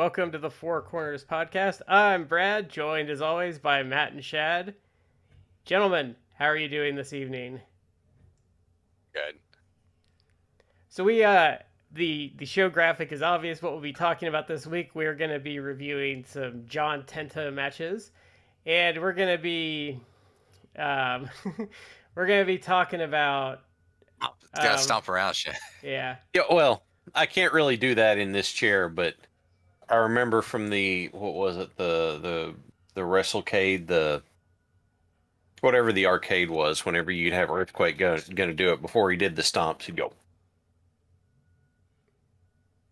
welcome to the 4Corners podcast. I'm Brad, joined as always by Matt and Shad. Gentlemen, how are you doing this evening? Good. So the show graphic is obvious what we'll be talking about this week. We're going to be reviewing some John Tenta matches, and we're going to be um, we're going to be talking about Gotta stomp around shit. yeah. Yeah, well, I can't really do that in this chair, but I remember from the what was it, the WrestleCade, the whatever the arcade was, whenever you'd have Earthquake gonna do it, before he did the stomps, he'd go.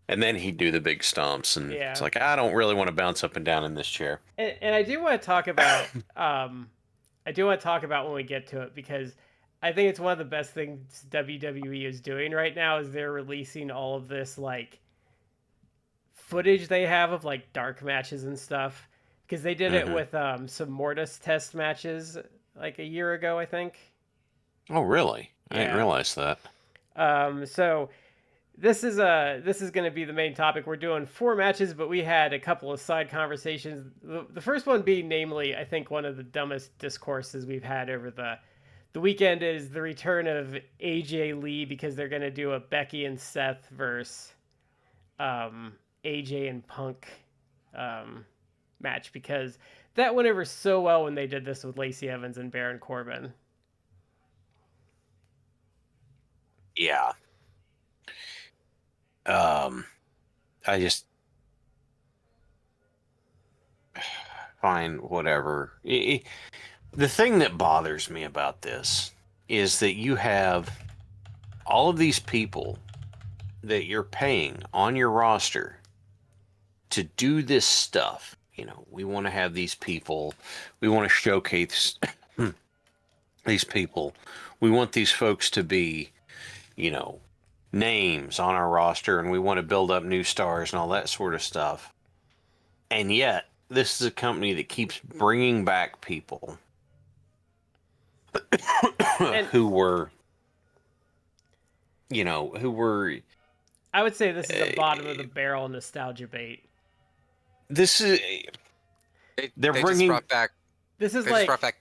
And then he'd do the big stomps, and it's like, I don't really want to bounce up and down in this chair. And I do want to talk about when we get to it, because I think it's one of the best things WWE is doing right now is they're releasing all of this like footage they have of like dark matches and stuff, because they did it with some Mortis test matches like a year ago, I think. Oh, really? I didn't realize that. So this is going to be the main topic. We're doing 4 matches, but we had a couple of side conversations. The first one being, namely, I think one of the dumbest discourses we've had over the weekend is the return of AJ Lee, because they're going to do a Becky and Seth versus AJ and Punk match, because that went over so well when they did this with Lacey Evans and Baron Corbin. Yeah. I just fine, whatever. The thing that bothers me about this is that you have all of these people that you're paying on your roster to do this stuff. You know, we want to have these people. We want to showcase these people. We want these folks to be, you know, names on our roster, and we want to build up new stars and all that sort of stuff. And yet, this is a company that keeps bringing back people who were, I would say this is the bottom of the barrel nostalgia bait. This is They just brought back. This is they just brought back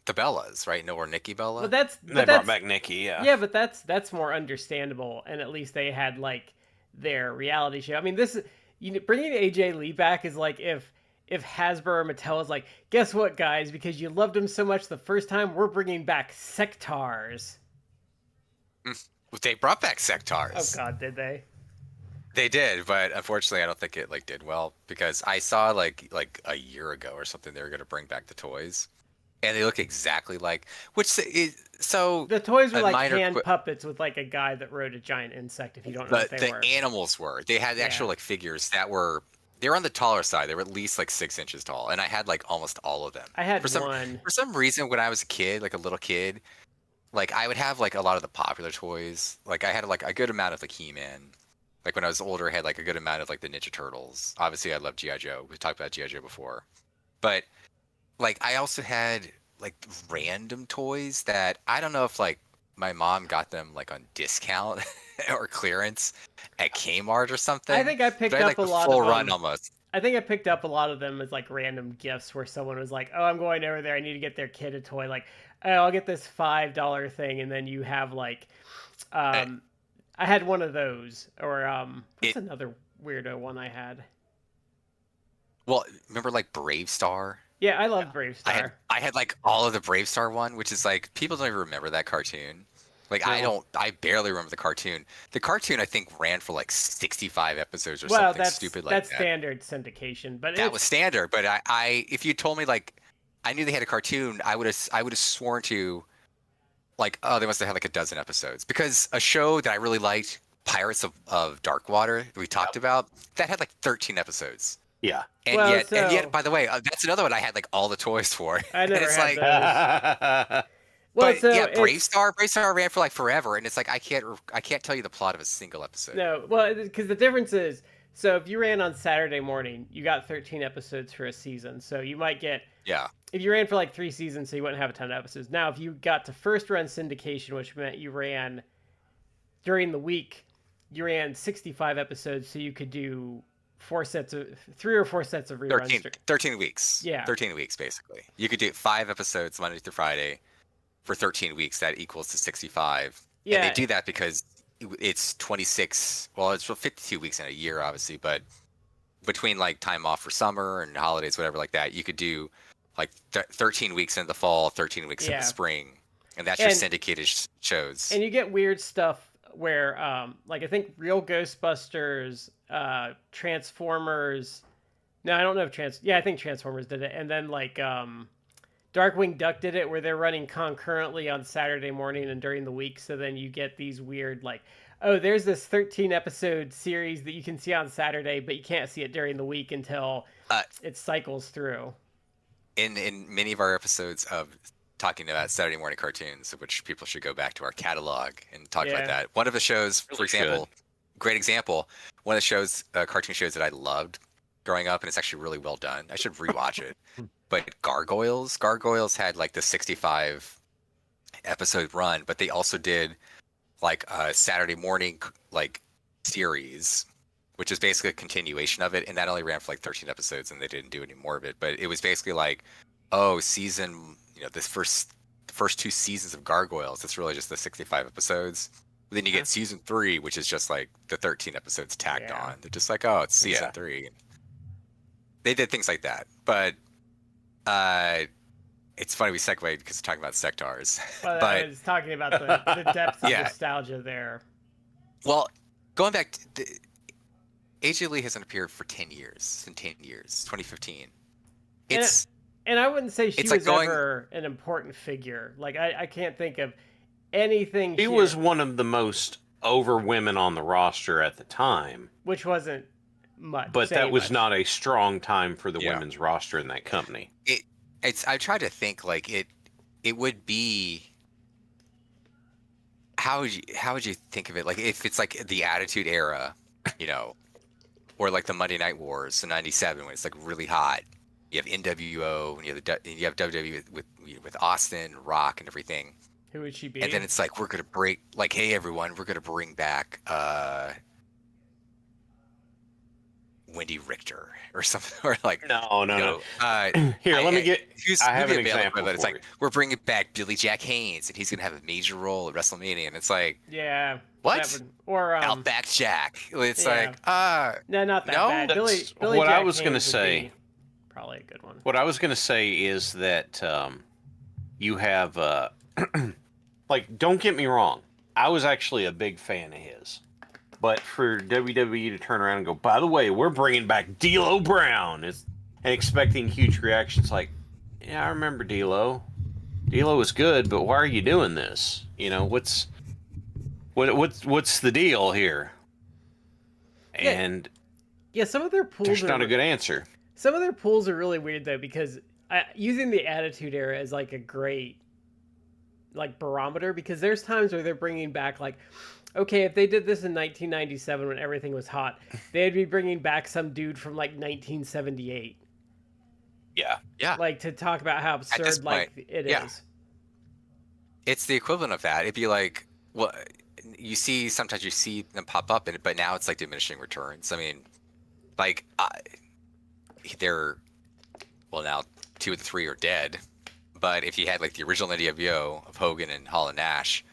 the Bellas, right? No, or Nikki Bella. But they brought back Nikki, yeah. Yeah, but that's more understandable, and at least they had like their reality show. I mean, bringing AJ Lee back is like if Hasbro or Mattel is like, guess what, guys? Because you loved him so much the first time, we're bringing back Sectars. They brought back Sectars. Oh God, did they? They did, but unfortunately, I don't think it like did well, because I saw like a year ago or something they were going to bring back the toys, and they look exactly like so. The toys were like hand puppets with like a guy that rode a giant insect. If you don't know what they were, the animals were. They had actual like figures that were. They were on the taller side. They were at least like 6 inches tall, and I had like almost all of them. I had one. For some reason, when I was a kid, like a little kid, like I would have like a lot of the popular toys. Like I had like a good amount of like He-Man. Like when I was older, I had like a good amount of like the Ninja Turtles. Obviously, I love G.I. Joe. We talked about G.I. Joe before. But like I also had like random toys that I don't know if like my mom got them like on discount or clearance at Kmart or something. I think I picked up like a lot full of run almost. I think I picked up a lot of them as like random gifts where someone was like, "Oh, I'm going over there. I need to get their kid a toy. Like, oh, I'll get this $5 thing," and then you have like, I had one of those, or what's another weirdo one I had? Well, remember like Brave Star? Yeah, I love Brave Star. I had like all of the Brave Star one, which is like people don't even remember that cartoon. Like I barely remember the cartoon. The cartoon I think ran for like 65 episodes or something stupid like that. That's standard syndication, but that was standard. But I if you told me like I knew they had a cartoon, I would have sworn to. Like, oh, they must have had like a dozen episodes, because a show that I really liked, Pirates of Darkwater, that we talked about, that had like 13 episods. Yeah. And yet, by the way, that's another one I had like all the toys for. I never had those. But yeah, Brave Star ran for like forever, and it's like I can't tell you the plot of a single episode. No, well, because the difference is, so if you ran on Saturday morning, you got 13 episodes for a season, so you might get if you ran for like 3 seasons, so you wouldn't have a ton of episodes. Now, if you got to first run syndication, which meant you ran during the week, you ran 65 episodes, so you could do three or four sets of reruns. 13 weeks. Yeah. 13 weeks, basically. You could do 5 episodes Monday through Friday for 13 weeks. That equals to 65. Yeah. And they do that because it's 26, well, it's 52 weeks in a year, obviously, but between like time off for summer and holidays, whatever like that, you could do like 13 weeks in the fall, 13 weeks in the spring. And that's your syndicated shows. And you get weird stuff where, like, I think Real Ghostbusters, Transformers. No, I don't know if I think Transformers did it. And then, like, Darkwing Duck did it where they're running concurrently on Saturday morning and during the week. So then you get these weird, like, oh, there's this 13 episode series that you can see on Saturday, but you can't see it during the week until it cycles through. In many of our episodes of talking about Saturday morning cartoons, which people should go back to our catalog and talk about that. One of the shows, for example, great example, one of the shows, cartoon shows that I loved growing up, and it's actually really well done. I should rewatch it. But Gargoyles had like the 65 episode run, but they also did like a Saturday morning like series, which is basically a continuation of it, and that only ran for like 13 episodes, and they didn't do any more of it. But it was basically like, oh, this first 2 seasons of Gargoyles, it's really just the 65 episodes. But then you get season 3, which is just like the 13 episodes tacked on. They're just like, oh, it's season 3. They did things like that. But it's funny we segued because we're talking about sectars. Well, but I was talking about the depth of nostalgia there. Well, going back to AJ Lee hasn't appeared for 10 years. It's been 10 years, 2015. And I wouldn't say she was ever an important figure. Like, I can't think of anything. She was one of the most over women on the roster at the time. Which wasn't much. But that was not a strong time for the women's roster in that company. I try to think like it would be. How would you think of it? Like if it's like the Attitude Era, or like the Monday Night Wars in '97 when it's like really hot. You have NWO, and you have WWE with Austin, Rock, and everything. Who would she be? And then it's like we're gonna hey everyone, we're gonna bring back Wendy Richter or something, or like no. Here, let me get. I have an example. But it's like we're bringing back Billy Jack Haynes, and he's gonna have a major role at WrestleMania, and it's like what? Or Outback Jack. It's like no, not that bad. Billy what Jack I was gonna Haynes say. Probably a good one. What I was going to say is that you have, like, don't get me wrong. I was actually a big fan of his. But for WWE to turn around and go, by the way, we're bringing back D'Lo Brown, and expecting huge reactions like, yeah, I remember D'Lo. D'Lo was good, but why are you doing this? What's the deal here? And some of their pools there's not a good answer. Some of their pools are really weird though, because using the Attitude Era is like a great like barometer, because there's times where they're bringing back like, okay, if they did this in 1997 when everything was hot, they'd be bringing back some dude from like 1978. Yeah. Like to talk about how absurd it is. It's the equivalent of that. It'd be like, well, sometimes you see them pop up, but now it's like diminishing returns. I mean, like. They're now 2 of the 3 are dead, but if you had like the original NWO of Hogan and Hall and Nash,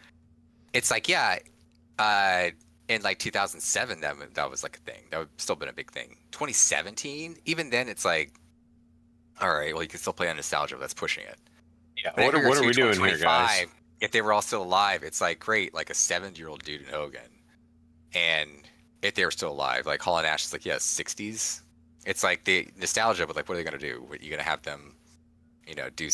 it's like in like 2007 that was like a thing that would still been a big thing. 2017, even then it's like, all right, well you can still play on nostalgia, but that's pushing it. Yeah. What are we doing here, guys? If they were all still alive, it's like great, like a 70-year-old dude in Hogan, and if they were still alive, like Hall and Nash is like 60s. It's like the nostalgia, but like, what are they gonna do? Are you gonna have them, do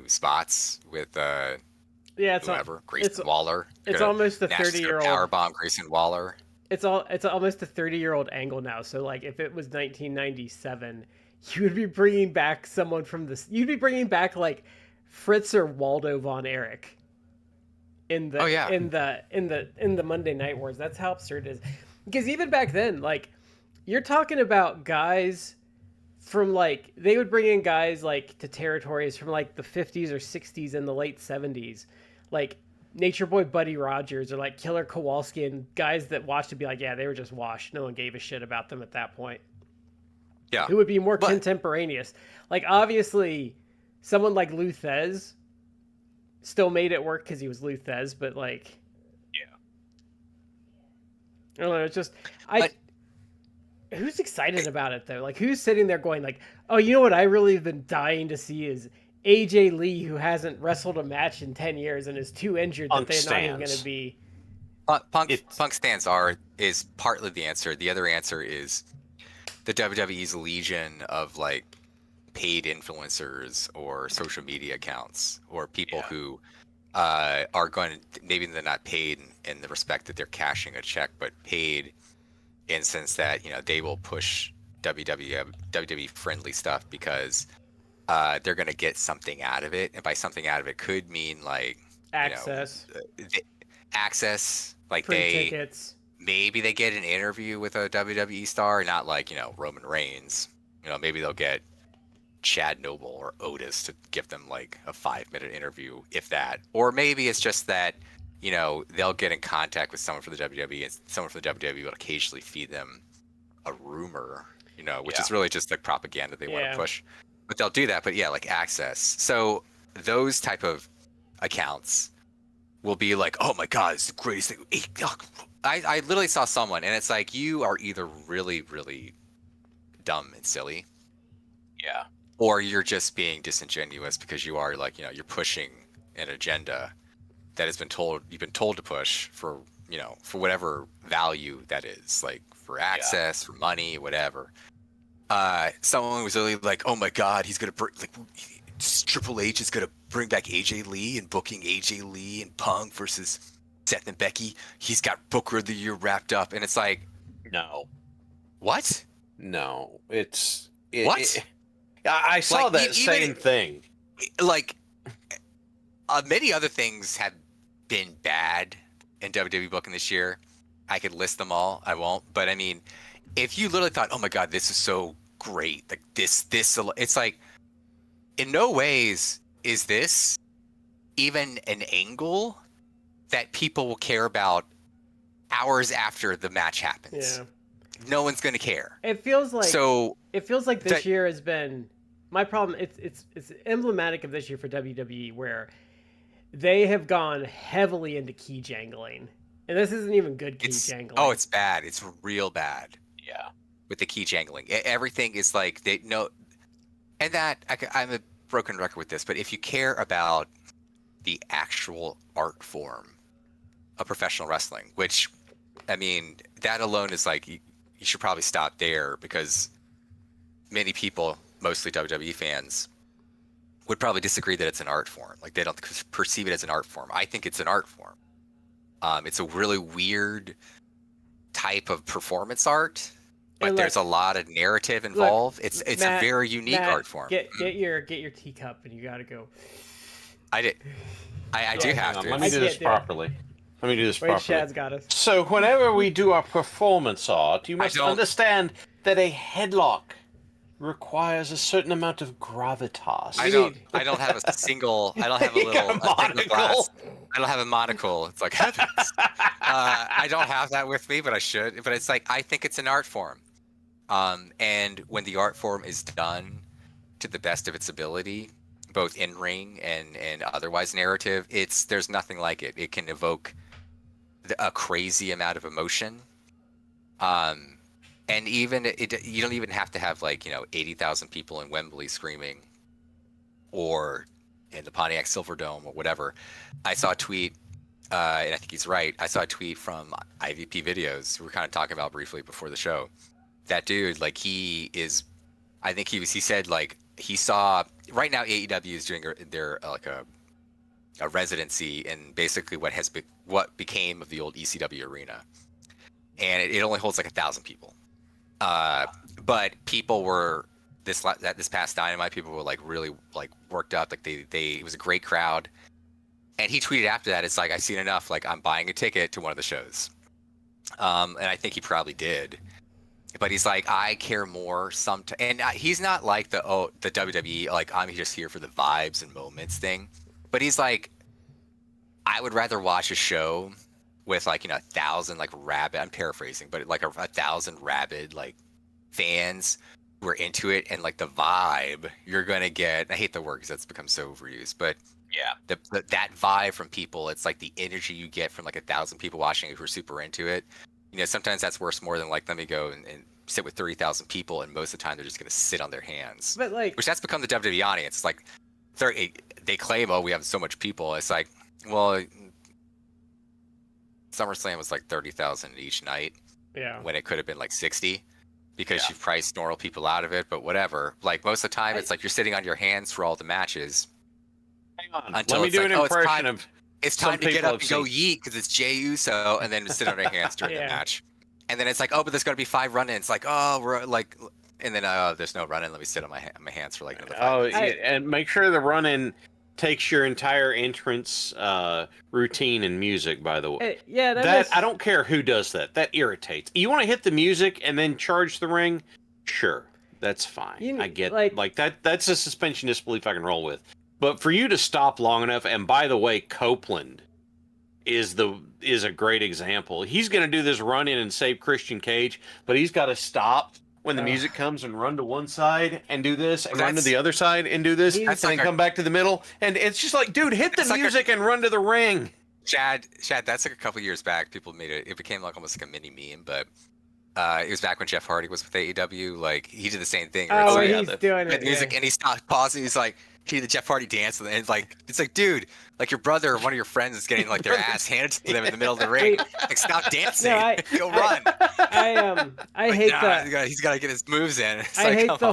spots with whoever, Grayson Waller? It's almost a 30-year-old powerbomb Grayson Waller. It's almost a 30-year-old angle now. So like, if it was 1997, you would be bringing back someone from this. You'd be bringing back like Fritz or Waldo Von Erich in the in the Monday Night Wars. That's how absurd it is. Because even back then, like. You're talking about guys from like, they would bring in guys like to territories from like the 50s or 60s and the late 70s. Like Nature Boy Buddy Rogers or like Killer Kowalski, and guys that watched to be like, yeah, they were just washed. No one gave a shit about them at that point. Yeah. who would be more But contemporaneous. Like, obviously, someone like Luthez still made it work because he was Luthez, but like, Yeah. I don't know. It's just I. but Who's excited about it though? Like, who's sitting there going like, "Oh, you know what? I really have been dying to see is AJ Lee, who hasn't wrestled a match in 10 years and is too injured that Punk they're not even going stands. to be." Punk stance is partly the answer. The other answer is the WWE's legion of like paid influencers or social media accounts or people who are going to, maybe they're not paid in the respect that they're cashing a check, but paid in the sense that, you know, they will push WWE friendly stuff because they're going to get something out of it. And by something out of it could mean like, Access, you know, access, like free tickets. maybe they get an interview with a WWE star, not like, you know, Roman Reigns. You know, maybe they'll get Chad Noble or Otis to give them like a 5-minute interview, if that. Or maybe it's just that, you know, they'll get in contact with someone from the WWE and someone from the WWE will occasionally feed them a rumor, you know, which is really just like propaganda they want to push. But they'll do that. But yeah, like access. So those type of accounts will be like, oh my God, it's the greatest thing. I literally saw someone and it's like, you are either really, really dumb and silly. Yeah. Or you're just being disingenuous because you are like, you know, you're pushing an agenda that you've been told to push for, you know, for whatever value that is, like for access, for money, whatever. Someone was really like, oh my God, he's gonna bring like Triple H is gonna bring back AJ Lee and booking AJ Lee and Punk versus Seth and Becky. He's got Booker of the Year wrapped up, and it's like, No. what? No. What? I saw Like, that same thing. Like, many other things have been bad in WWE booking this year. I could list them all. I won't. But I mean, if you literally thought, oh my God, this is so great. Like this, it's like, in no ways is this even an angle that people will care about hours after the match happens. Yeah. No one's going to care. It feels like this that- year has been my problem. It's emblematic of this year for WWE where they have gone heavily into key jangling, and this isn't even good key jangling. Oh, it's bad. It's real bad. Yeah. With the key jangling, everything is like they know, and that I'm a broken record with this. But if you care about the actual art form of professional wrestling, which, I mean, that alone is like you should probably stop there because many people, mostly WWE fans, would probably disagree that it's an art form. Like they don't perceive it as an art form. I think it's an art form. It's a really weird type of performance art, but there's a lot of narrative involved. It's Matt, a very unique art form. Get your teacup and you got to go. I do have to. Let me do this properly. Let me do this properly. Shad's got us. So whenever we do our performance art, you must understand that a headlock requires a certain amount of gravitas. I don't have a single. I don't have a little glass. I don't have a monocle. It's like heavens. I don't have that with me, but I should. But it's like I think it's an art form, and when the art form is done to the best of its ability, both in ring and otherwise narrative, there's nothing like it. It can evoke a crazy amount of emotion. And even you don't even have to have 80,000 people in Wembley screaming, or in the Pontiac Silverdome or whatever. I saw a tweet, and I think he's right. I saw a tweet from IVP Videos. We were kind of talking about briefly before the show. That dude, he said he saw right now AEW is doing their a residency in basically what became of the old ECW arena, and it only holds 1,000 people. But people were this past Dynamite. People were really worked up. It was a great crowd. And he tweeted after that, it's I've seen enough. I'm buying a ticket to one of the shows. And I think he probably did. But he's I care more and he's not the WWE I'm just here for the vibes and moments thing. But he's I would rather watch a show with 1,000 rabid, I'm paraphrasing, but 1,000 rabid fans who are into it and like the vibe you're gonna get. I hate the word because that's become so overused, but Yeah. that vibe from people, it's like the energy you get from like 1,000 people watching who are super into it. You know, sometimes that's worth more than like let me go and sit with 30,000 people, and most of the time they're just gonna sit on their hands. But like, Which that's become the WWE audience. It's like 30, they claim, oh, we have so much people. It's like, well, SummerSlam was like 30,000 each night yeah. when it could have been like 60 because you've priced normal people out of it. But whatever. Like most of the time, it's like you're sitting on your hands for all the matches. Hang on. Until Let me it's do like, an oh, impression of. It's some time to get people up I've and go seen. yeet because it's Jey Uso, and then just sit on their hands during the Yeah. match. And then it's like, oh, but there's going to be 5 run-ins. Like, oh, we're like, and then there's no run-in. Let me sit on my hands for like another 5 Oh, minutes. yeah, and make sure the run-in takes your entire entrance routine and music. By the way, Yeah, that I don't care who does that. That irritates. You want to hit the music and then charge the ring? Sure, that's fine. I get like that. That's a suspension of disbelief I can roll with. But for you to stop long enough, and by the way, Copeland is a great example. He's going to do this run in and save Christian Cage, but he's got to stop when the music comes and run to one side and do this, and run to the other side and do this, and then come back to the middle. And it's just like, dude, hit the music and run to the ring. Chad, that's like a couple years back. People made it. It became like almost like a mini meme, but it was back when Jeff Hardy was with AEW. Like he did the same thing. Oh, like, he's doing it. Music, and he stopped pausing. He's like, he did the Jeff Hardy dance, and it's like, dude, like your brother or one of your friends is getting like their ass handed to them in the middle of the ring. Like stop dancing, go run. I hate that. He's got to get his moves in. I hate the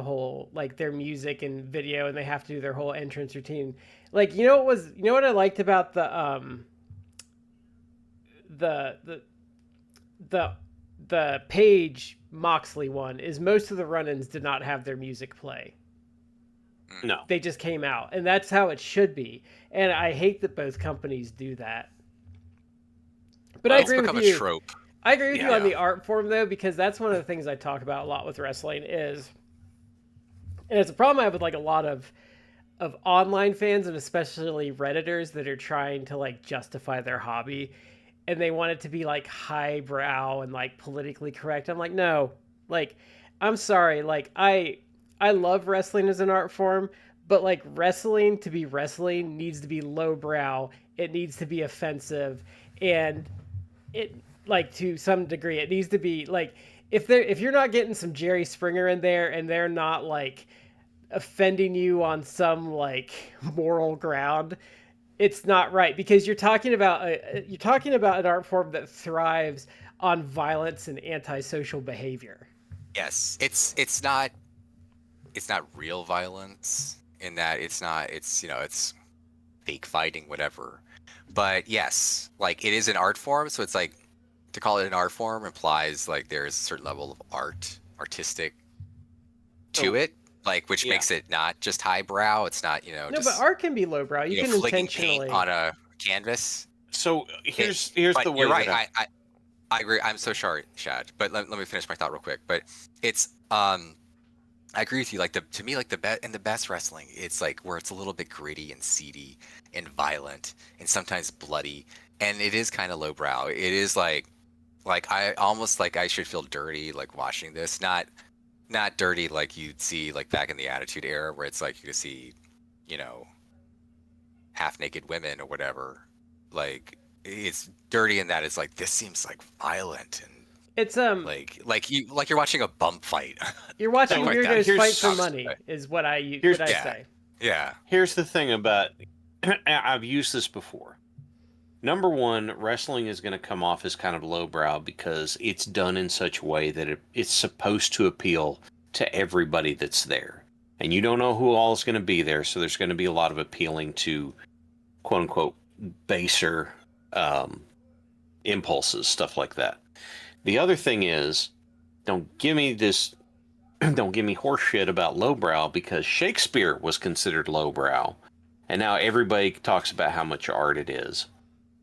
whole like their music and video, and they have to do their whole entrance routine. Like you know what I liked about the Page Moxley one is most of the run-ins did not have their music play. No, they just came out, and that's how it should be. And I hate that both companies do that. But I agree with you. A trope. I agree with you on the art form though, because that's one of the things I talk about a lot with wrestling is, and it's a problem I have with like a lot of online fans and especially Redditors that are trying to like justify their hobby, and they want it to be like highbrow and like politically correct. I'm like, no, like, I'm sorry. Like I love wrestling as an art form, but like wrestling to be wrestling needs to be lowbrow. It needs to be offensive, and it like to some degree it needs to be like if you're not getting some Jerry Springer in there and they're not like offending you on some like moral ground, it's not right, because you're talking about an art form that thrives on violence and antisocial behavior. Yes, it's not real violence in that it's fake fighting, whatever. But yes, like it is an art form, so it's like to call it an art form implies like there's a certain level of artistic to it. Like, which makes it not just highbrow. It's not, No, but art can be lowbrow. You can intentionally paint on a canvas. So here's the way. You're right. I agree. I'm so sorry, Shad. But let me finish my thought real quick. But it's I agree with you. Like to me, like the best wrestling, it's like where it's a little bit gritty and seedy and violent and sometimes bloody, and it is kind of lowbrow. It is like I almost like I should feel dirty like watching this, not dirty like you'd see like back in the Attitude Era where it's like you could see, half naked women or whatever. Like it's dirty in that it's like this seems like violent and it's like you're watching a bump fight. You're watching like weirdos fight for money is what I say. Yeah. Here's the thing about I've used this before. Number one, wrestling is going to come off as kind of lowbrow because it's done in such a way that it's supposed to appeal to everybody that's there. And you don't know who all is going to be there, so there's going to be a lot of appealing to, quote unquote, baser impulses, stuff like that. The other thing is, don't give me horse shit about lowbrow, because Shakespeare was considered lowbrow, and now everybody talks about how much art it is.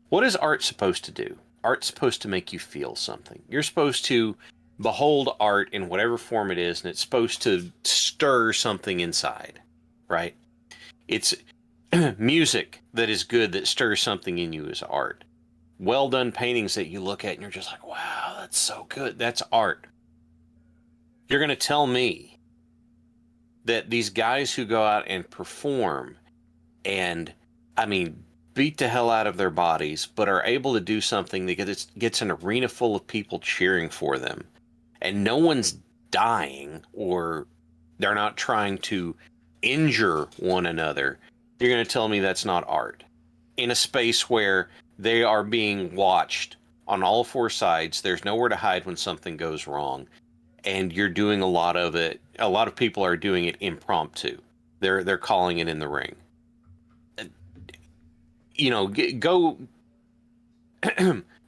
What is art supposed to do? Art's supposed to make you feel something. You're supposed to behold art in whatever form it is, and it's supposed to stir something inside, right? It's music that is good that stirs something in you is art. well done paintings that you look at and you're just like, wow, that's so good. That's art. You're going to tell me that these guys who go out and perform and, I mean, beat the hell out of their bodies, but are able to do something that gets an arena full of people cheering for them, and no one's dying or they're not trying to injure one another, you're going to tell me that's not art. In a space where they are being watched on all four sides, there's nowhere to hide when something goes wrong, and you're doing a lot of it. A lot of people are doing it impromptu. They're calling it in the ring. You know, go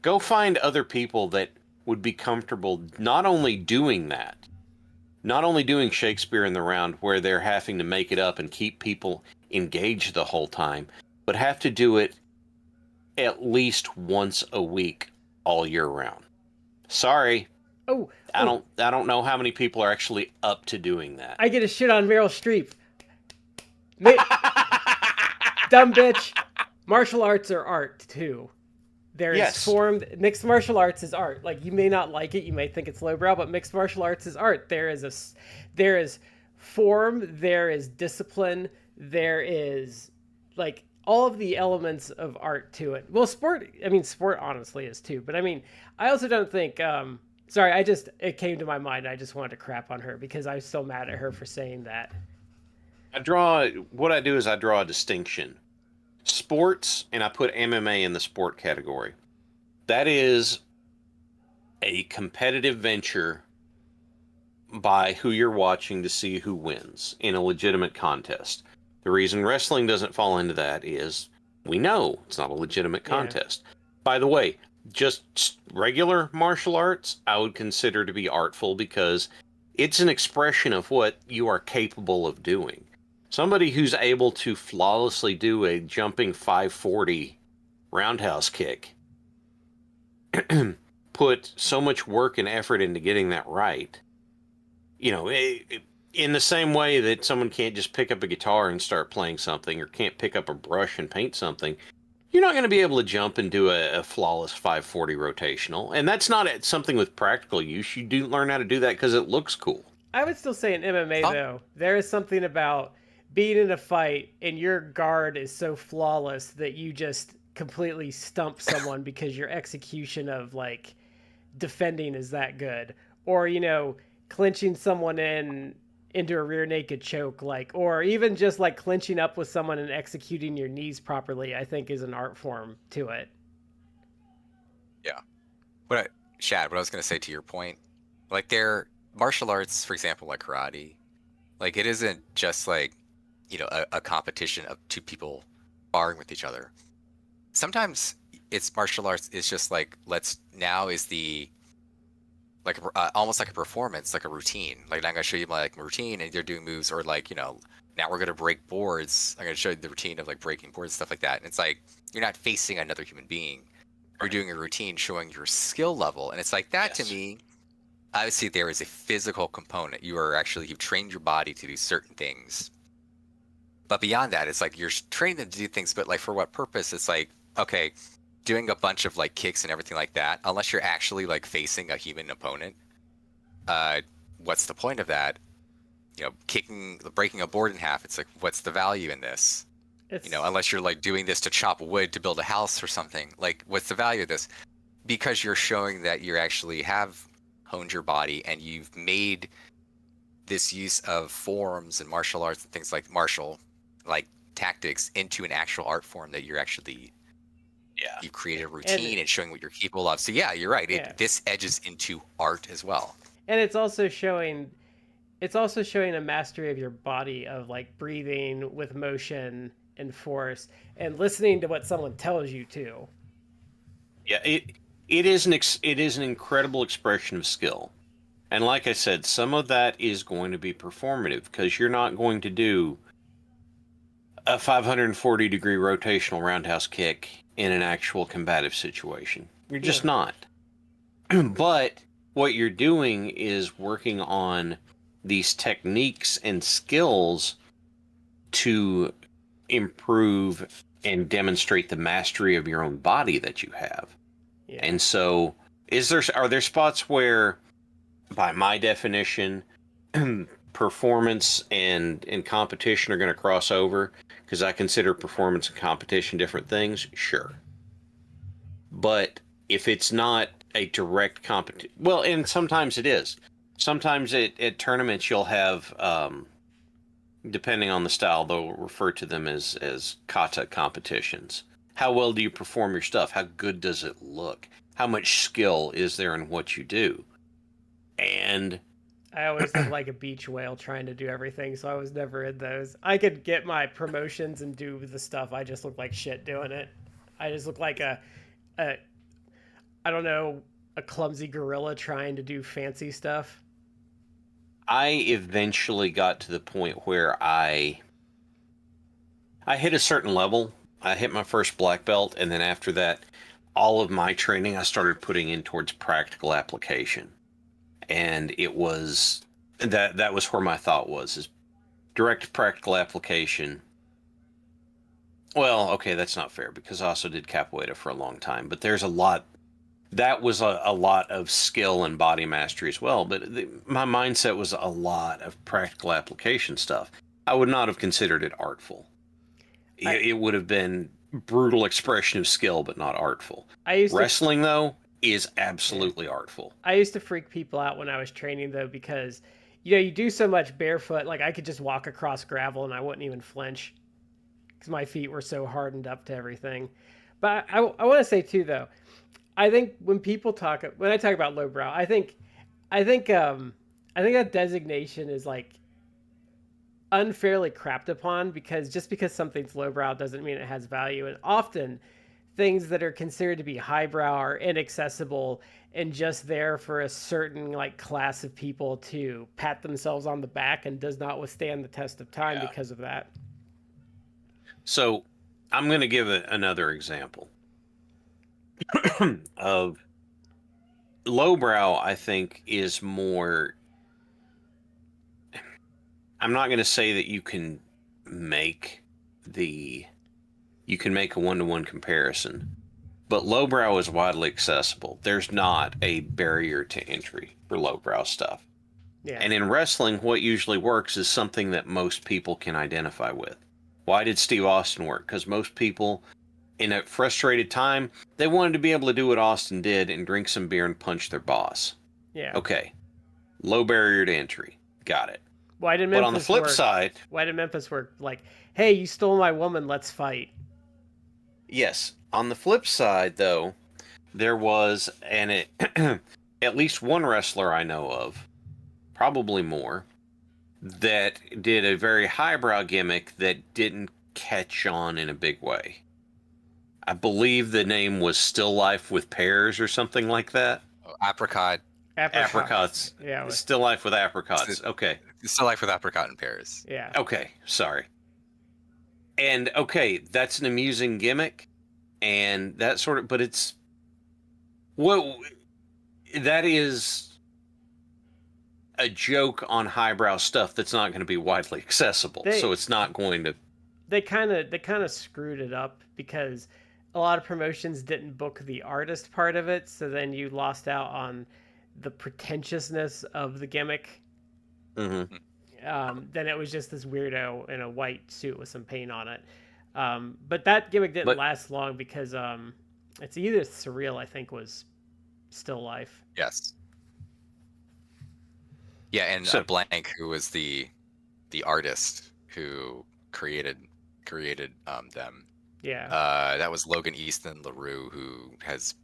go find other people that would be comfortable not only doing that, not only doing Shakespeare in the Round where they're having to make it up and keep people engaged the whole time, but have to do it at least once a week all year round. Sorry. I don't know how many people are actually up to doing that. I get a shit on Meryl Streep. Dumb bitch. Martial arts are art too. There is mixed martial arts is art. Like, you may not like it, you may think it's lowbrow, but mixed martial arts is art. There is form, there is discipline, there is like all of the elements of art to it. Well, sport honestly is too, but I mean, I also don't think sorry, it came to my mind. I just wanted to crap on her because I'm still mad at her for saying that. What I do is I draw a distinction. Sports, and I put MMA in the sport category. That is a competitive venture by who you're watching to see who wins in a legitimate contest. The reason wrestling doesn't fall into that is we know it's not a legitimate contest. Yeah. By the way, just regular martial arts, I would consider to be artful because it's an expression of what you are capable of doing. Somebody who's able to flawlessly do a jumping 540 roundhouse kick put so much work and effort into getting that right. You know, in the same way that someone can't just pick up a guitar and start playing something, or can't pick up a brush and paint something, you're not going to be able to jump and do a flawless 540 rotational. And that's not something with practical use. You do learn how to do that because it looks cool. I would still say in MMA, though, there is something about being in a fight and your guard is so flawless that you just completely stump someone because your execution of like defending is that good, or, you know, clinching someone into a rear naked choke, like, or even just like clinching up with someone and executing your knees properly, I think is an art form to it. Yeah. Shad, what I was going to say to your point, like, they're martial arts, for example, like karate, like, it isn't just like, you know, a competition of two people sparring with each other. Sometimes it's martial arts is just like, almost like a performance, like a routine. Like, I'm going to show you my like routine and you're doing moves, or like, you know, now we're going to break boards. I'm going to show you the routine of like breaking boards, stuff like that. And it's like, you're not facing another human being. You're doing a routine showing your skill level. And it's like that to me, obviously there is a physical component. You've trained your body to do certain things. But beyond that, it's like you're training them to do things, but like for what purpose? It's like, okay, doing a bunch of like kicks and everything like that, unless you're actually like facing a human opponent, what's the point of that? You know, breaking a board in half, it's like, what's the value in this? You know, unless you're like doing this to chop wood to build a house or something, like, what's the value of this? Because you're showing that you actually have honed your body and you've made this use of forms and martial arts and things like tactics into an actual art form that you're actually, you create a routine and showing what you're capable of. So yeah, you're right. This edges into art as well. And it's also showing a mastery of your body, of like breathing with motion and force and listening to what someone tells you to. Yeah, it is an incredible expression of skill. And like I said, some of that is going to be performative because you're not going to do a 540-degree rotational roundhouse kick in an actual combative situation. You're just not. But what you're doing is working on these techniques and skills to improve and demonstrate the mastery of your own body that you have. Yeah. And so, are there spots where, by my definition, performance and competition are going to cross over? Because I consider performance and competition different things. Sure, but if it's not a direct competition, well, and sometimes it is. Sometimes at tournaments you'll have, depending on the style, they'll refer to them as kata competitions. How well do you perform your stuff? How good does it look? How much skill is there in what you do? And I always look like a beach whale trying to do everything, so I was never in those. I could get my promotions and do the stuff. I just look like shit doing it. I just look like a I don't know, a clumsy gorilla trying to do fancy stuff. I eventually got to the point where I hit a certain level. I hit my first black belt, and then after that, all of my training I started putting in towards practical application. And it was that was where my thought was, is direct practical application. Well, okay, that's not fair, because I also did capoeira for a long time, but there's a lot. That was a lot of skill and body mastery as well, but my mindset was a lot of practical application stuff. I would not have considered it artful. It would have been brutal expression of skill, but not artful. Wrestling, though, is absolutely artful. I used to freak people out when I was training, though, because, you know, you do so much barefoot. Like, I could just walk across gravel and I wouldn't even flinch because my feet were so hardened up to everything. But I want to say, too, though, I think when I talk about lowbrow, I think that designation is like unfairly crapped upon, because just because something's lowbrow doesn't mean it has value. And often things that are considered to be highbrow are inaccessible and just there for a certain like class of people to pat themselves on the back, and does not withstand the test of time because of that. So I'm going to give another example of lowbrow. I think is more, I'm not going to say that you can make a one-to-one comparison, but lowbrow is widely accessible. There's not a barrier to entry for lowbrow stuff. Yeah. And in wrestling, what usually works is something that most people can identify with. Why did Steve Austin work? Because most people, in a frustrated time, they wanted to be able to do what Austin did and drink some beer and punch their boss. Yeah. Okay. Low barrier to entry. Got it. Why did Memphis But on the flip side... Why did Memphis work? Like, hey, you stole my woman, let's fight. Yes. On the flip side, though, there was at least one wrestler I know of, probably more, that did a very highbrow gimmick that didn't catch on in a big way. I believe the name was Still Life with Pears or something like that. Oh, Apricots. Yeah. Still Life with Apricots. Okay. Still Life with Apricot and Pears. Yeah. Okay. Sorry. And okay, that's an amusing gimmick, and that sort of, but it's, well, that is a joke on highbrow stuff that's not going to be widely accessible. So it's not going to. They kind of screwed it up because a lot of promotions didn't book the artist part of it, so then you lost out on the pretentiousness of the gimmick. Mm-hmm. Then it was just this weirdo in a white suit with some paint on it. But that gimmick didn't last long because it's either Surreal, I think, was Still Life. Yes. Yeah, and Blank, who was the artist who created them. Yeah. That was Logan Easton LaRue, who has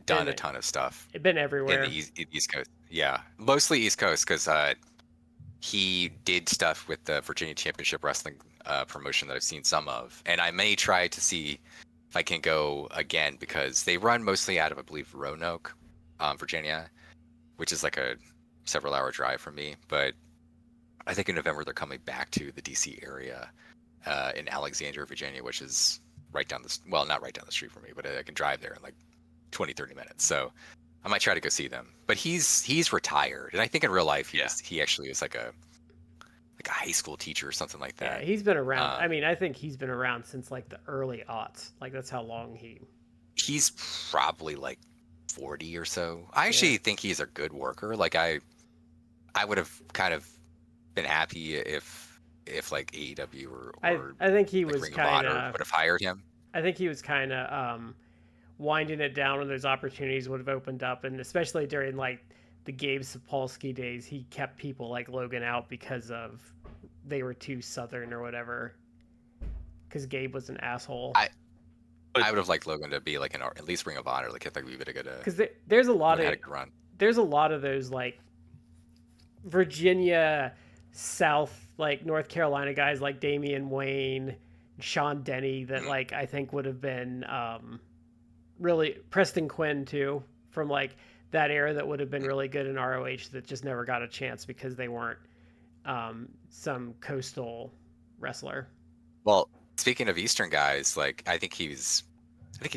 done a ton of stuff. It's been everywhere. In the East Coast. Yeah, mostly East Coast, because he did stuff with the Virginia Championship Wrestling promotion that I've seen some of. And I may try to see if I can go again, because they run mostly out of, I believe, Roanoke, Virginia, which is like a several-hour drive from me. But I think in November they're coming back to the DC area in Alexandria, Virginia, which is right down not right down the street from me, but I can drive there in like 20, 30 minutes. So I might try to go see them. But he's retired, and I think in real life he actually was like a high school teacher or something like that. Yeah, he's been around. I mean, I think he's been around since like the early aughts. Like that's how long he's probably like 40 or so. I actually think he's a good worker. Like I would have kind of been happy if like AEW or I think he like was Ring of kind Honor of would have hired him. I think he was kind of winding it down when those opportunities would have opened up, and especially during like the Gabe Sapolsky days, he kept people like Logan out because of they were too southern or whatever. Because Gabe was an asshole. I would have liked Logan to be like at least Ring of Honor. Like I think we would have got a Because there's a lot had of a good run. there's a lot of those like Virginia South, like North Carolina guys like Damian Wayne, Sean Denny that like I think would have been really Preston Quinn too from like that era that would have been really good in ROH that just never got a chance because they weren't some coastal wrestler. Well, speaking of Eastern guys, like I think he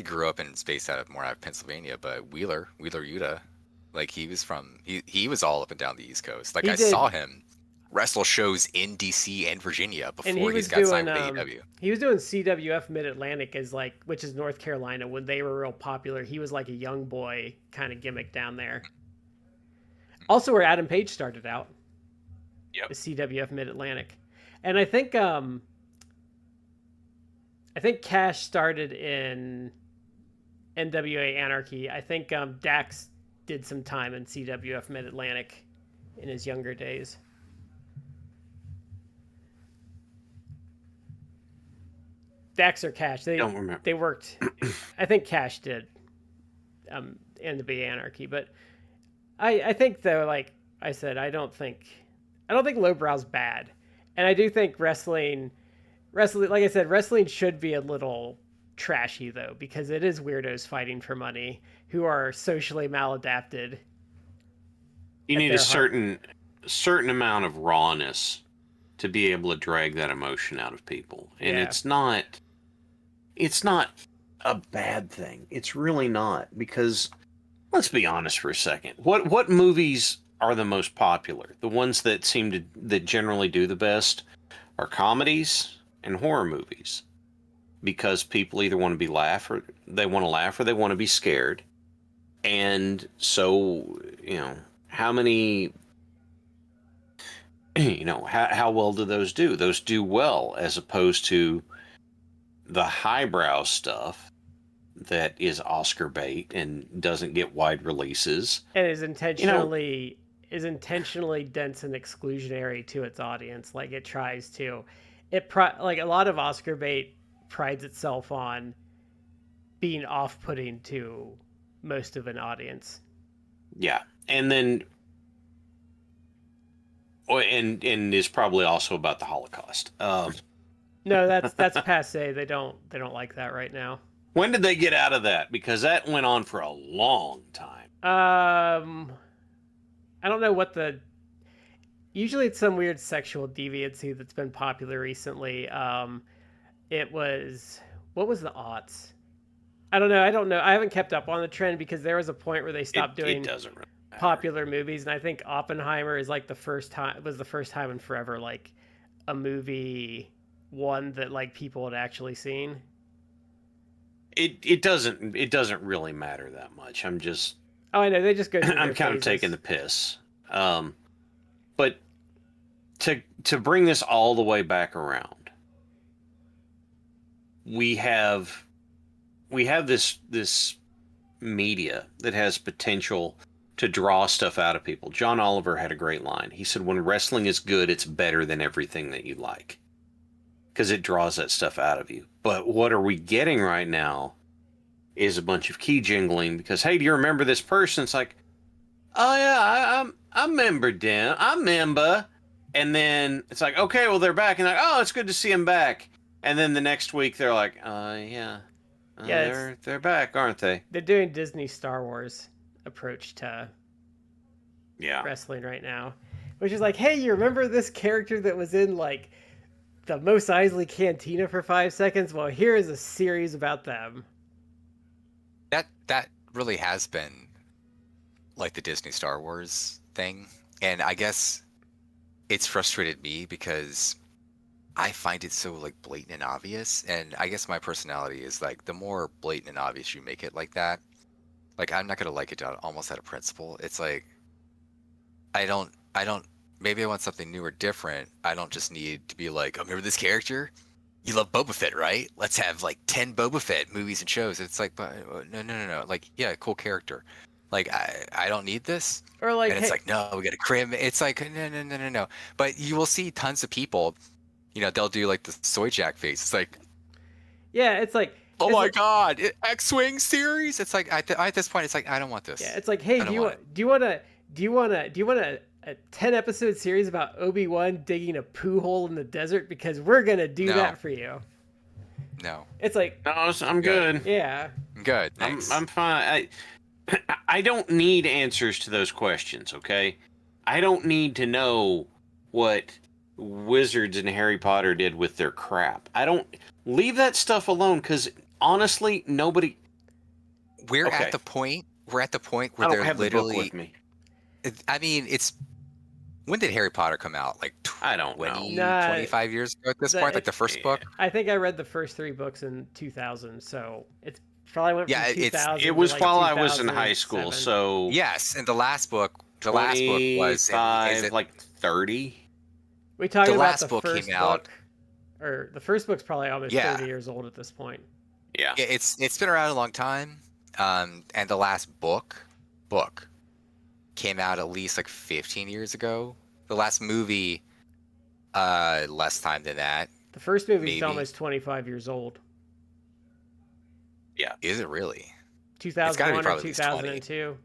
grew up and is based out of Pennsylvania, but Wheeler Yuta, like he was all up and down the East Coast. Like I saw him wrestle shows in DC and Virginia before he got signed with AEW. He was doing CWF Mid Atlantic as like, which is North Carolina when they were real popular. He was like a young boy kind of gimmick down there. Also, where Adam Page started out. Yep. The CWF Mid Atlantic, and I think Cash started in NWA Anarchy. I think Dax did some time in CWF Mid Atlantic in his younger days. Dax or Cash, Don't remember. They worked. I think Cash did NWA Anarchy, but I think though, like I said, I don't think lowbrow's bad, and I do think wrestling, like I said, wrestling should be a little trashy though, because it is weirdos fighting for money who are socially maladapted. You need a certain amount of rawness to be able to drag that emotion out of people, and it's not a bad thing. It's really not, because let's be honest for a second. What movies are the most popular? The ones that that generally do the best are comedies and horror movies, because people either want to laugh or they want to be scared. And so, how many, how well do those do? Those do well, as opposed to the highbrow stuff that is Oscar bait and doesn't get wide releases and is intentionally dense and exclusionary to its audience. Like it tries to, like a lot of Oscar bait prides itself on being off-putting to most of an audience. Yeah, and then, and is probably also about the Holocaust. No, that's passé. They don't like that right now. When did they get out of that? Because that went on for a long time. I don't know what usually it's some weird sexual deviancy that's been popular recently. What was the aughts? I don't know. I haven't kept up on the trend because there was a point where they stopped doing popular movies, and I think Oppenheimer is like the first time in forever like a movie one that like people had actually seen. It doesn't really matter that much. I'm just I know they just go through I'm kind of taking the piss. But to bring this all the way back around, we have this media that has potential to draw stuff out of people. John Oliver had a great line. He said, when wrestling is good, it's better than everything that you like, because it draws that stuff out of you. But what are we getting right now is a bunch of key jingling because, hey, do you remember this person? It's like, oh yeah, I remember them. I remember. And then it's like, okay, well, they're back. And like, oh, it's good to see them back. And then the next week they're like, yeah, they're back, aren't they? They're doing Disney Star Wars approach to wrestling right now, which is like, hey, you remember this character that was in like the Mos Eisley Cantina for 5 seconds? Well, here is a series about them. That really has been like the Disney Star Wars thing, and I guess it's frustrated me because I find it so like blatant and obvious, and I guess my personality is like the more blatant and obvious you make it like that, like I'm not gonna like it almost out of principle. It's like I don't. Maybe I want something new or different. I don't just need to be like, oh, remember this character? You love Boba Fett, right? Let's have like 10 Boba Fett movies and shows. It's like, but no. Like, yeah, cool character. Like, I don't need this. Or like, And it's hey, like, no, we got to crim. It's like, no. But you will see tons of people, they'll do like the soy jack face. It's like, yeah, it's like, oh it's my like, God, X-Wing series. It's like, at this point, it's like, I don't want this. yeah, it's like, hey, I do don't you want want, do you want to, do you want to, do you want a 10 episode series about Obi-Wan digging a poo hole in the desert? Because we're gonna do No. that for you. No. It's like, No, I'm good. yeah, Good. Thanks. I'm fine. I don't need answers to those questions, okay? I don't need to know what wizards and Harry Potter did with their crap. I don't leave that stuff alone because honestly, nobody. We're Okay. at the point. We're at the point I where don't they're have the book literally. with me. I mean, it's. When did Harry Potter come out? Like I don't 20, know. Nah, 25 years ago at this the- point? Like the first yeah. book? I think I read the first 3 books in 2000, so it's probably went from Yeah, 2000 It was to like while I was in high school, 2007. so Yes, and the last book was. 25, like 30. We talking the about last the book first came out- book, or the first book's probably almost Yeah. 30 years old at this point. Yeah. It's been around a long time, and the last book came out at least like 15 years ago. The last movie, less time than that. The first movie's Maybe. almost 25 years old. Is it really? 2001 or probably at least 20. 2002.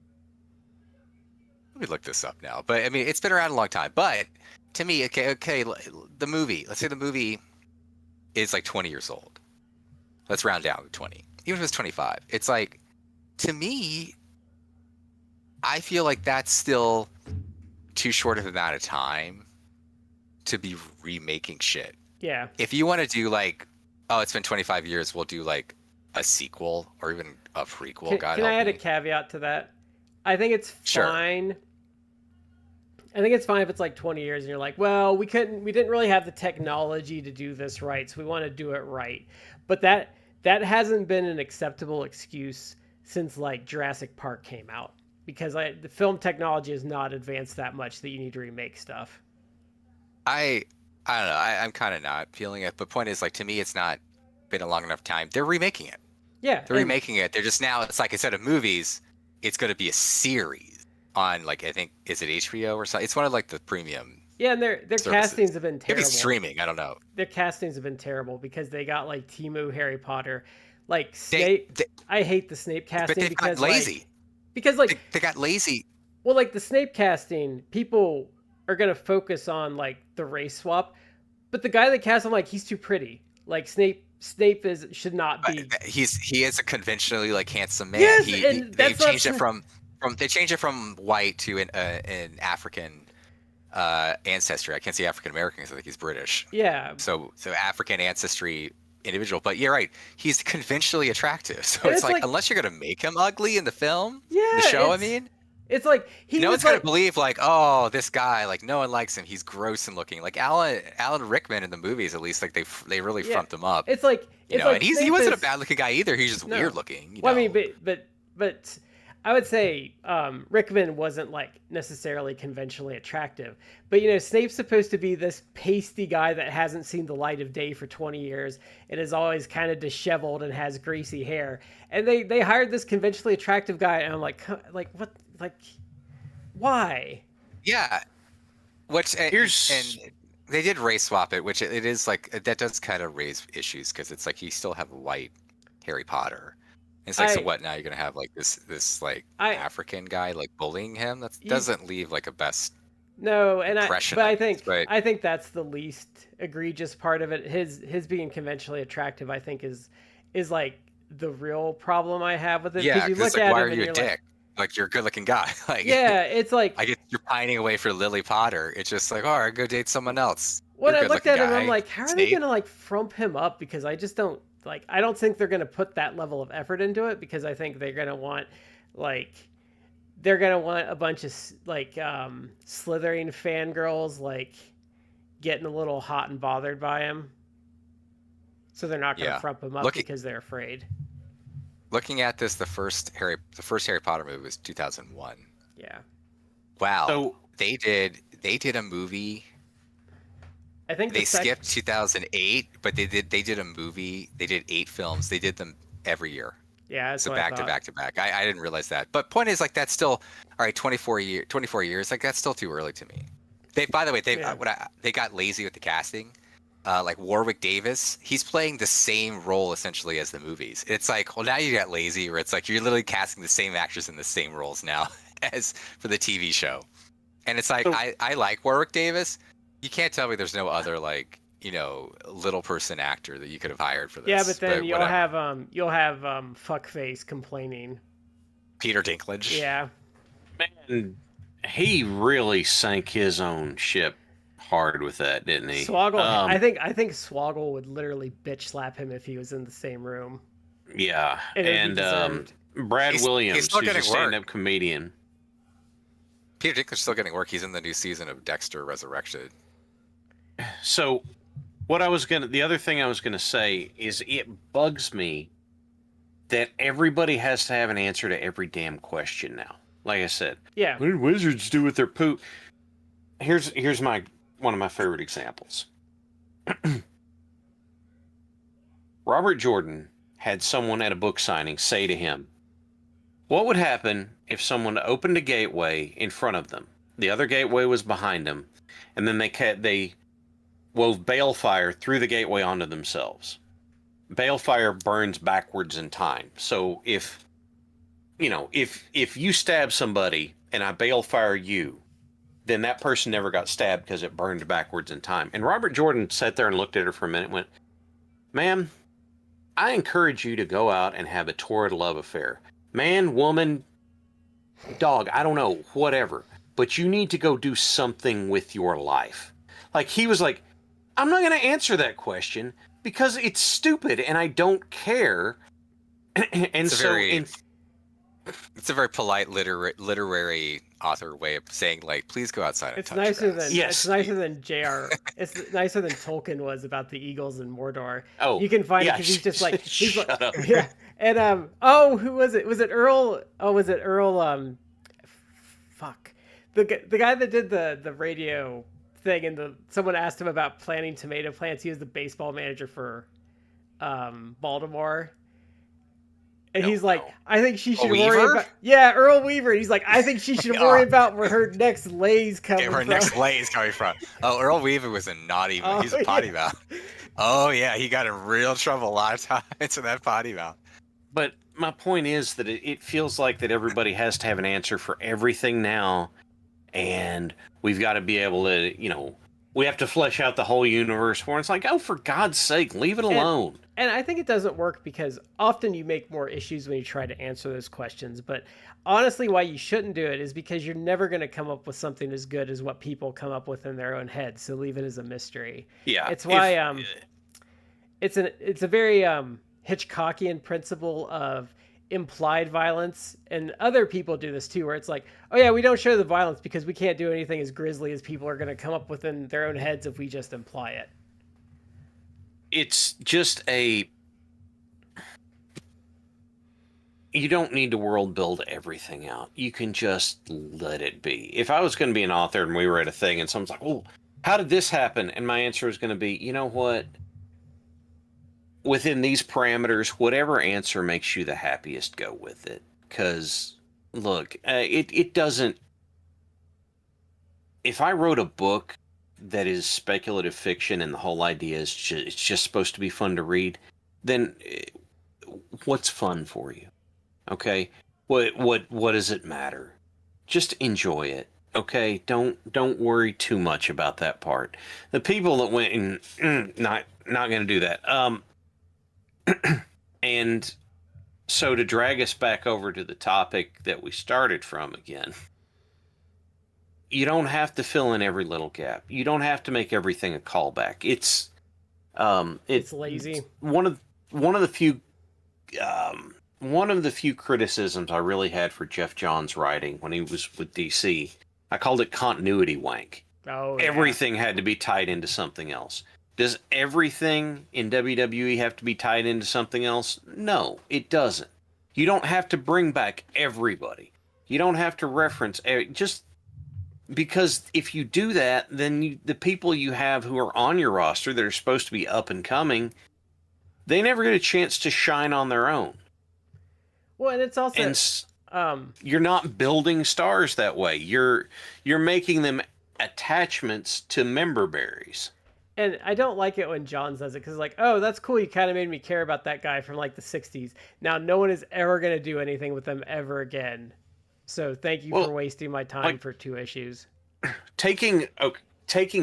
Let me look this up now. But I mean, it's been around a long time. But to me, okay, the movie. Let's say the movie is like 20 years old. Let's round down to 20. Even if it's 25, it's like, to me, I feel like that's still too short of an amount of time to be remaking shit. Yeah. If you want to do like, oh, it's been 25 years, we'll do like a sequel or even a prequel. Can, God can I help add a me. caveat to that? I think it's Sure. fine. I think it's fine if it's like 20 years and you're like, well, we didn't really have the technology to do this right, so we want to do it right. But that hasn't been an acceptable excuse since like Jurassic Park came out, because the film technology has not advanced that much that you need to remake stuff. I don't know. I'm kind of not feeling it. But point is, like, to me, it's not been a long enough time. They're remaking it. Yeah. They're and- remaking it. They're just now. It's like instead of movies, it's going to be a series on like I think is it HBO or something. It's one of like the premium. Yeah, and their services. castings have been Maybe terrible. streaming. I don't know. Their castings have been terrible because they got like Timo Harry Potter, like They- Snape. I hate the Snape casting but they've because got lazy. like They got lazy. well, like the Snape casting, people are gonna focus on like the race swap, but the guy that cast him, like, he's too pretty. Like Snape should not be. He is a conventionally like handsome man. Yes, They and that's not changed it true. they changed it from white to an African ancestry. I can't say African American because I think he's British. Yeah, So African ancestry individual. But you're right. He's conventionally attractive. So And it's it's like like- unless you're gonna make him ugly in the film, yeah. the show. I it's- mean, it's like he no was one's gonna like, believe like, oh, this guy, like no one likes him. He's gross and looking. Like Alan Rickman in the movies, at least, like they really Yeah. front him up. it's like You it's know, like and he Snape wasn't a is- bad looking guy either. He's just No. weird looking. You Well, I know? mean, but I would say Rickman wasn't like necessarily conventionally attractive. But you know, Snape's supposed to be this pasty guy that hasn't seen the light of day for 20 years and is always kind of disheveled and has greasy hair. And they hired this conventionally attractive guy, and I'm like what, like, why? Yeah. Which Here's- and they did race swap it, which it is like that does kind of raise issues because it's like you still have white Harry Potter. And it's like, so I- what now? You're gonna have like this like I- African guy like bullying him? That You- doesn't leave like a best. No, and Impression but of it, but- I think that's the least egregious part of it. His being conventionally attractive, I think, is like the real problem I have with it. Yeah, you because look like, at why him are and you a you're dick? Like you're a good looking guy. Like yeah, it's like I get you're pining away for Lily Potter. It's just like, all right, go date someone else. when You're I a looked good-looking at him, I'm guy, like, how are they Snape. gonna like frump him up? Because I just don't like. I don't think they're gonna put that level of effort into it because I think they're gonna want a bunch of like Slytherin fangirls like getting a little hot and bothered by him. So they're not gonna Yeah. frump him up Look at- because they're afraid. looking at this, the first Harry Potter movie was 2001. Yeah. Wow. So They did a movie. I think They skipped 2008, but they did a movie. They did 8 films. They did them every year. Yeah, that's So what I back to thought. back to back. I didn't realize that. But point is, like, that's still all right. 24 years. Like, that's still too early to me. By the way, Yeah. they got lazy with the casting. Like Warwick Davis, he's playing the same role essentially as the movies. It's like, well, now you got lazy, where it's like you're literally casting the same actors in the same roles now as for the TV show. And it's like, So- I like Warwick Davis. You can't tell me there's no other, like, little person actor that you could have hired for this. Yeah, but then you'll whatever. have fuckface complaining. Peter Dinklage. Yeah. man, he really sank his own ship hard with that, didn't he? Swoggle, I think Swoggle would literally bitch slap him if he was in the same room. Yeah, And it'd be and deserved. Brad He's Williams, still who's a getting work. stand-up comedian. Peter Dinklage's still getting work. He's in the new season of Dexter Resurrected. So, the other thing I was gonna say is it bugs me that everybody has to have an answer to every damn question now. Like I said, Yeah. what did wizards do with their poop? Here's one of my favorite examples. Robert Jordan had someone at a book signing say to him, what would happen if someone opened a gateway in front of them? The other gateway was behind them, and then they wove balefire through the gateway onto themselves. Balefire burns backwards in time. So if you stab somebody and I balefire you, then that person never got stabbed because it burned backwards in time. And Robert Jordan sat there and looked at her for a minute and went, ma'am, I encourage you to go out and have a torrid love affair. Man, woman, dog, I don't know, whatever. But you need to go do something with your life. Like, he was like, I'm not going to answer that question because it's stupid and I don't care. And It's a very polite literary author way of saying, like, please go outside and It's touch nicer grass. than Yes. it's nicer than J.R. It's nicer than Tolkien was about the Eagles in Mordor. Oh, You can find it yeah, because he's just like shut up. yeah. And who was it? Was it Earl? Oh, was it Earl? Fuck, the guy that did the radio thing, and someone asked him about planting tomato plants. He was the baseball manager for Baltimore. And he's like, I think she should worry Weaver? about... Yeah, Earl Weaver. And he's like, I think she should worry about where her next lay's coming Yeah, where from. next lay is coming from. Oh, Earl Weaver was a naughty. Oh, He's a potty yeah. mouth. Oh yeah, he got in real trouble a lot of times in that potty mouth. But my point is that it feels like that everybody has to have an answer for everything now. And we've got to be able to, we have to flesh out the whole universe for it. It's like, oh, for God's sake, leave it alone. And I think it doesn't work because often you make more issues when you try to answer those questions. But honestly, why you shouldn't do it is because you're never going to come up with something as good as what people come up with in their own head. So leave it as a mystery. Yeah. It's why it's a very Hitchcockian principle of implied violence, and other people do this too, where it's like, oh yeah, we don't show the violence because we can't do anything as grisly as people are going to come up with in their own heads if we just imply it. It's just you don't need to world build everything out. You can just let it be. If I was going to be an author and we were at a thing and someone's like, oh, how did this happen? And my answer is going to be, you know what? Within these parameters, whatever answer makes you the happiest, go with it. Because, look, it doesn't... If I wrote a book that is speculative fiction and the whole idea is it's just supposed to be fun to read, then what's fun for you? Okay? What does it matter? Just enjoy it. Okay? Don't worry too much about that part. The people that went and not going to do that. And so to drag us back over to the topic that we started from again, you don't have to fill in every little gap. You don't have to make everything a callback. It's Lazy. One of the few criticisms I really had for Jeff Johns' writing when he was with DC. I called it continuity wank. Oh, yeah. Everything had to be tied into something else. Does everything in WWE have to be tied into something else? No, it doesn't. You don't have to bring back everybody. You don't have to reference just because if you do that, then the people you have who are on your roster that are supposed to be up and coming, they never get a chance to shine on their own. Well, and it's also you're not building stars that way. You're making them attachments to member berries. And I don't like it when John says it because, like, oh, that's cool. You kind of made me care about that guy from like the '60s. Now, no one is ever going to do anything with them ever again. So, thank you for wasting my time for 2 issues. Taking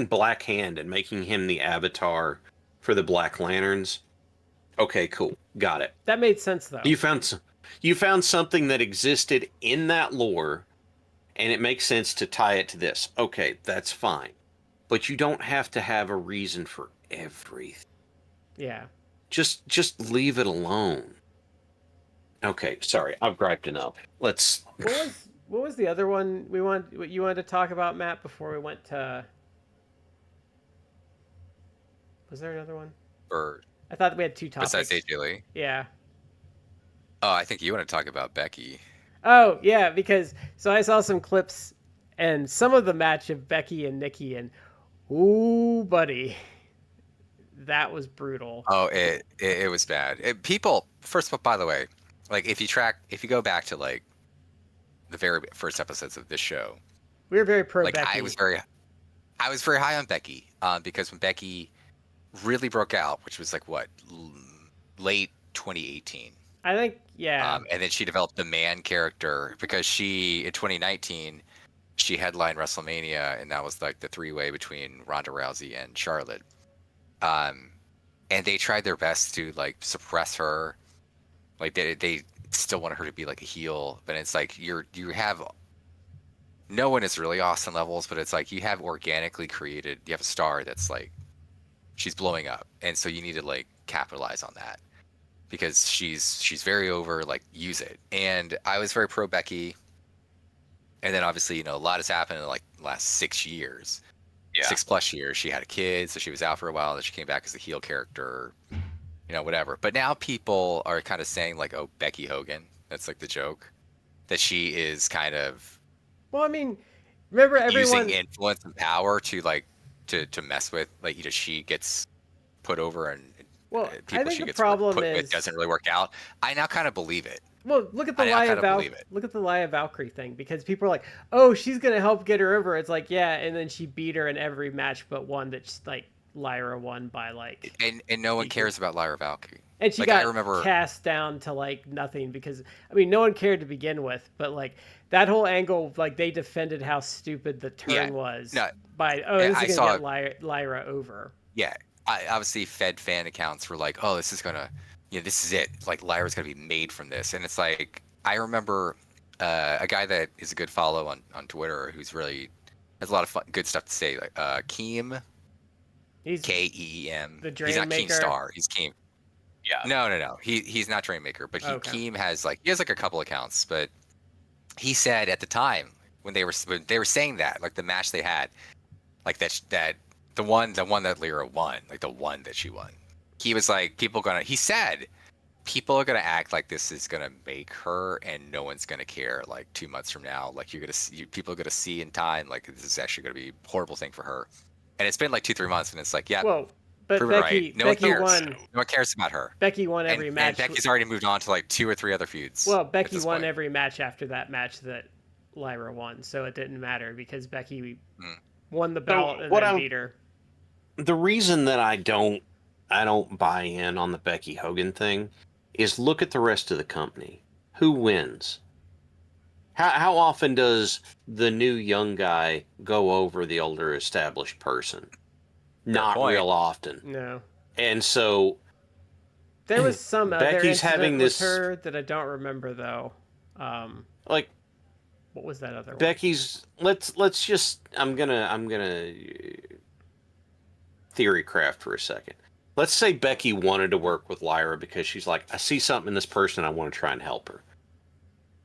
Black Hand and making him the avatar for the Black Lanterns. Okay, cool, got it. That made sense, though. You found something that existed in that lore, and it makes sense to tie it to this. Okay, that's fine. But you don't have to have a reason for everything. Yeah. Just leave it alone. Okay, sorry, I've griped enough. Let's. What was the other one what you wanted to talk about, Matt, before we went to? Was there another one? Or I thought we had 2 topics. besides AJ Lee? Yeah. Oh, I think you want to talk about Becky. Oh yeah, because so I saw some clips and some of the match of Becky and Nikki, and ooh, buddy, that was brutal. Oh, it was bad. People, first of all, by the way, like if you go back to like the very first episodes of this show, we were very pro like Becky. I was very high on Becky because when Becky really broke out, which was like what, late 2018. I think, yeah. And then she developed the man character because in 2019 she headlined WrestleMania, and that was like the 3-way between Ronda Rousey and Charlotte. And they tried their best to like suppress her. Like they still wanted her to be like a heel, but it's like you have no one is really Austin Levels, but it's like you have organically created, you have a star that's like she's blowing up, and so you need to like capitalize on that because she's very over, like use it. And I was very pro Becky, and then obviously a lot has happened in like the last 6 years. Yeah. 6+ years. She had a kid, so she was out for a while. Then she came back as a heel character, whatever. But now people are kind of saying like, oh, Becky Hogan. That's like the joke that she is kind of. Well, I mean, remember everyone using influence and power to like to mess with, like she gets put over, and people I think she the gets problem put is with doesn't really work out. I now kind of believe it. Well, look at the Lia Valkyrie thing, because people are like, "Oh, she's gonna help get her over." It's like, yeah, and then she beat her in every match but one that like Lyra won by like. And no one cares about Lyra Valkyrie. And she got cast down to like nothing because I mean no one cared to begin with, but like that whole angle, like they defended how stupid the turn was by this is gonna get Lyra over. Yeah, I obviously Fed fan accounts were like, "Oh, this is gonna." This is it. Like Lyra's gonna be made from this, and it's like I remember a guy that is a good follow on Twitter who's really has a lot of fun, good stuff to say. Like Keem, he's Keem. He's not Keemstar. He's Keem. Yeah. No. He's not Trainmaker, but Keem has like a couple accounts. But he said at the time when they were saying that, like the match they had, like that the one that Lyra won, like the one that she won. He was like, he said, people are going to act like this is going to make her, and no one's going to care. Like 2 months from now, like people are going to see in time, like this is actually going to be a horrible thing for her. And it's been like 2-3 months, and it's like, yeah, well, but Becky, right. No one cares. No one cares about her. Becky won every match. And Becky's already moved on to like 2 or 3 other feuds. Well, Becky won every match after that match that Lyra won, so it didn't matter because Becky won the belt and then beat her. The reason that I don't buy in on the Becky Hogan thing is look at the rest of the company. Who wins? How often does the new young guy go over the older established person? Not real often. No. And so there was some Becky's having this with her that I don't remember though. Like what was that other one? Becky's let's just I'm gonna theory craft for a second. Let's say Becky wanted to work with Lyra because she's like, I see something in this person, I want to try and help her.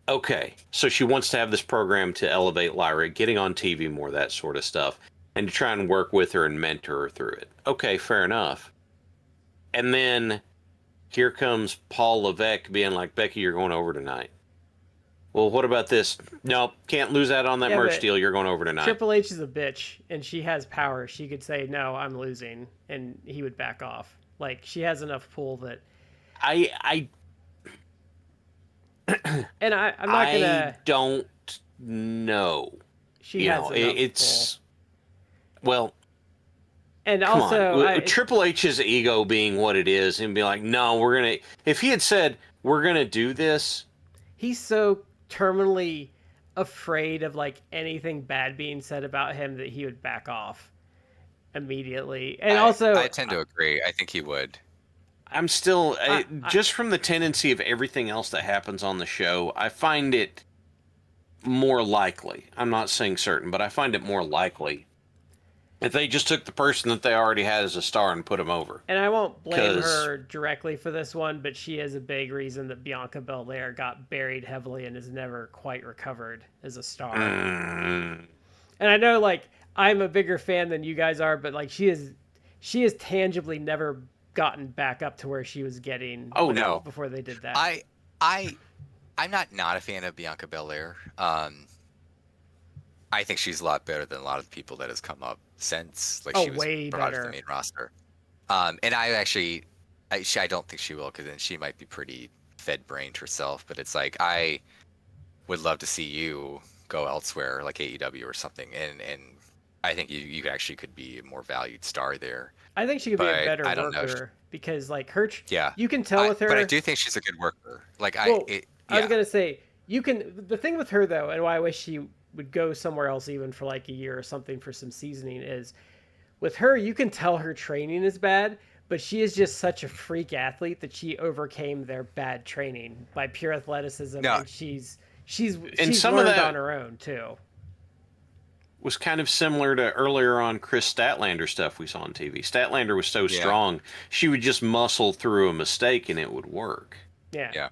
Okay, so she wants to have this program to elevate Lyra, getting on TV more, that sort of stuff, and to try and work with her and mentor her through it. Okay, fair enough. And then here comes Paul Levesque being like, Becky, you're going over tonight. Well, what about this? No, can't lose out on that Yeah, merch but deal. You're going over tonight. Triple H is a bitch, and she has power. She could say, "No, I'm losing," and he would back off. Like she has enough pull that. I And I'm not gonna. don't know. She has enough it's well. And Come also, on. Triple H's ego being what it is, and be like, no, we're gonna. If he had said we're gonna do this, he's so terminally afraid of like anything bad being said about him that he would back off immediately. And I tend to agree. I think he would. I'm still just from the tendency of everything else that happens on the show, I find it more likely. I'm not saying certain, but I find it more likely if they just took the person that they already had as a star and put him over. And I won't blame her directly for this one, but she is a big reason that Bianca Belair got buried heavily and has never quite recovered as a star. And I know, like, I'm a bigger fan than you guys are, but like she has tangibly never gotten back up to where she was getting. Oh no! Before they did that, I'm not a fan of Bianca Belair. I think she's a lot better than a lot of the people that has come up since. Like she was way brought better. to the main roster. And I don't think she will, because then she might be pretty fed-brained herself. But it's like I would love to see you go elsewhere, like AEW or something, and I think you actually could be a more valued star there. I think she could be a better worker because, like, her. Yeah, you can tell with her. But I do think she's a good worker. Like I was gonna say you can. The thing with her though, and why I wish she would go somewhere else even for like a year or something for some seasoning, is with her you can tell her training is bad, but she is just such a freak athlete that she overcame their bad training by pure athleticism, and she's some learned of that on her own too. Was kind of similar to earlier on Chris Statlander stuff we saw on TV. Statlander was so strong, she would just muscle through a mistake and it would work. Yeah.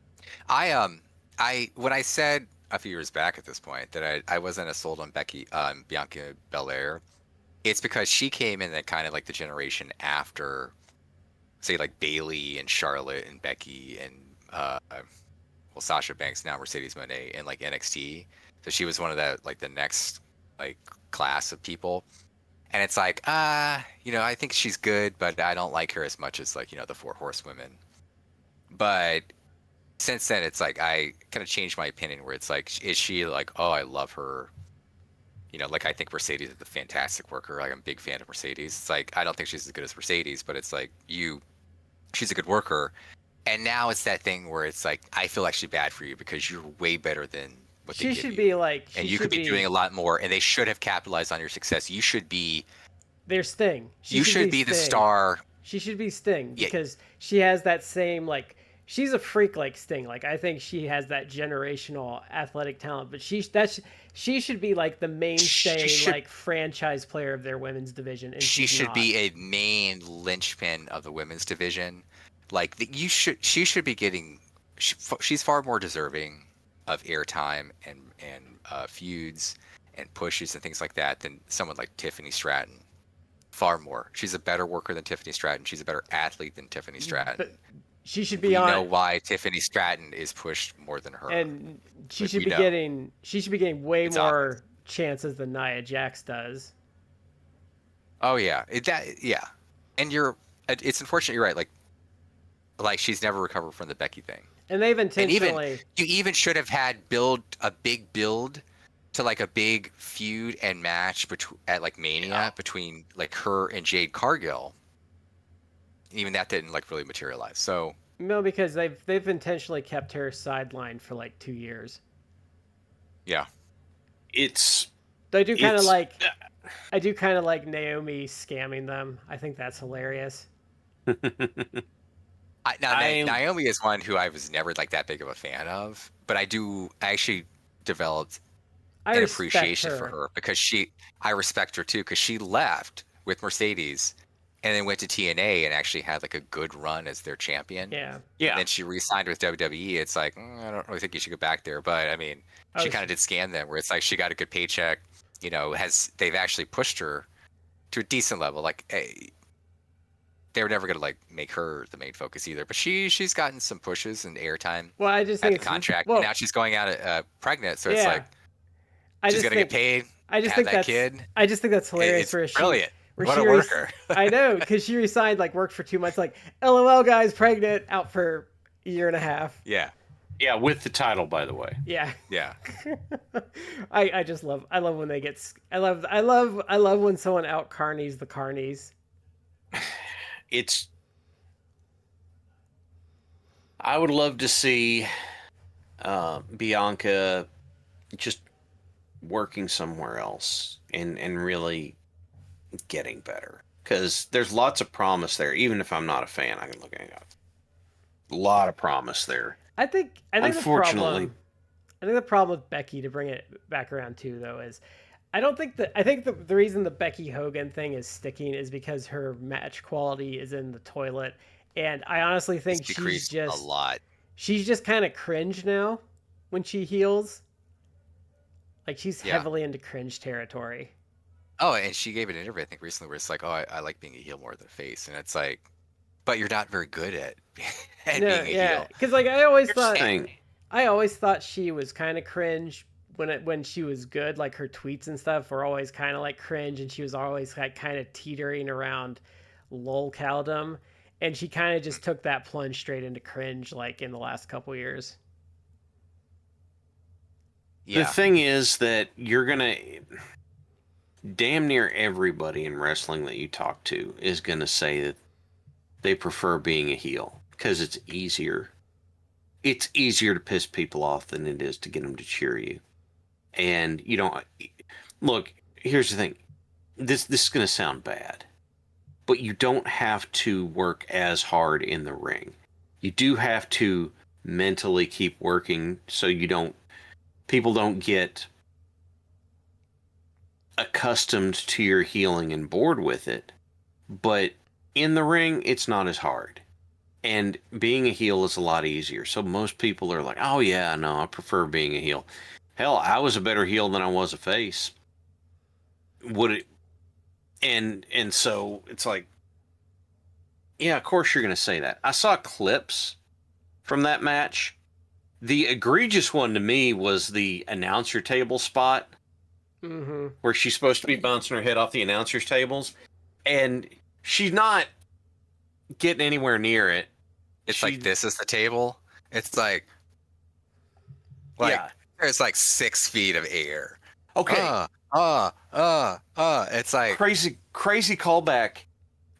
I when I said a few years back at this point that I wasn't as sold on Bianca Belair, it's because she came in at kind of like the generation after, say, like Bayley and Charlotte and Becky and Sasha Banks, now Mercedes Moné, and like NXT. So she was one of the next like class of people, and it's like I think she's good, but I don't like her as much as like the Four Horsewomen. But since then, it's like I kind of changed my opinion, where it's like, is she like, oh, I love her, like I think Mercedes is a fantastic worker, like I'm a big fan of Mercedes. It's like I don't think she's as good as Mercedes, but it's like she's a good worker. And now it's that thing where it's like I feel actually bad for you because you're way better than what they give you. She should be like, and you could be doing a lot more, and they should have capitalized on your success. You should be their Sting. You should be the star. She should be Sting because she has that same, like, she's a freak like Sting. Like, I think she has that generational athletic talent, but she should be like the mainstay, like franchise player of their women's division. And she should be a main linchpin of the women's division. Like she should be getting. She's far more deserving of airtime and feuds and pushes and things like that than someone like Tiffany Stratton. Far more. She's a better worker than Tiffany Stratton. She's a better athlete than Tiffany Stratton. But she should be we know why Tiffany Stratton is pushed more than her. And she should be getting way more chances than Nia Jax does. Oh yeah. And it's unfortunate, you're right. Like she's never recovered from the Becky thing. And they've intentionally. You even should have had a big build to like a big feud and match at like Mania between like her and Jade Cargill. Even that didn't like really materialize. So no, because they've intentionally kept her sidelined for like 2 years. Yeah, I do kind of like Naomi scamming them. I think that's hilarious. Naomi is one who I was never like that big of a fan of, but I actually developed an appreciation for her because I respect her too, because she left with Mercedes and then went to TNA and actually had like a good run as their champion. Yeah. And then she re-signed with WWE. It's like, I don't really think you should go back there, but I mean, she kind of did scam them, where it's like she got a good paycheck. They've actually pushed her to a decent level. Like, they were never gonna like make her the main focus either. But she's gotten some pushes and airtime Well, I just at think the it's contract. well, And now she's going out pregnant, so it's yeah. like I she's just gonna think get paid, I just have think that that's kid. I just think that's hilarious It's where she brilliant. where What she a worker. I know, because she resigned, like worked for 2 months, like LOL guys, pregnant, out for a year and a half. Yeah. Yeah, with the title, by the way. Yeah. Yeah. I just love when they get I love when someone out carnies the carnies. It's. I would love to see Bianca just working somewhere else and really getting better, because there's lots of promise there. Even if I'm not a fan, I can look at it. A lot of promise there. I think Unfortunately, the problem with Becky, to bring it back around too, though, is I think the reason the Becky Hogan thing is sticking is because her match quality is in the toilet, and I honestly think It's decreased a lot. she's just kind of cringe now when she heals. Like she's Yeah. heavily into cringe territory. Oh, and she gave an interview, I think, recently where it's like, oh, I like being a heel more than a face. And it's like, but you're not very good at, at No, being a yeah, heel. because like here's the thing. I always thought she was kind of cringe when she was good. Like her tweets and stuff were always kind of like cringe, and she was always like kind of teetering around lolcaldom, and she kind of just took that plunge straight into cringe like in the last couple years. The Yeah. thing is that you're gonna damn near everybody in wrestling that you talk to is gonna say that they prefer being a heel because it's easier. It's easier to piss people off than it is to get them to cheer you. And you don't look. Here's the thing. This is gonna sound bad, but you don't have to work as hard in the ring. You do have to mentally keep working so people don't get accustomed to your healing and bored with it. But in the ring, it's not as hard. And being a heel is a lot easier. So most people are like, oh yeah, no, I prefer being a heel. Hell, I was a better heel than I was a face. Would it? And so it's like, yeah, of course you're going to say that. I saw clips from that match. The egregious one to me was the announcer table spot where she's supposed to be bouncing her head off the announcer's tables, and she's not getting anywhere near it. It's like, this is the table. It's like yeah. There's like 6 feet of air. Okay. It's like Crazy callback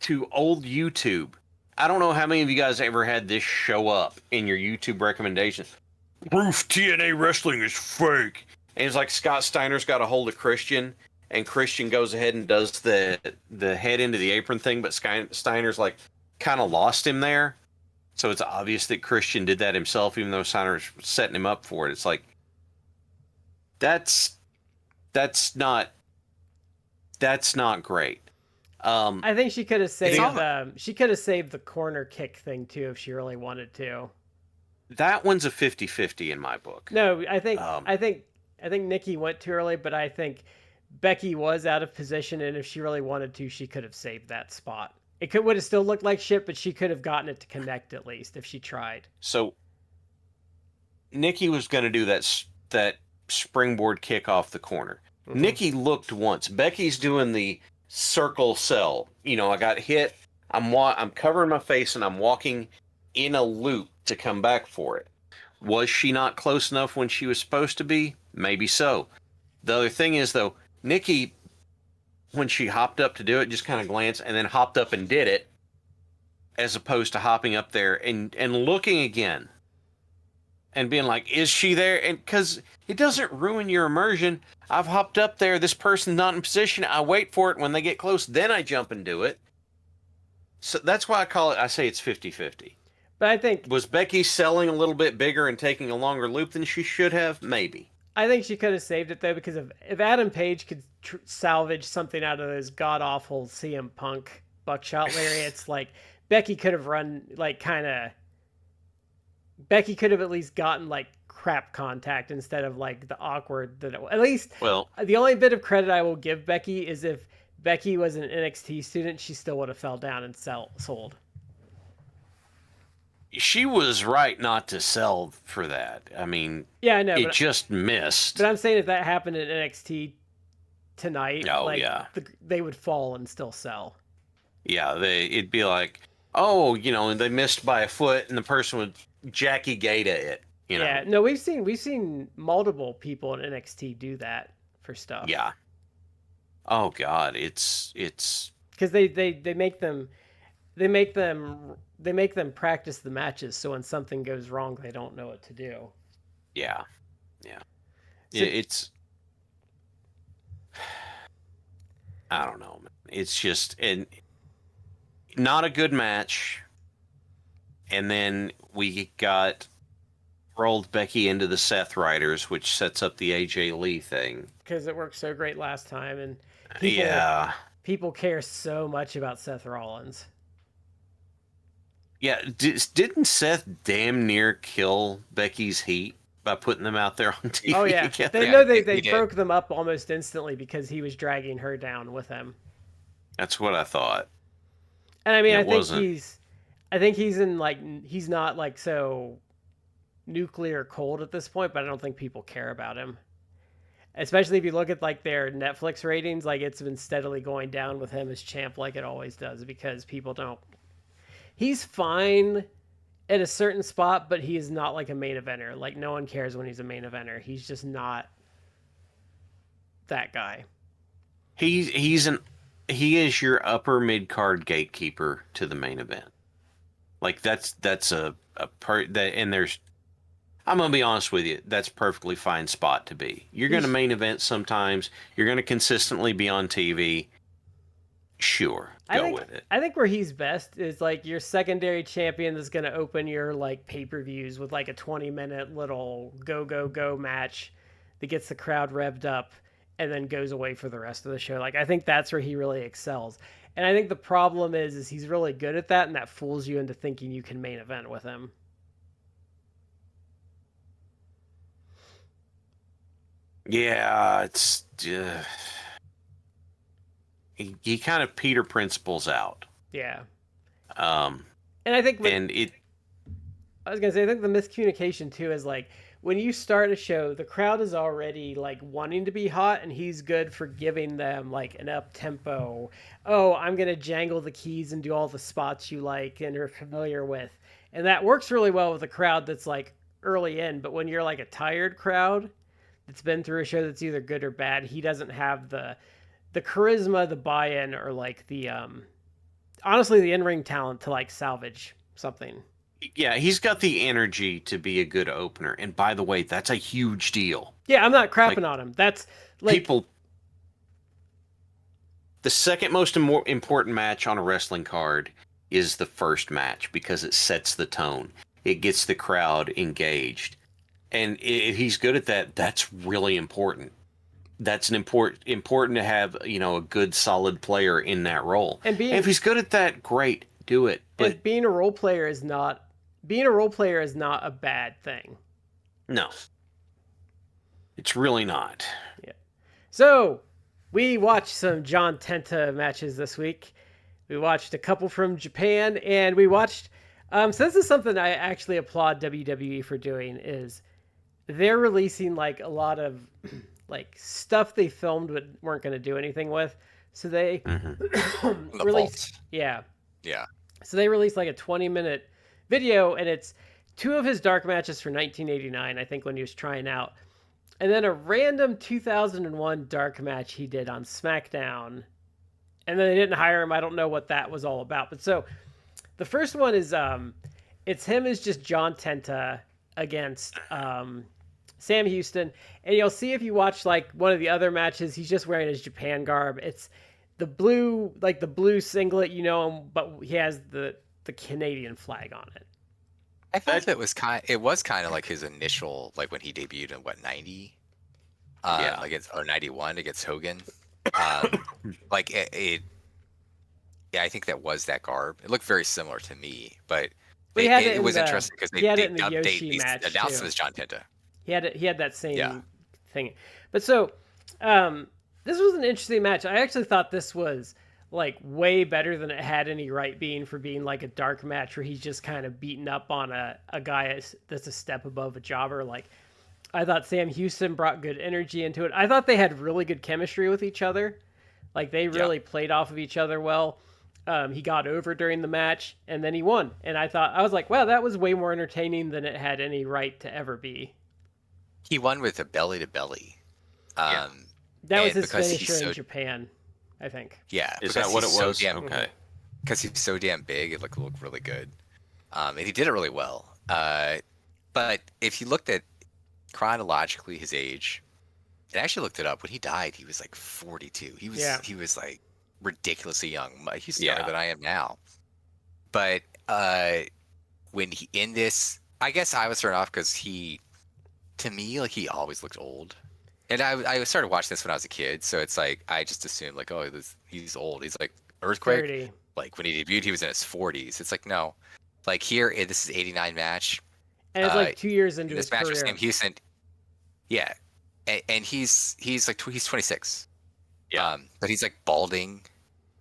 to old YouTube. I don't know how many of you guys ever had this show up in your YouTube recommendations. Proof TNA wrestling is fake. And it's like Scott Steiner's got a hold of Christian, and Christian goes ahead and does the head into the apron thing, but Steiner's like kind of lost him there. So it's obvious that Christian did that himself, even though Steiner's setting him up for it. It's like, that's not great. I think she could have saved the corner kick thing too if she really wanted to. That one's a 50-50 in my book. No, I think Nikki went too early, but I think Becky was out of position, and if she really wanted to, she could have saved that spot. It would have still looked like shit, but she could have gotten it to connect at least if she tried. So Nikki was going to do that springboard kick off the corner. Mm-hmm. Nikki looked once. Becky's doing the circle cell. I got hit. I'm covering my face and I'm walking in a loop to come back for it. Was she not close enough when she was supposed to be? Maybe so. The other thing is, though, Nikki, when she hopped up to do it, just kind of glanced and then hopped up and did it, as opposed to hopping up there and looking again and being like, is she there? And because it doesn't ruin your immersion. I've hopped up there. This person's not in position. I wait for it. When they get close, then I jump and do it. So that's why I say it's 50-50. But I think... Was Becky selling a little bit bigger and taking a longer loop than she should have? Maybe. I think she could have saved it, though, because if Adam Page could salvage something out of those god-awful CM Punk buckshot lariats, like, Becky could have run, like, Becky could have at least gotten, like, crap contact instead of, like, the awkward... At least, well, the only bit of credit I will give Becky is if Becky was an NXT student, she still would have fell down and sold. She was right not to sell for that. I mean, Yeah, I know, it just missed. But I'm saying if that happened in NXT tonight, they would fall and still sell. Yeah, it'd be like, oh, and they missed by a foot, and the person would Jackie Gata it. Yeah, no, we've seen multiple people in NXT do that for stuff. Yeah. Oh God, it's because they make them practice the matches, so when something goes wrong, they don't know what to do. Yeah. So, it's I don't know, man. It's just not a good match. And then we rolled Becky into the Seth Riders, which sets up the AJ Lee thing. Because it worked so great last time, and people care so much about Seth Rollins. Yeah, didn't Seth damn near kill Becky's heat by putting them out there on TV? Oh yeah, they broke them up almost instantly because he was dragging her down with him. That's what I thought. And I mean, I think he's not like so nuclear cold at this point, but I don't think people care about him. Especially if you look at like their Netflix ratings, like it's been steadily going down with him as champ, like it always does, because people don't. He's fine at a certain spot, but he is not like a main eventer. Like no one cares when he's a main eventer. He's just not that guy. He is your upper mid card gatekeeper to the main event. Like that's a part that, and I'm going to be honest with you, that's a perfectly fine spot to be. You're going to main event sometimes. You're going to consistently be on TV. Sure, go with it. I think where he's best is like your secondary champion that's going to open your like pay-per-views with like a 20-minute little go match that gets the crowd revved up and then goes away for the rest of the show. Like I think that's where he really excels. And I think the problem is he's really good at that, and that fools you into thinking you can main event with him. Yeah, it's he kind of Peter principles out. Yeah. And I think I was gonna say I think the miscommunication too is like when you start a show, the crowd is already like wanting to be hot, and he's good for giving them like an up tempo. Oh, I'm gonna jangle the keys and do all the spots you like and are familiar with, and that works really well with a crowd that's like early in. But when you're like a tired crowd that's been through a show that's either good or bad, he doesn't have the charisma, the buy-in, or like the honestly the in-ring talent to like salvage something. Yeah, he's got the energy to be a good opener. And by the way, that's a huge deal. Yeah, I'm not crapping on him. That's like the second most important match on a wrestling card is the first match because it sets the tone. It gets the crowd engaged. And if he's good at that, that's really important. That's important to have, a good solid player in that role. And if he's good at that, great, do it. But and being a role player is not a bad thing. No. It's really not. Yeah. So, we watched some John Tenta matches this week. We watched a couple from Japan, and we watched so this is something I actually applaud WWE for doing, is they're releasing like a lot of like stuff they filmed but weren't going to do anything with. So they released So they released like a 20-minute video, and it's 2 of his dark matches for 1989, I think, when he was trying out. And then a random 2001 dark match he did on SmackDown. And then they didn't hire him. I don't know what that was all about. But so the first one is it's him as just John Tenta against Sam Houston. And you'll see if you watch like one of the other matches, he's just wearing his Japan garb. It's the blue singlet, but he has the Canadian flag on it. I thought it was kind of like his initial, like when he debuted in 90, against, or 91 against Hogan. Like it, yeah, I think that was that garb. It looked very similar to me, but it was interesting because they announced him as John Tenta. He had that same thing. But so This was an interesting match. I actually thought this was like way better than it had any right being for being like a dark match where he's just kind of beating up on a guy that's a step above a jobber. Like I thought Sam Houston brought good energy into it. I thought they had really good chemistry with each other. Like they really played off of each other well. He got over during the match and then he won. And I was like, wow, that was way more entertaining than it had any right to ever be. He won with a belly to belly. That was his because finisher in Japan, I think. Yeah, Is that what it so was? Okay. Because he's so damn big, it looked really good. And he did it really well. But if you looked at chronologically his age, I actually looked it up. When he died, he was like 42. He was like ridiculously young. He's younger than I am now. But when he in this, I guess I was thrown off because to me, like he always looked old. And I started watching this when I was a kid, so it's like I just assumed like, oh, he's old. He's like Earthquake. 30. Like when he debuted, he was in his 40s. It's like no, like here this is 89 match, and it's like 2 years into this his match career. with Sam Houston. Yeah, and he's 26. Yeah, but he's like balding,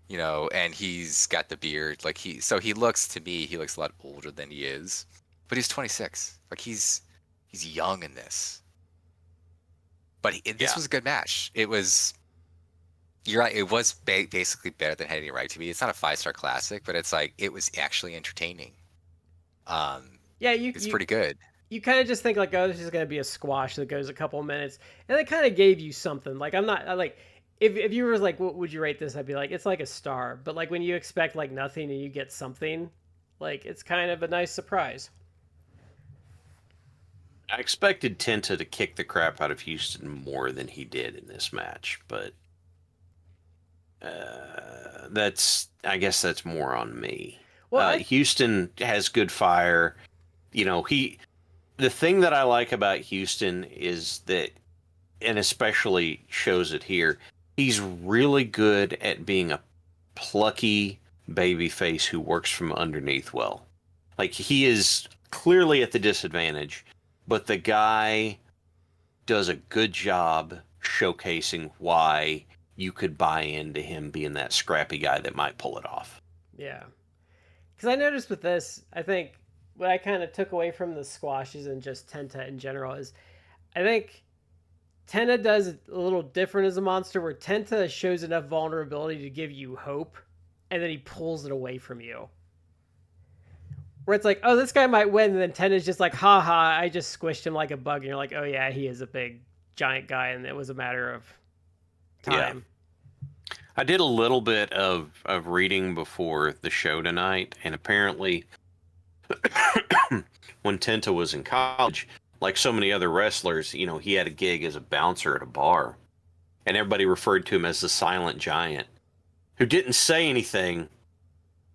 and he's got the beard. Like he looks to me, he looks a lot older than he is, but he's 26. Like he's young in this. But this was a good match. It was. You're right. It was basically better than had any right to be. It's not a 5-star classic, but it's like it was actually entertaining. It's pretty good. You kind of just think like, oh, this is gonna be a squash that goes a couple of minutes, and it kind of gave you something. Like if you were like, what would you rate this? I'd be like, it's like a star. But like when you expect like nothing and you get something, like it's kind of a nice surprise. I expected Tenta to kick the crap out of Houston more than he did in this match, but I guess that's more on me. Well, Houston has good fire. The thing that I like about Houston is that, and especially shows it here, he's really good at being a plucky babyface who works from underneath well. Like he is clearly at the disadvantage, but the guy does a good job showcasing why you could buy into him being that scrappy guy that might pull it off. Yeah. Because I noticed with this, I think what I kind of took away from the squashes and just Tenta in general is I think Tenta does a little different as a monster where Tenta shows enough vulnerability to give you hope and then he pulls it away from you. Where it's like, oh, this guy might win, and then Tenta's just like, ha ha, I just squished him like a bug, and you're like, oh yeah, he is a big giant guy, and it was a matter of time. Yeah. I did a little bit of reading before the show tonight, and apparently when Tenta was in college, like so many other wrestlers, he had a gig as a bouncer at a bar, and everybody referred to him as the Silent Giant, who didn't say anything,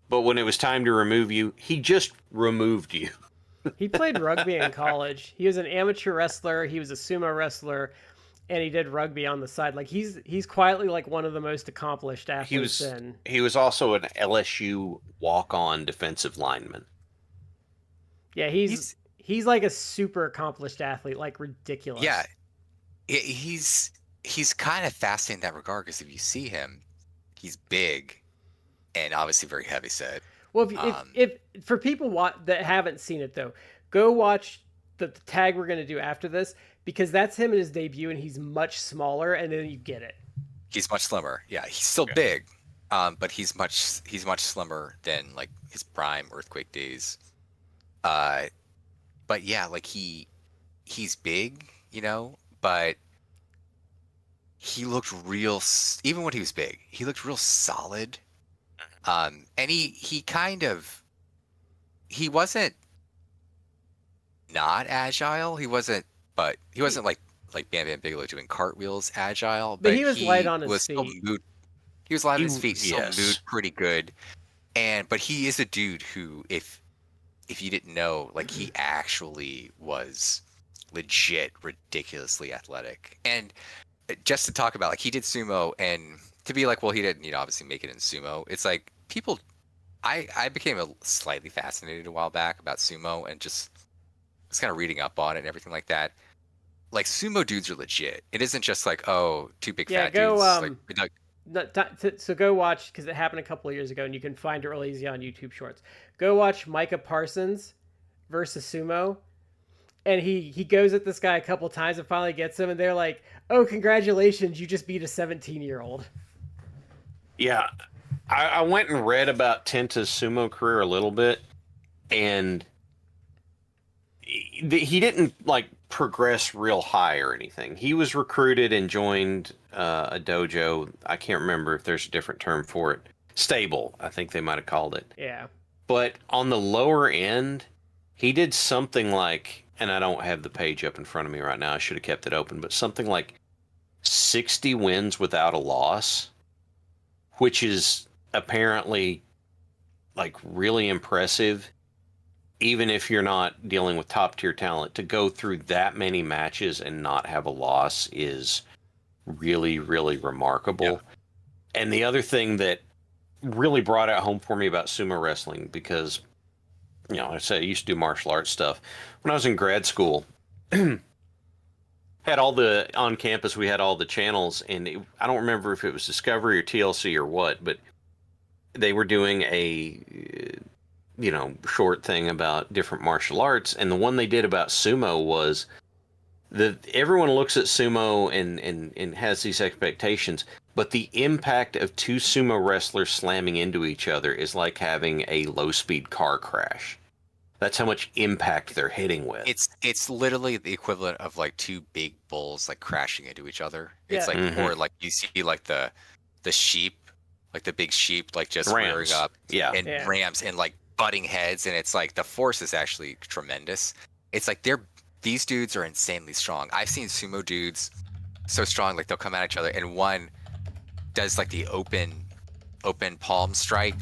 but when it was time to remove you, he just removed you. He played rugby in college. He was an amateur wrestler. He was a sumo wrestler, and he did rugby on the side. Like he's quietly like one of the most accomplished athletes. He was also an LSU walk-on defensive lineman. Yeah, he's like a super accomplished athlete, like ridiculous. Yeah, he's kind of fascinating in that regard because if you see him, he's big and obviously very heavy set. Well, if for people that haven't seen it though, go watch the tag we're gonna do after this because that's him in his debut and he's much smaller, and then you get it. He's much slimmer. Yeah, he's still big, but he's much slimmer than like his prime Earthquake days. But yeah, like he's big, but he looked real. Even when he was big, he looked real solid. And he wasn't not agile. He wasn't like Bam Bam Bigelow doing cartwheels agile. But he was light on his feet. He was light on his feet. He still moved pretty good. But he is a dude who, if you didn't know, like he actually was legit ridiculously athletic. And just to talk about, like he did sumo, and to be like, well, he didn't, obviously make it in sumo. It's like people, I became slightly fascinated a while back about sumo and just was kind of reading up on it and everything like that. like sumo dudes are legit. It isn't just like, oh, two big Yeah, fat go dudes. Like so go watch, because it happened a couple of years ago, and you can find it real easy on YouTube Shorts. Go watch Micah Parsons versus Sumo, and he goes at this guy a couple times and finally gets him, and they're like, "Oh, congratulations, you just beat a 17-year-old." Yeah, I went and read about Tenta's sumo career a little bit, and he didn't like progress real high or anything. He was recruited and joined a dojo. I can't remember if there's a different term for it. Stable, I think they might have called it. Yeah. But on the lower end, he did something like, and I don't have the page up in front of me right now. I should have kept it open, but something like 60 wins without a loss, which is apparently like really impressive, even if you're not dealing with top tier talent. To go through that many matches and not have a loss is really, really remarkable. Yeah. And the other thing that really brought it home for me about sumo wrestling, because, you know, like I said, I used to do martial arts stuff. When I was in grad school, had all the, on campus, we had all the channels, and I don't remember if it was Discovery or TLC or what, but they were doing a, you know, short thing about different martial arts. And the one they did about sumo was that everyone looks at sumo and has these expectations, but the impact of two sumo wrestlers slamming into each other is like having a low-speed car crash. That's how much impact they're hitting with. it's literally the equivalent of like two big bulls like crashing into each other. It's Yeah. like, or like you see like the sheep, like the big sheep, like just Rams. rearing up, Yeah. and Yeah. rams and like butting heads, and it's like the force is actually tremendous. It's like these dudes are insanely strong. I've seen sumo dudes so strong, like they'll come at each other, and one does like the open palm strike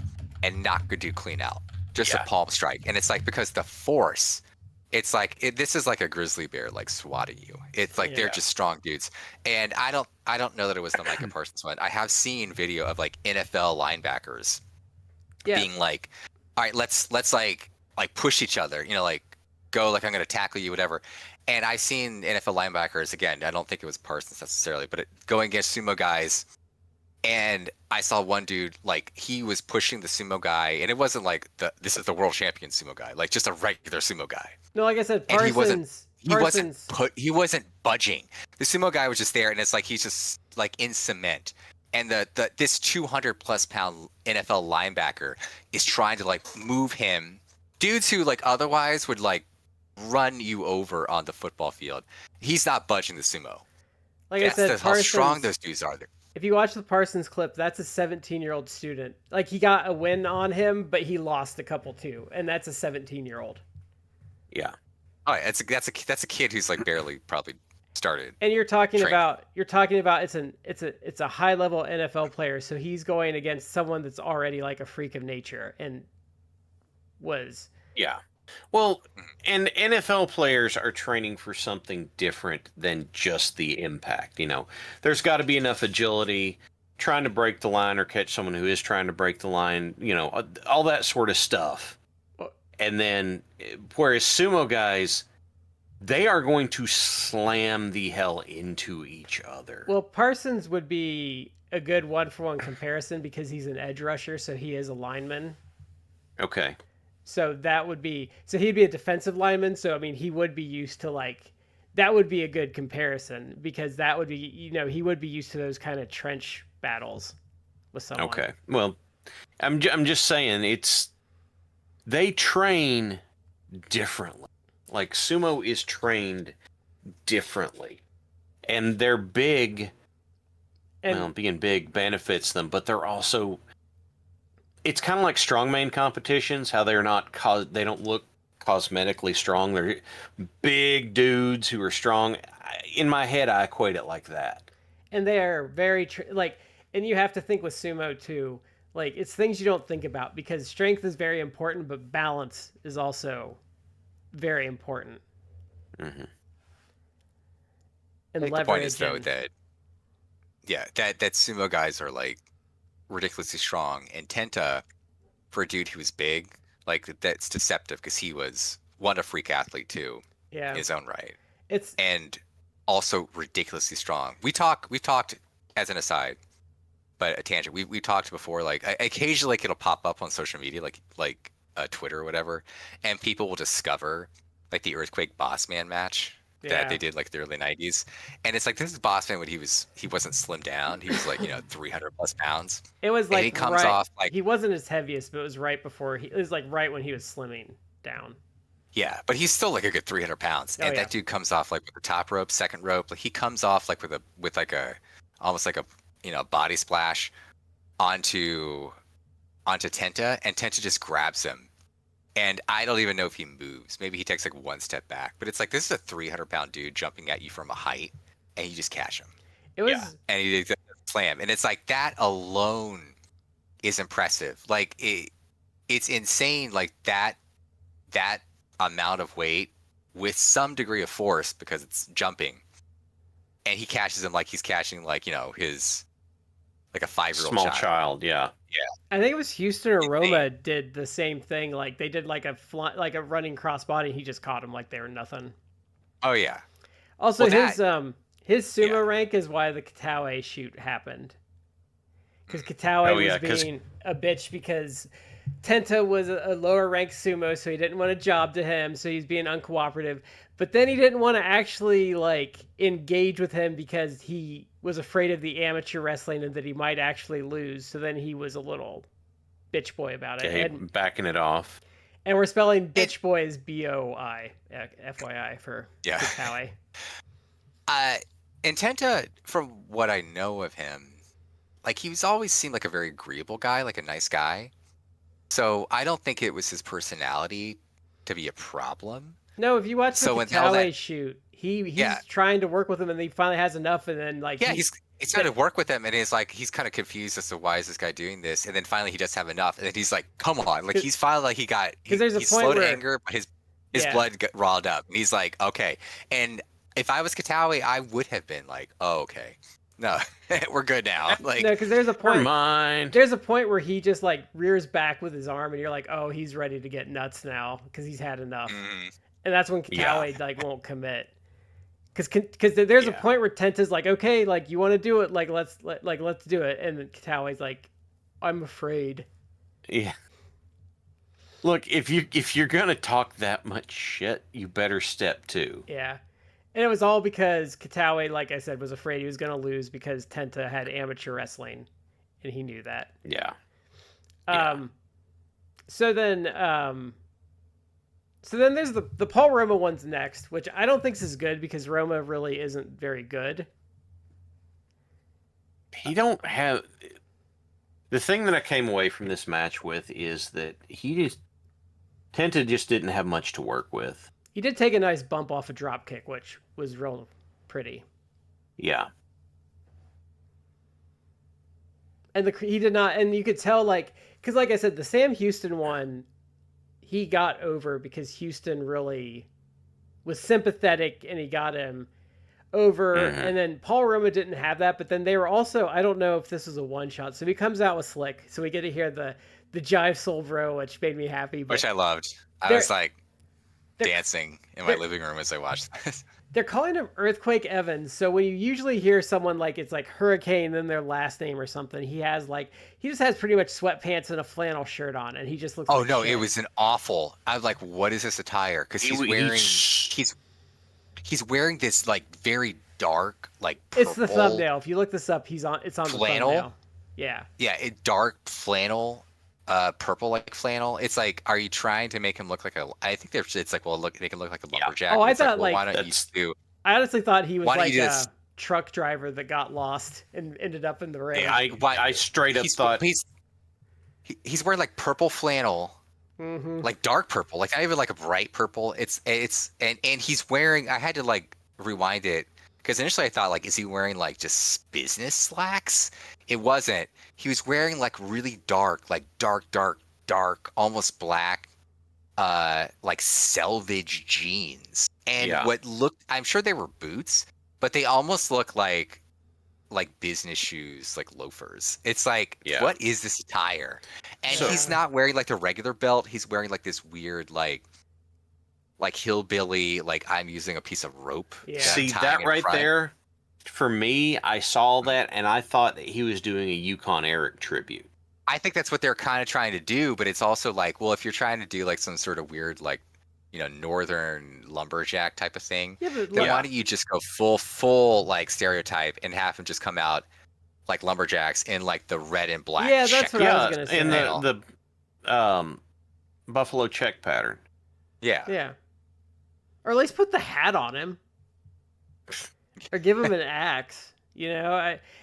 and knock a dude clean out. Just Yeah. a palm strike. And it's like, because the force, it's like this is like a grizzly bear like swatting you. It's like they're Yeah. just strong dudes. And I don't know that it was the Micah Parsons one. I have seen video of like NFL linebackers Yeah. being like, all right, let's like push each other, you know, like go, like I'm gonna tackle you, whatever. And I've seen NFL linebackers, again, I don't think it was Parsons necessarily, but going against sumo guys. And I saw one dude, like he was pushing the sumo guy, and it wasn't like this is the world champion sumo guy, like just a regular sumo guy. No, like I said, And Parsons. he wasn't budging. The sumo guy was just there, and it's like he's just like in cement. And this 200+ pound NFL linebacker is trying to like move him. Dudes who like otherwise would like run you over on the football field. He's not budging the sumo. Like I said, How strong Parsons. those dudes are. If you watch the Parsons clip, that's a 17-year-old student. Like, he got a win on him, but he lost a couple too, and that's a 17-year-old. Yeah. Oh, that's a kid who's like barely probably started. And you're talking Training. about it's a high level NFL player, so he's going against someone that's already like a freak of nature and was. Yeah. Well, and NFL players are training for something different than just the impact. You know, there's got to be enough agility, trying to break the line or catch someone who is trying to break the line, you know, all that sort of stuff. And then, whereas sumo guys, they are going to slam the hell into each other. Well, Parsons would be a good one-for-one comparison because he's an edge rusher, so he is a lineman. Okay. So he'd be a defensive lineman. So, I mean, he would be used to like, that would be a good comparison because that would be, you know, he would be used to those kind of trench battles with someone. Okay. Well, I'm just saying they train differently. Like sumo is trained differently, and they're big. And well, being big benefits them, but they're also, it's kind of like strongman competitions, how they're not, they don't look cosmetically strong. They're big dudes who are strong. In my head, I equate it like that. and they are very and you have to think with sumo too. Like, it's things you don't think about because strength is very important, but balance is also very important. Mm-hmm. And I think leverage. the point is though that sumo guys are like ridiculously strong, and Tenta, for a dude who was big, like that's deceptive because he was a freak athlete too, yeah, in his own right. it's And also ridiculously strong. We've talked as an aside, but a tangent. We talked before, like occasionally like, it'll pop up on social media, like Twitter or whatever, and people will discover like the Earthquake Bossman match that they did like the early 90s, and it's like this is Bossman when he wasn't slimmed down. He was like 300 plus pounds. It was like he comes off like he wasn't his heaviest, but it was right before it was like right when he was slimming down. Yeah, but he's still like a good 300 pounds, and that dude comes off like with the top rope, second rope. Like he comes off like with like a almost like a body splash onto Tenta, and Tenta just grabs him. And I don't even know if he moves. Maybe he takes like one step back. But it's like this is a 300-pound dude jumping at you from a height, and you just catch him. It was, and he did a slam, and it's like that alone is impressive. Like it's insane. Like that amount of weight with some degree of force because it's jumping, and he catches him like he's catching like his like a 5-year-old small child. Yeah. I think it was Houston or Roma did the same thing. Like they did like a running crossbody, and he just caught him like they were nothing. Oh yeah. Also, his sumo rank is why the Katawe shoot happened. Because Katawe was being a bitch because Tenta was a lower ranked sumo, so he didn't want a job to him, so he's being uncooperative. But then he didn't want to actually like engage with him because he was afraid of the amateur wrestling and that he might actually lose. So then he was a little bitch boy about it. And backing it off. And we're spelling bitch boy as B-O-I, FYI for Katawe. And Tenta, from what I know of him, like he's always seemed like a very agreeable guy, like a nice guy. So I don't think it was his personality to be a problem. No, if you watch the Katawe shoot, he's trying to work with him, and he finally has enough, and then like he's trying to work with him, and he's kind of confused as to why is this guy doing this, and then finally he does have enough, and then he's like, come on, like he's finally like he's slow to anger, but his blood got riled up, and he's like, okay. And if I was Katawe, I would have been like, oh, okay. No, we're good now. Like, no, because there's a point. Mind. There's a point where he just like rears back with his arm, and you're like, oh, he's ready to get nuts now because he's had enough. And that's when Katawe like won't commit. Because there's a point where Tenta's like, okay, like you want to do it, like let's do it, and then Katawe's like, I'm afraid. Yeah. Look, if you're gonna talk that much shit, you better step two. Yeah. And it was all because Katawe, like I said, was afraid he was going to lose because Tenta had amateur wrestling, and he knew that. Yeah. So then there's the Paul Roma one's next, which I don't think is good because Roma really isn't very good. He don't have... The thing that I came away from this match with is that Tenta just didn't have much to work with. He did take a nice bump off a drop kick, which was real pretty. Yeah. And he did not, and you could tell, like, because like I said, the Sam Houston one, he got over because Houston really was sympathetic and he got him over. And then Paul Roma didn't have that, but then they were also, I don't know if this was a one shot. So he comes out with Slick. So we get to hear the Jive Soul Bro, which made me happy. Which I loved. I was like dancing in my living room as I watched this. They're calling him Earthquake Evans. So when you usually hear someone like it's like Hurricane, then their last name or something, he just has pretty much sweatpants and a flannel shirt on, and he just looks. Oh no, shit. It was an awful. I was like, what is this attire? Because he's wearing this like very dark like purple. It's the thumbnail. If you look this up, it's on flannel. The thumbnail. Yeah. Yeah, dark flannel. Purple like flannel. It's like, are you trying to make him look like I think it's like, well, they can look like a lumberjack. Oh, I thought like, why don't you do? I honestly thought he was like a truck driver that got lost and ended up in the ring. Yeah, I straight up thought he's wearing like purple flannel, like dark purple, like not even like a bright purple. And he's wearing. I had to like rewind it because initially I thought like, is he wearing like just business slacks? It wasn't. He was wearing like really dark, almost black, like selvage jeans. And what looked, I'm sure they were boots, but they almost look like business shoes, like loafers. It's like, what is this attire? And he's not wearing like the regular belt. He's wearing like this weird, like like hillbilly, like I'm using a piece of rope. Yeah. that I'm See, tying that in right front. there, for me, I saw that and I thought that he was doing a Yukon Eric tribute. I think that's what they're kind of trying to do, but it's also like, well, if you're trying to do like some sort of weird, like, northern lumberjack type of thing, Yeah, but then like, why don't you just go full like stereotype and have him just come out like lumberjacks in like the red and black Yeah, that's what I was Yeah, gonna say. in panel. the buffalo check pattern. Yeah. yeah, or at least put the hat on him, or give him an axe.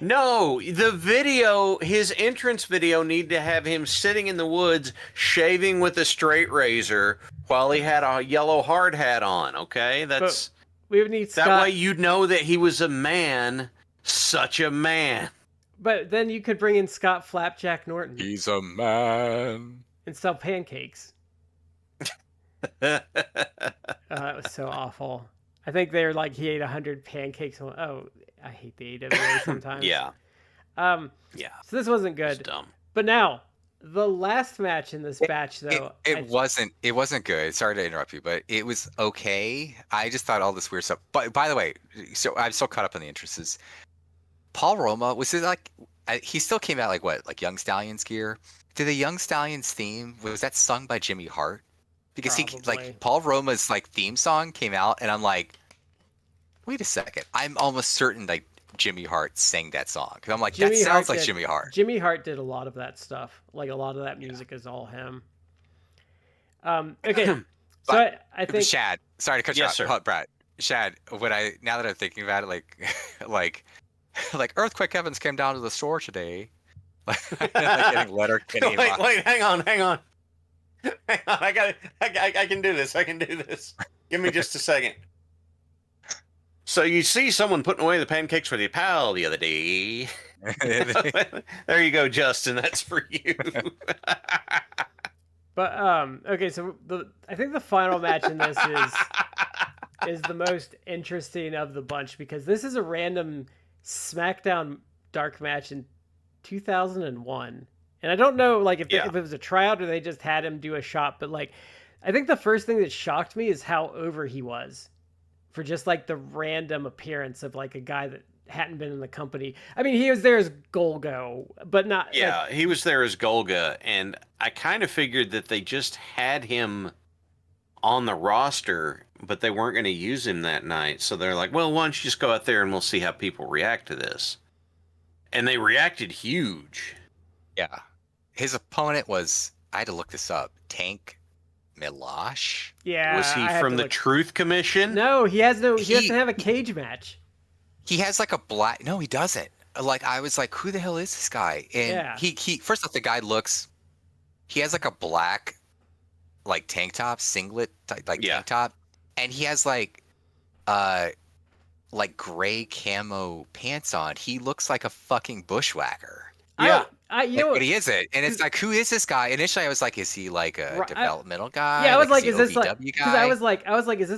No, the video, his entrance video, need to have him sitting in the woods shaving with a straight razor while he had a yellow hard hat on. Okay, that's we would need that Scott. way you'd know that he was a man, such a man. But then you could bring in Scott Flapjack Norton He's a man. and sell pancakes. That was so awful. I think they're like he ate 100 pancakes. Oh, I hate the AWA sometimes. Yeah, Yeah. yeah, So this wasn't it's good. dumb. But now the last match in this batch, though, It wasn't good. Sorry to interrupt you, but it was okay. I just thought all this weird stuff. But by the way, so I'm so caught up on the entrances. Paul Roma, was it like he still came out like what, like Young Stallions gear? Did the Young Stallions theme, was that sung by Jimmy Hart? Because he Probably. like Paul Roma's like theme song came out, and I'm like, wait a second, I'm almost certain like Jimmy Hart sang that song because I'm like, that Jimmy sounds Hart like did. Jimmy Hart. Jimmy Hart did a lot of that stuff. Like a lot of that music is all him. Okay, so But- I think Shad, sorry to cut you Yes, off, sir. Hot Brad. Shad, now that I'm thinking about it, like Earthquake Evans came down to the store today. like getting letter Kenny Wait, hang on. Hang on, I can do this. I can do this. Give me just a second. So you see someone putting away the pancakes with your pal the other day. There you go, Justin. That's for you. But okay, so I think the final match in this is the most interesting of the bunch because this is a random SmackDown dark match in 2001. And I don't know like if it was a tryout or they just had him do a shot, but like I think the first thing that shocked me is how over he was for just like the random appearance of like a guy that hadn't been in the company. I mean, he was there as Golgo, but not. Yeah, like, he was there as Golga, and I kind of figured that they just had him on the roster, but they weren't going to use him that night. So they're like, well, why don't you just go out there and we'll see how people react to this. And they reacted huge. Yeah. His opponent was, I had to look this up, Tank Milosh. yeah. Was he I had from to the look- Truth Commission? No, he has no. He He- doesn't have a cage match. He has like a black, no, he doesn't. Like, I was like, who the hell is this guy? And Yeah. he first off, the guy looks, he has like a black, like tank top, singlet, like Yeah. tank top. And he has like gray camo pants on. He looks like a fucking bushwhacker. Yeah. You know, But he isn't. And it's like, who is this guy? Initially, I was like, is he like a developmental guy? yeah, I was like, is is he this like? OVW Because guy? I was like, is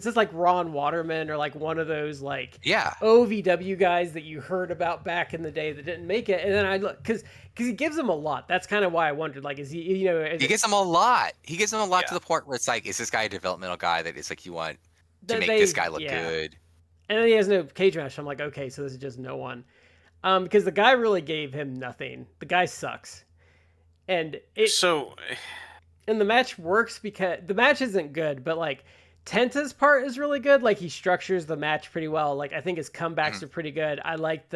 this like Ron Waterman or like one of those like Yeah. OVW guys that you heard about back in the day that didn't make it? And then I look because he gives them a lot. That's kind of why I wondered, like, is he? You know, He gives them a lot. He gives them a lot Yeah. to the point where it's like, is this guy a developmental guy that it's like you want to That make they- this guy look yeah. good? And then he has no cage match. I'm like, okay, so this is just no one. Because the guy really gave him nothing. The guy sucks. And and the match works because the match isn't good, but like Tenta's part is really good. Like he structures the match pretty well. Like I think his comebacks are pretty good. I like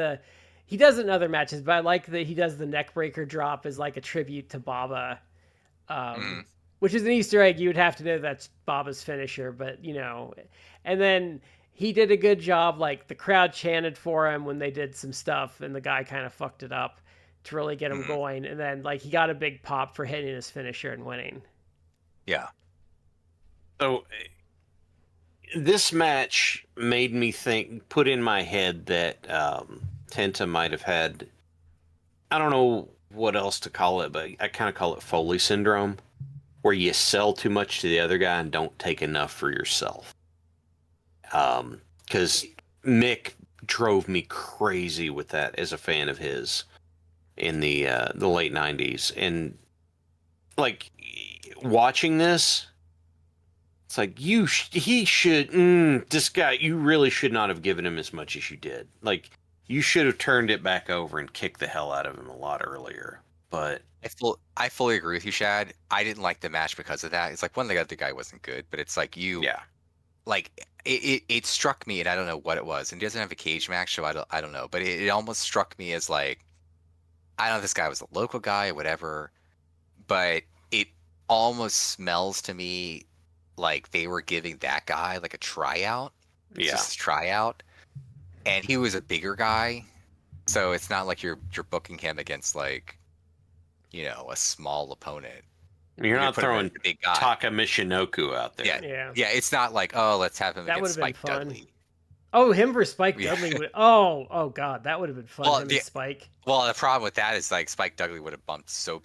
he does it in other matches, but I like that he does the neck breaker drop as like a tribute to Baba. Which is an Easter egg. You would have to know that's Baba's finisher, but you know, and then he did a good job. Like the crowd chanted for him when they did some stuff, and the guy kind of fucked it up to really get him going. And then like he got a big pop for hitting his finisher and winning. Yeah. So this match made me put in my head that Tenta might have had, I don't know what else to call it, but I kind of call it Foley syndrome, where you sell too much to the other guy and don't take enough for yourself. Because Mick drove me crazy with that as a fan of his in the late 90s. And like watching this, It's like he should. This guy, you really should not have given him as much as you did. Like you should have turned it back over and kicked the hell out of him a lot earlier. But I fully agree with you, Shad. I didn't like the match because of that. It's like one thing, the guy wasn't good, but it's like yeah, like it struck me, and I don't know what it was. And he doesn't have a cage match, so I don't know. But it almost struck me as like, I don't know if this guy was a local guy or whatever, but it almost smells to me like they were giving that guy like a tryout. It's yeah, just a tryout, and he was a bigger guy, so it's not like you're booking him against like, a small opponent. you're not putting him throwing against a big guy. Taka Michinoku out there. Yeah. It's not like, oh, let's have him That against would have been Spike fun. Dudley. Oh, him versus Spike Yeah. Dudley would. Oh God, that would have been fun. Well, him and Spike. Well, the problem with that is like Spike Dudley would have bumped so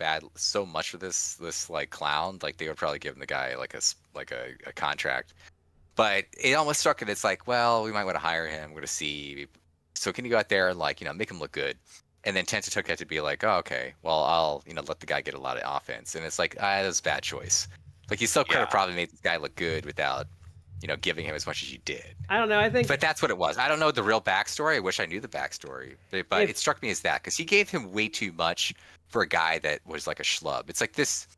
much for this like clown. Like they would probably give him the guy like a contract. But it almost struck it. It's like, well, we might want to hire him. We're going to see. So can you go out there and like, make him look good? And then Tenta took that to be like, oh, okay, well, I'll let the guy get a lot of offense. And it's like, that was a bad choice. Like you still could have probably made this guy look good without, giving him as much as you did. I don't know. I think, But that's what it was. I don't know the real backstory. I wish I knew the backstory. But it struck me as that because he gave him way too much for a guy that was like a schlub. It's like this.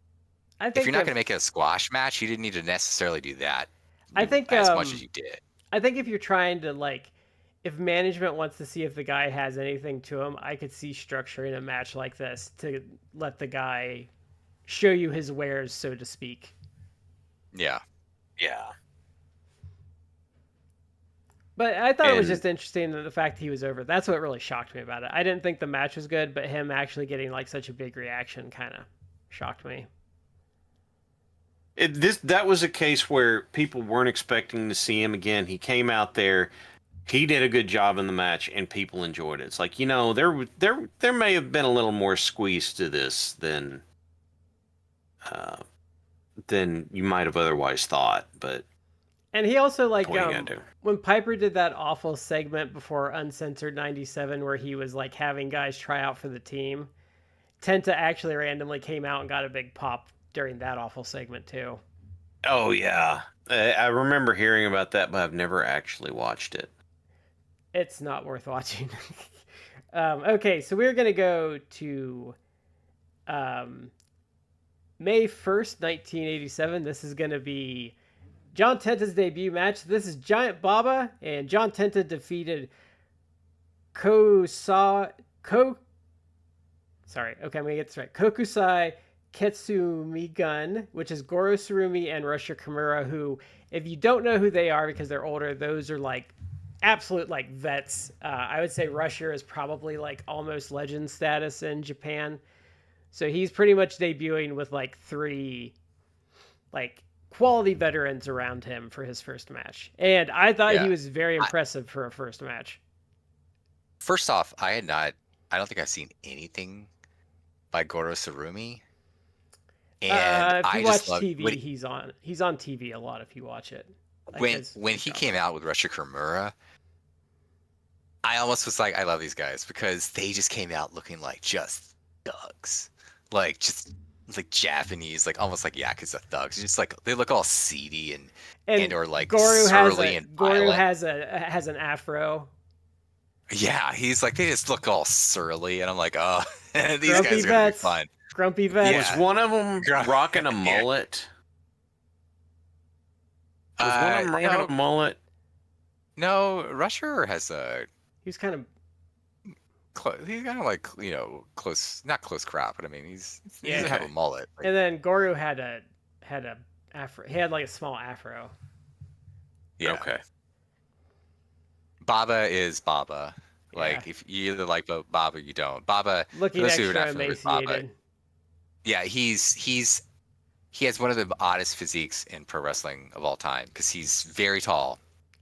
I think If you're not going to make it a squash match, you didn't need to necessarily do that. I think as much as you did. I think if you're trying to like, if management wants to see if the guy has anything to him, I could see structuring a match like this to let the guy show you his wares, so to speak. Yeah. Yeah. But I thought it was just interesting that the fact he was over. That's what really shocked me about it. I didn't think the match was good, but him actually getting like such a big reaction kind of shocked me. That was a case where people weren't expecting to see him again. He came out there, he did a good job in the match, and people enjoyed it. It's like, there may have been a little more squeeze to this than you might have otherwise thought. But And he also like what are you gonna do? when Piper did that awful segment before Uncensored 97 where he was like having guys try out for the team, Tenta actually randomly came out and got a big pop during that awful segment too. Oh yeah, I remember hearing about that, but I've never actually watched it. It's not worth watching. Okay, so we're gonna go to May 1st, 1987. This is gonna be John Tenta's debut match. This is Giant Baba, and John Tenta defeated Sorry, okay, I'm gonna get this right. Kokusai Ketsumigun, which is Goro Surumi and Rusher Kimura, who, if you don't know who they are because they're older, those are like absolute like vets. I would say Rusher is probably like almost legend status in Japan. So he's pretty much debuting with like 3 like quality veterans around him for his first match. And I thought he was very impressive for a first match. First off, I don't think I've seen anything by Goro Surumi. And if you I watch just love TV, he's on TV a lot if you watch it. Like when he came out with Rusher Kimura, I almost was like, I love these guys because they just came out looking like just thugs. Like just like Japanese, like almost like Yakuza thugs. Just like they look all seedy and or like surly and Goro violent. has an afro. Yeah, he's like they just look all surly, and I'm like, oh, these Grumpy guys are gonna be vets. fun. Grumpy vet. Yeah. Was one of them rocking a mullet? Was one of them rocking a mullet? No, Rusher has a. He's kind of. He's kind of like close, not close crop, but I mean he doesn't have a mullet. Like, And then Goro had a afro. He had like a small afro. yeah. Okay. Baba is Baba. Like Yeah. if you either like Baba or you don't. Baba. Looking for those who are extra not familiar with Baba, emaciated. yeah, he has one of the oddest physiques in pro wrestling of all time because he's very tall.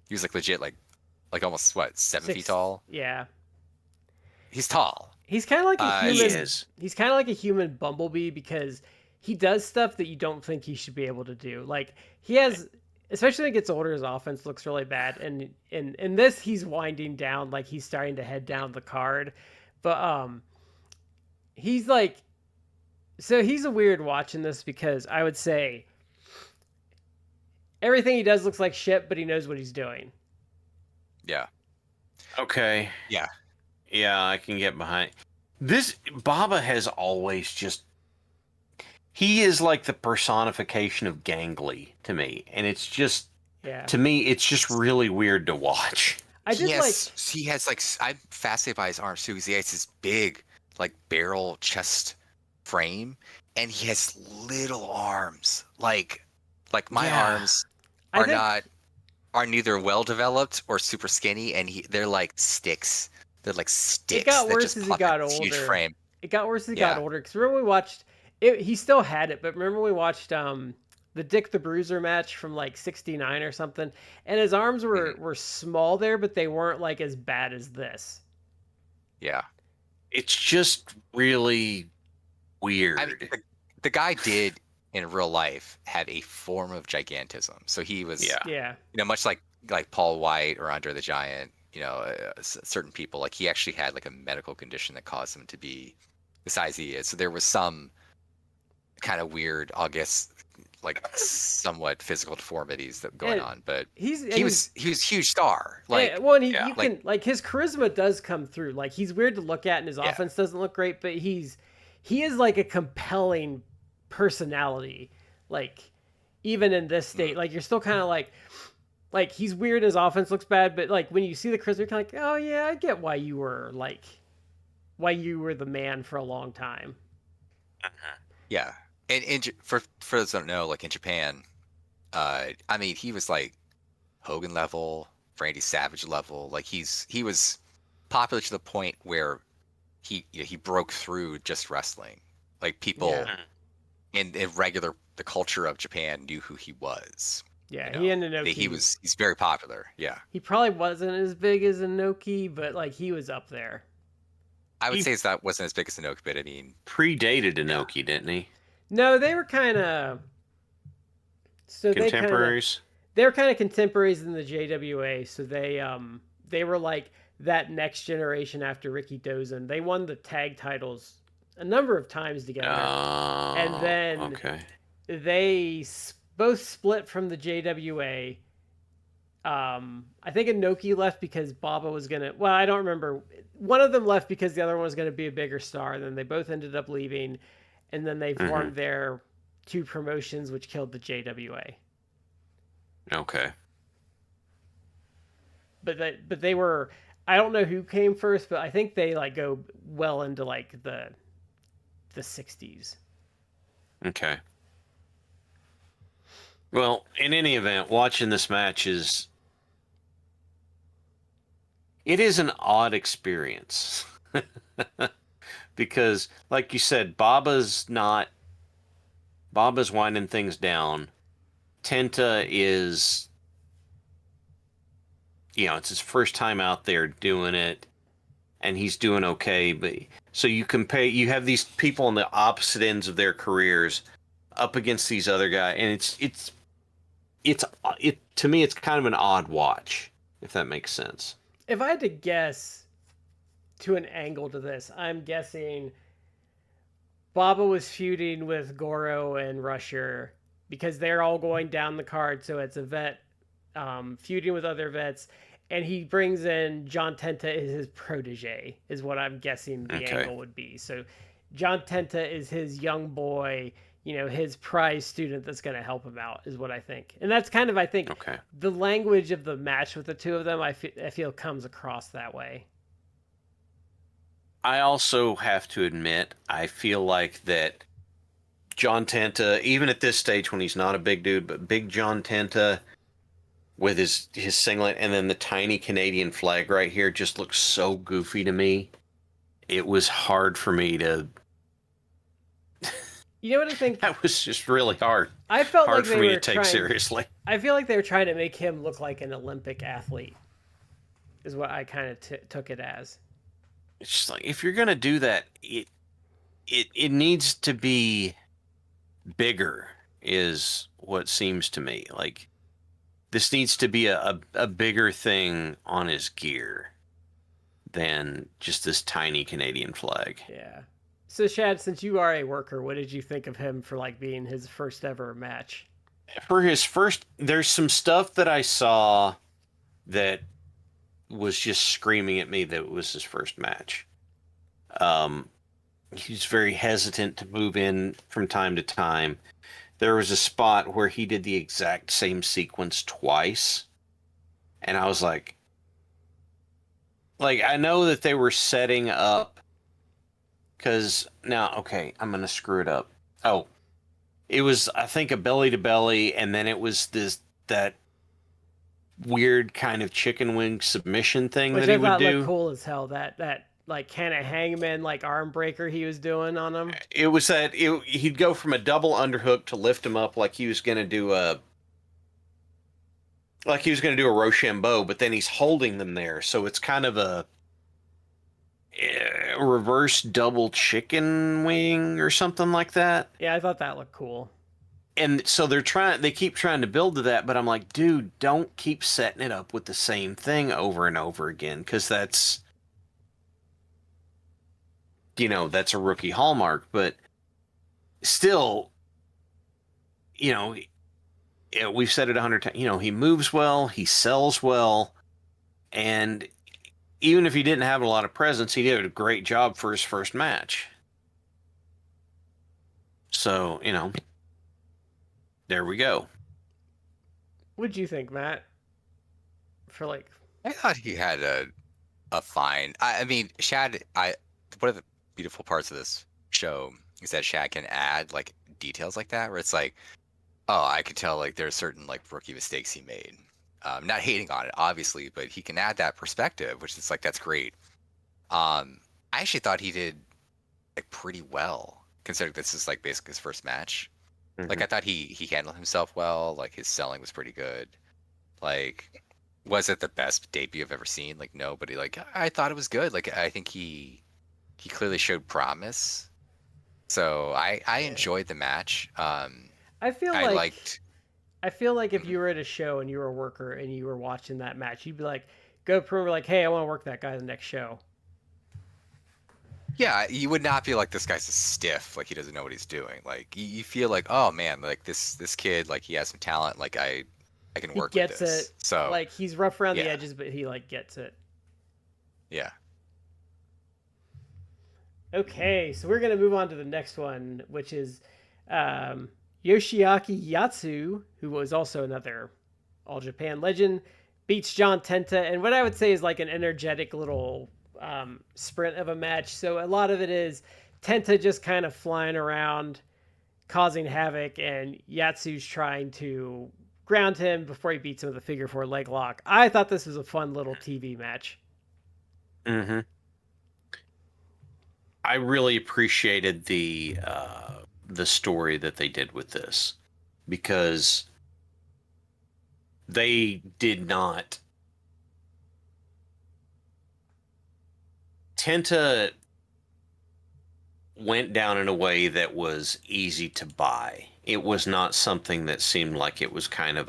He was like legit like almost 7 feet tall. Yeah. He's tall. He's kind of like a human. He is. He's kind of like a human Bumblebee because he does stuff that you don't think he should be able to do. Like he has, especially when he gets older, his offense looks really bad. And in this, he's winding down, like he's starting to head down the card. But he's like, so he's a weird watching this because I would say everything he does looks like shit, but he knows what he's doing. Yeah. Okay. Yeah. Yeah, I can get behind. This Baba has always just he is like the personification of gangly to me, and it's just Yeah. to me it's just really weird to watch. He has like I'm fascinated by his arms too, because he has this big like barrel chest frame, and he has little arms. Like my arms are neither well developed or super skinny, and they're like sticks. They're like sticks. It got that worse just as he pop got in this older. Huge frame. It got worse as he got older. Because remember we watched it. He still had it, but remember we watched the Dick the Bruiser match from like '69 or something, and his arms were small there, but they weren't like as bad as this. Yeah. It's just really weird. I mean, the guy did in real life have a form of gigantism, so he was much like Paul White or Andre the Giant. Certain people, like he actually had like a medical condition that caused him to be the size he is. So there was some kind of weird, I guess, like somewhat physical deformities that going on. But he was a huge star. Like, you can like his charisma does come through. Like he's weird to look at, and his offense doesn't look great, but he is like a compelling personality. Like even in this state, like you're still kind of like he's weird. His offense looks bad, but like when you see the charisma, you're kind of like, oh yeah, I get why you were the man for a long time. Yeah, and for those who don't know, like in Japan, I mean, he was like Hogan level, Randy Savage level. Like he was popular to the point where he broke through just wrestling. Like people in the culture of Japan knew who he was. Yeah, he and Inoki. He's very popular. Yeah, he probably wasn't as big as Inoki, but like he was up there. I would say that wasn't as big as Inoki, but I mean, predated Inoki, didn't he? No, they were kind of contemporaries. They were kind of contemporaries in the JWA, so they were like that next generation after Ricky Dozen. They won the tag titles a number of times together, and then they both split from the JWA. I think Inoki left because Baba was gonna. Well, I don't remember. One of them left because the other one was going to be a bigger star. And then they both ended up leaving, and then they formed their two promotions, which killed the JWA. Okay. But they were. I don't know who came first, but I think they like go well into like the 60s. Okay. Well, in any event, watching this match is an odd experience. Because, like you said, Baba's winding things down. Tenta is, it's his first time out there doing it, and he's doing okay. But so you have these people on the opposite ends of their careers up against these other guys, and it's to me, it's kind of an odd watch, if that makes sense. If I had to guess to an angle to this, I'm guessing Baba was feuding with Goro and Rusher because they're all going down the card. So it's a vet feuding with other vets, and he brings in John Tenta as his protege, is what I'm guessing the angle would be. So John Tenta is his young boy, his prize student that's going to help him out, is what I think. And that's kind of, I think, the language of the match with the two of them, I feel comes across that way. I also have to admit, I feel like that John Tenta, even at this stage when he's not a big dude, but big John Tenta with his singlet and then the tiny Canadian flag right here just looks so goofy to me. It was hard for me to... You know what I think? That was just really hard. I felt hard like they for me were to take seriously. I feel like they were trying to make him look like an Olympic athlete, is what I kind of took it as. It's just like, if you're gonna do that, it needs to be bigger, is what seems to me. Like, this needs to be a bigger thing on his gear than just this tiny Canadian flag. Yeah. So, Shad, since you are a worker, what did you think of him for like being his first ever match? for his first, there's some stuff that I saw that was just screaming at me that it was his first match. Um, he's very hesitant to move in from time to time. There was a spot where he did the exact same sequence twice, and I was like I know that they were setting up because now, okay, I'm gonna screw it up. Oh, it was I think a belly to belly, and then it was that weird kind of chicken wing submission thing Which that he I would thought looked do. cool as hell. That like kind of hangman like arm breaker he was doing on him. It was he'd go from a double underhook to lift him up like he was gonna do a Rochambeau, but then he's holding them there, so it's kind of a reverse double chicken wing or something like that. Yeah, I thought that looked cool. And so they keep trying to build to that, but I'm like, dude, don't keep setting it up with the same thing over and over again, because that's a rookie hallmark. But still, you know, we've said it 100 times. He moves well, he sells well, and even if he didn't have a lot of presence, he did a great job for his first match. So, there we go. What'd you think, Matt? For like, I thought he had a fine. I mean, Shad. One of the beautiful parts of this show is that Shad can add like details like that, where it's like, oh, I could tell like there's certain like rookie mistakes he made. Not hating on it, obviously, but he can add that perspective, which is like that's great. I actually thought he did like pretty well, considering this is like basically his first match. Like I thought he handled himself well. Like his selling was pretty good. Like, was it the best debut I've ever seen? Like no, but I thought it was good. Like I think he clearly showed promise. So I enjoyed the match. I feel I like liked. I feel like if you were at a show and you were a worker and you were watching that match, you'd be like, go pro and be like, hey, I want to work that guy the next show. Yeah, you would not be like this guy's a stiff, like he doesn't know what he's doing. Like you feel like, oh man, like this kid, like he has some talent. Like I can He work with gets this. it. So Like he's rough around the yeah, edges, but he like gets it. yeah. Okay, so we're gonna move on to the next one, which is Yoshiaki Yatsu, who was also another All Japan legend, beats John Tenta, and what I would say is like an energetic little sprint of a match. So a lot of it is Tenta just kind of flying around, causing havoc, and Yatsu's trying to ground him before he beats him with a figure four leg lock. I thought this was a fun little TV match. Mm-hmm. I really appreciated the story that they did with this, because they did not. Tenta went down in a way that was easy to buy. It was not something that seemed like it was kind of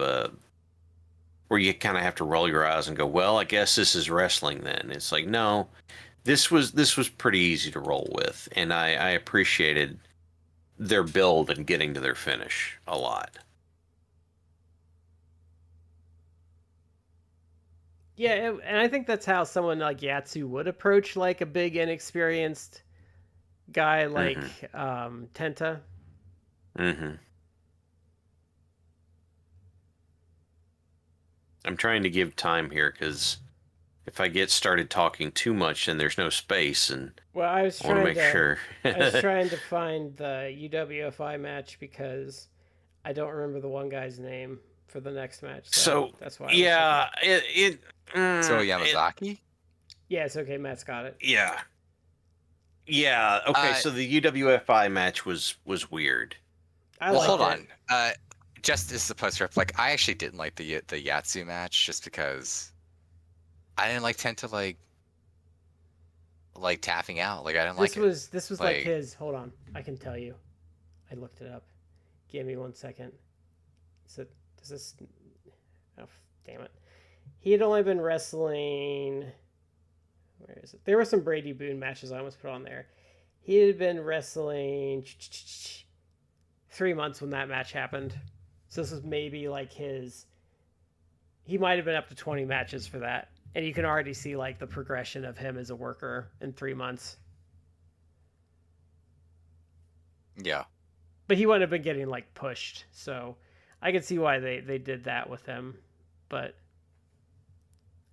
where you kind of have to roll your eyes and go, well, I guess this is wrestling then. It's like, no, this was pretty easy to roll with, and I appreciated their build and getting to their finish a lot. Yeah, and I think that's how someone like Yatsu would approach like a big inexperienced guy like Tenta. Mm-hmm. I'm trying to give time here, because if I get started talking too much, then there's no space, and Well, I want to make sure. I was trying to find the UWFI match because I don't remember the one guy's name for the next match. So that's why. Yeah, So Yamazaki? Yeah, it's okay. Matt's got it. Yeah. Yeah. Okay. So the UWFI match was weird. Well, hold on. Just as a post rep, like I actually didn't like the Yatsu match just because I didn't like Tenta like tapping out. Like I didn't like it. This was like his. Hold on, I can tell you. I looked it up. Give me 1 second. So does this? Oh, damn it! He had only been wrestling. Where is it? There were some Brady Boone matches I almost put on there. He had been wrestling 3 months when that match happened. So this was maybe like he might have been up to 20 matches for that. And you can already see like the progression of him as a worker in 3 months. Yeah. But he wouldn't have been getting like pushed. So I can see why they did that with him. But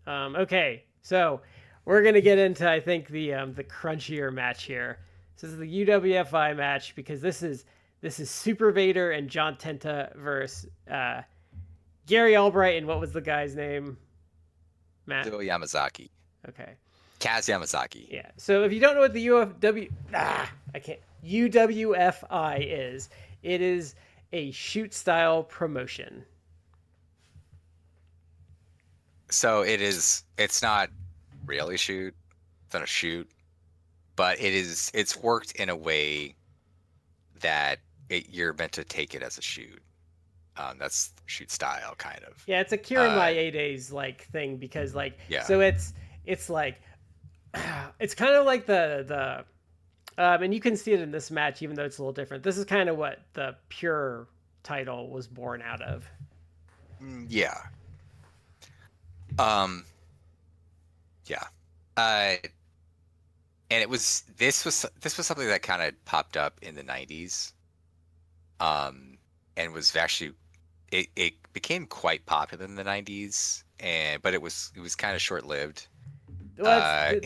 okay. So we're gonna get into I think the crunchier match here. This is the UWFI match because this is Super Vader and John Tenta versus Gary Albright and what was the guy's name? Matt. Bill Yamazaki. Okay. Kaz Yamazaki. Yeah. So if you don't know what the UWFI is, it is a shoot style promotion. So it's not really shoot. It's not a shoot, but it's worked in a way that you're meant to take it as a shoot. That's shoot style kind of. Yeah, it's a Kira Maede's like thing because like so it's like it's kind of like the and you can see it in this match even though it's a little different. This is kind of what the pure title was born out of. Yeah. Yeah. And this was something that kind of popped up in the 90s. And was actually it became quite popular in the 90s, but it was kind of short-lived. Well,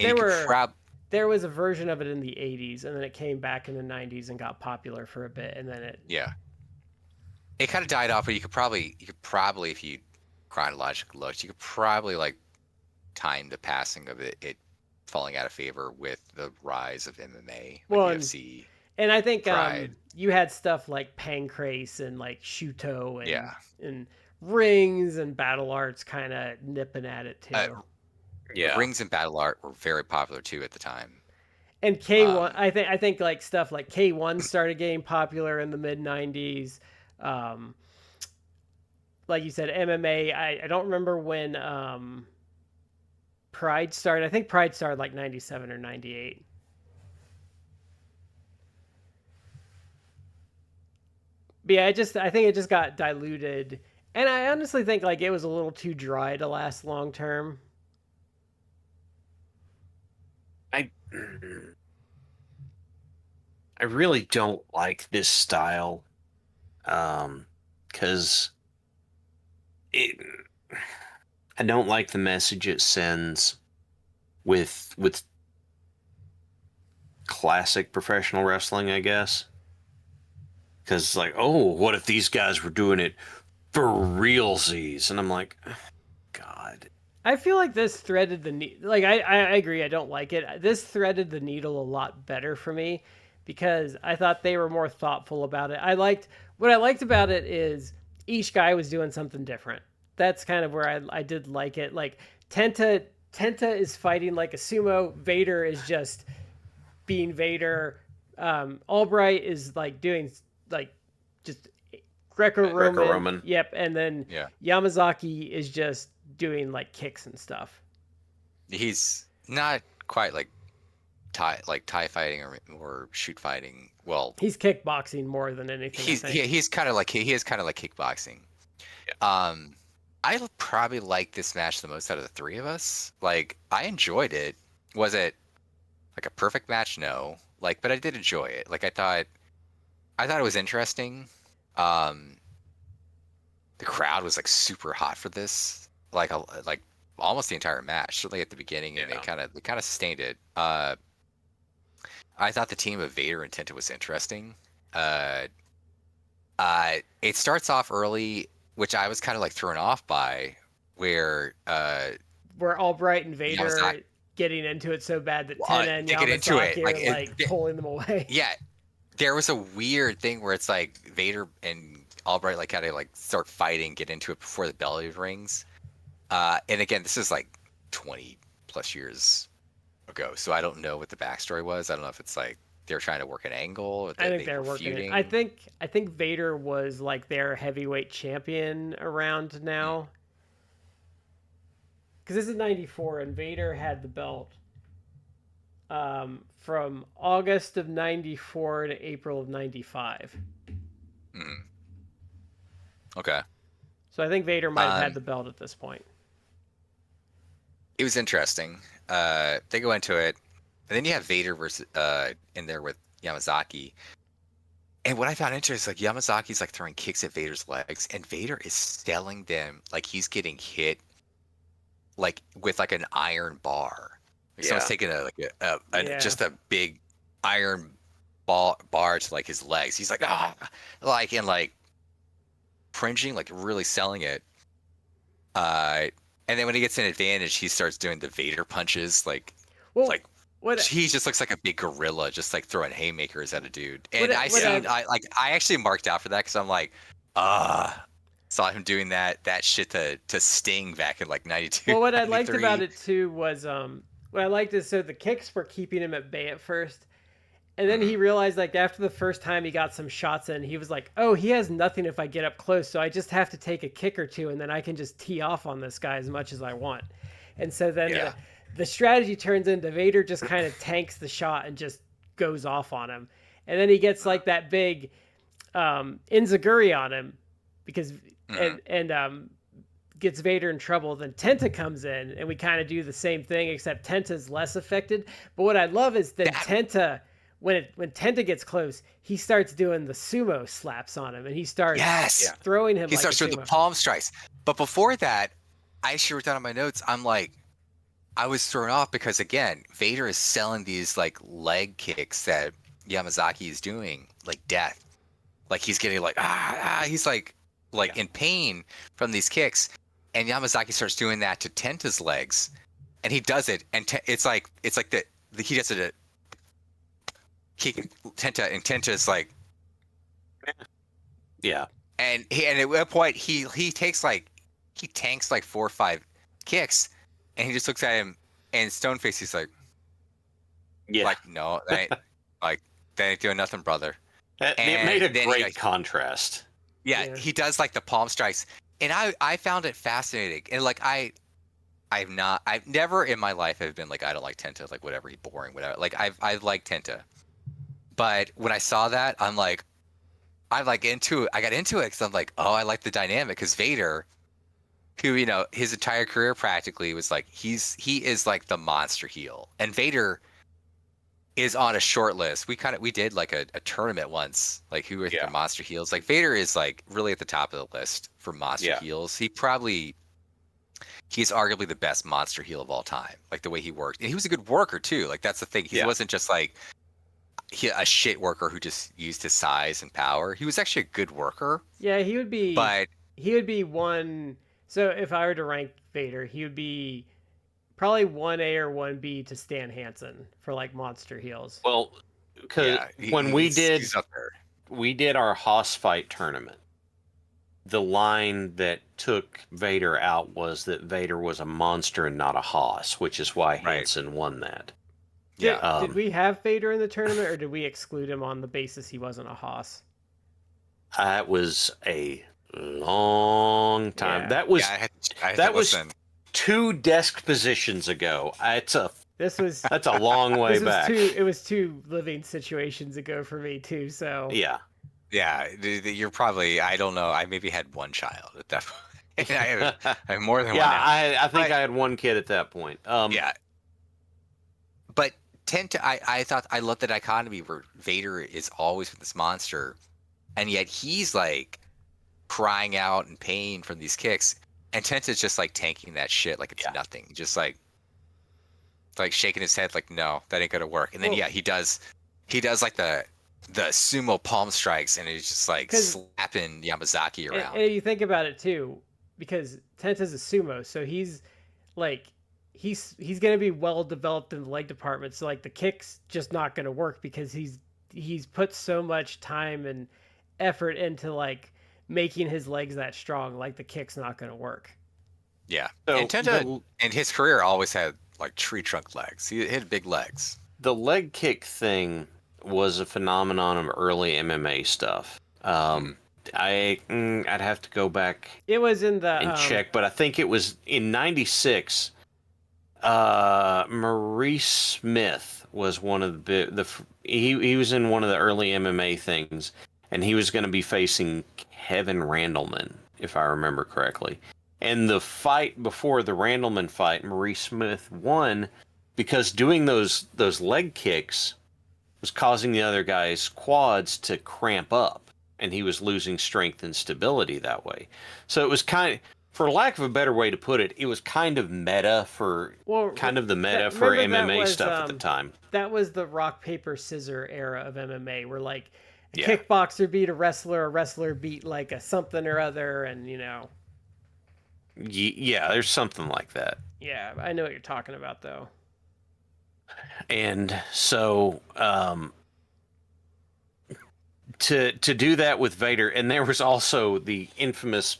there was a version of it in the 80s, and then it came back in the 90s and got popular for a bit, and then it kind of died off. But you could probably if you chronologically looked, you could probably like time the passing of it falling out of favor with the rise of MMA, UFC. And I think you had stuff like Pancrase and like Shuto and Rings and Battle Arts kind of nipping at it too. Rings and Battle Art were very popular too at the time. And K1, I think like stuff like K1 started getting popular in the mid 90s. Like you said, MMA. I don't remember when Pride started. I think Pride started like 97 or 98. But yeah, I think it just got diluted, and I honestly think like it was a little too dry to last long term. I really don't like this style, because I don't like the message it sends with classic professional wrestling, I guess. Because like, oh, what if these guys were doing it for realsies? And I'm like, God. I feel like this threaded the needle. Like I agree, I don't like it. This threaded the needle a lot better for me because I thought they were more thoughtful about it. What I liked about it is each guy was doing something different. That's kind of where I did like it. Like Tenta is fighting like a sumo. Vader is just being Vader. Albright is like doing like just Greco-Roman. Yep, and then Yamazaki is just doing like kicks and stuff. He's not quite like Thai fighting or shoot fighting. Well, he's kickboxing more than anything. He's kind of like kickboxing. Yeah. I probably like this match the most out of the three of us. Like I enjoyed it. Was it like a perfect match? No. Like, but I did enjoy it. Like I thought it was interesting. The crowd was like super hot for this, like almost the entire match, certainly at the beginning, and they kind of sustained it. I thought the team of Vader and Tenta was interesting. It starts off early, which I was kind of like thrown off by, where Albright and Vader are getting into it so bad that Tenta and Yamazaki are like pulling them away. Yeah. There was a weird thing where it's like Vader and Albright like kind of like start fighting, get into it before the bell rings. And again, this is like 20 plus years ago, so I don't know what the backstory was. I don't know if it's like they're trying to work an angle. Or I think they're working it. I think Vader was like their heavyweight champion around now. Because this is 94, and Vader had the belt from August of 94 to April of 95. Okay. So I think Vader might have had Um, the belt at this point. it was interesting. They go into it, and then you have Vader versus in there with Yamazaki. And what I found interesting is like Yamazaki's like throwing kicks at Vader's legs, and Vader is selling them like he's getting hit like with like an iron bar. Like someone's taking Yeah. just a big iron bar to like his legs. He's like like and like cringing, like really selling it. And then when he gets an advantage, he starts doing the Vader punches, Well, like what he just looks like a big gorilla, just like throwing haymakers at a dude. And what I actually marked out for that because I'm like, saw him doing that shit to Sting back in like 92. Well, what I liked 93. about it too was what I liked is so the kicks were keeping him at bay at first. And then he realized, like, after the first time he got some shots in, he was like, oh, he has nothing if I get up close, so I just have to take a kick or two, and then I can just tee off on this guy as much as I want. And so then the strategy turns into Vader just kind of tanks the shot and just goes off on him. And then he gets, like, that big enziguri on him because and gets Vader in trouble. Then Tenta comes in, and we kind of do the same thing, except Tenta's less affected. But what I love is that Tenta... When Tenta gets close, he starts doing the sumo slaps on him, and he starts throwing him. He starts doing the palm strikes. But before that, I actually wrote down on my notes. I'm like, I was thrown off because again, Vader is selling these like leg kicks that Yamazaki is doing, like death. Like he's getting like he's like in pain from these kicks, and Yamazaki starts doing that to Tenta's legs, and he does it, and it's like he does it. Tenta, and Tenta's like, and at one point he tanks like 4 or 5 kicks, and he just looks at him, and Stoneface, he's like, like no, that ain't, like that ain't doing nothing, brother. It made a great contrast. Yeah, he does like the palm strikes, and I found it fascinating, and like I've never in my life have been like I don't like Tenta, like whatever, he's boring, whatever. Like I like Tenta. But when I saw that, I'm like, I got into it because I'm like, oh, I like the dynamic because Vader, who his entire career practically was like he is like the monster heel, and Vader is on a short list. We did like a tournament once, like who are the monster heels. Like Vader is like really at the top of the list for monster heels. He's arguably the best monster heel of all time. Like the way he worked, and he was a good worker too. Like that's the thing. He wasn't just like a shit worker who just used his size and power. He was actually a good worker. Yeah, he would be. But he would be one. So if I were to rank Vader, he would be probably 1A or 1B to Stan Hansen for like monster heels. Well, because when we did our Hoss fight tournament, the line that took Vader out was that Vader was a monster and not a Hoss, which is why Hansen won that. Did we have Vader in the tournament, or did we exclude him on the basis he wasn't a Hoss? That was a long time. Yeah. That was that was 2 desk positions ago. That's a long way back. It was 2 living situations ago for me too. So yeah, you're probably, I don't know. I maybe had 1 child at that point. I have more than one. Yeah, I think I had 1 kid at that point. But I love the dichotomy where Vader is always with this monster, and yet he's like crying out in pain from these kicks, and Tenta's just like tanking that shit like it's nothing, just like shaking his head like, no, that ain't gonna work. And then he does like the sumo palm strikes, and he's just like slapping Yamazaki around. And you think about it too, because Tenta's a sumo, so he's like he's going to be well developed in the leg department, so like the kick's just not going to work because he's put so much time and effort into like making his legs that strong. Like the kick's not going to work. Yeah. So and Tenta in his career always had like tree trunk legs. He had big legs. The leg kick thing was a phenomenon of early MMA stuff. I'd have to go back. It was in the and check, but I think it was in '96. Maurice Smith was one of he was in one of the early MMA things, and he was going to be facing Kevin Randleman if I remember correctly. And the fight before the Randleman fight, Maurice Smith won because doing those leg kicks was causing the other guy's quads to cramp up, and he was losing strength and stability that way. So it was kind of, for lack of a better way to put it, it was kind of meta for the meta for MMA stuff at the time. That was the rock paper scissor era of MMA, where like a kickboxer beat a wrestler beat like a something or other, and you know. Yeah, there's something like that. Yeah, I know what you're talking about, though. And so, to do that with Vader, and there was also the infamous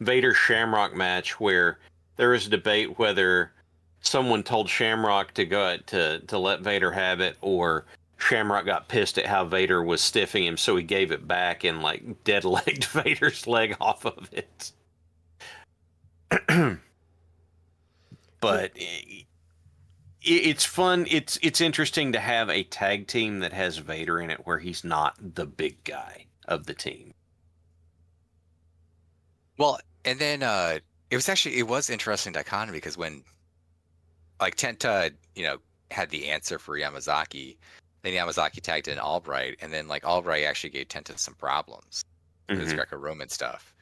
Vader Shamrock match where there was a debate whether someone told Shamrock to go to let Vader have it, or Shamrock got pissed at how Vader was stiffing him, so he gave it back and like dead-legged Vader's leg off of it. But it's fun. It's interesting to have a tag team that has Vader in it where he's not the big guy of the team. Well, and then it was interesting dichotomy because when like Tenta, had the answer for Yamazaki, then Yamazaki tagged in Albright, and then like Albright actually gave Tenta some problems with his Greco-Roman stuff.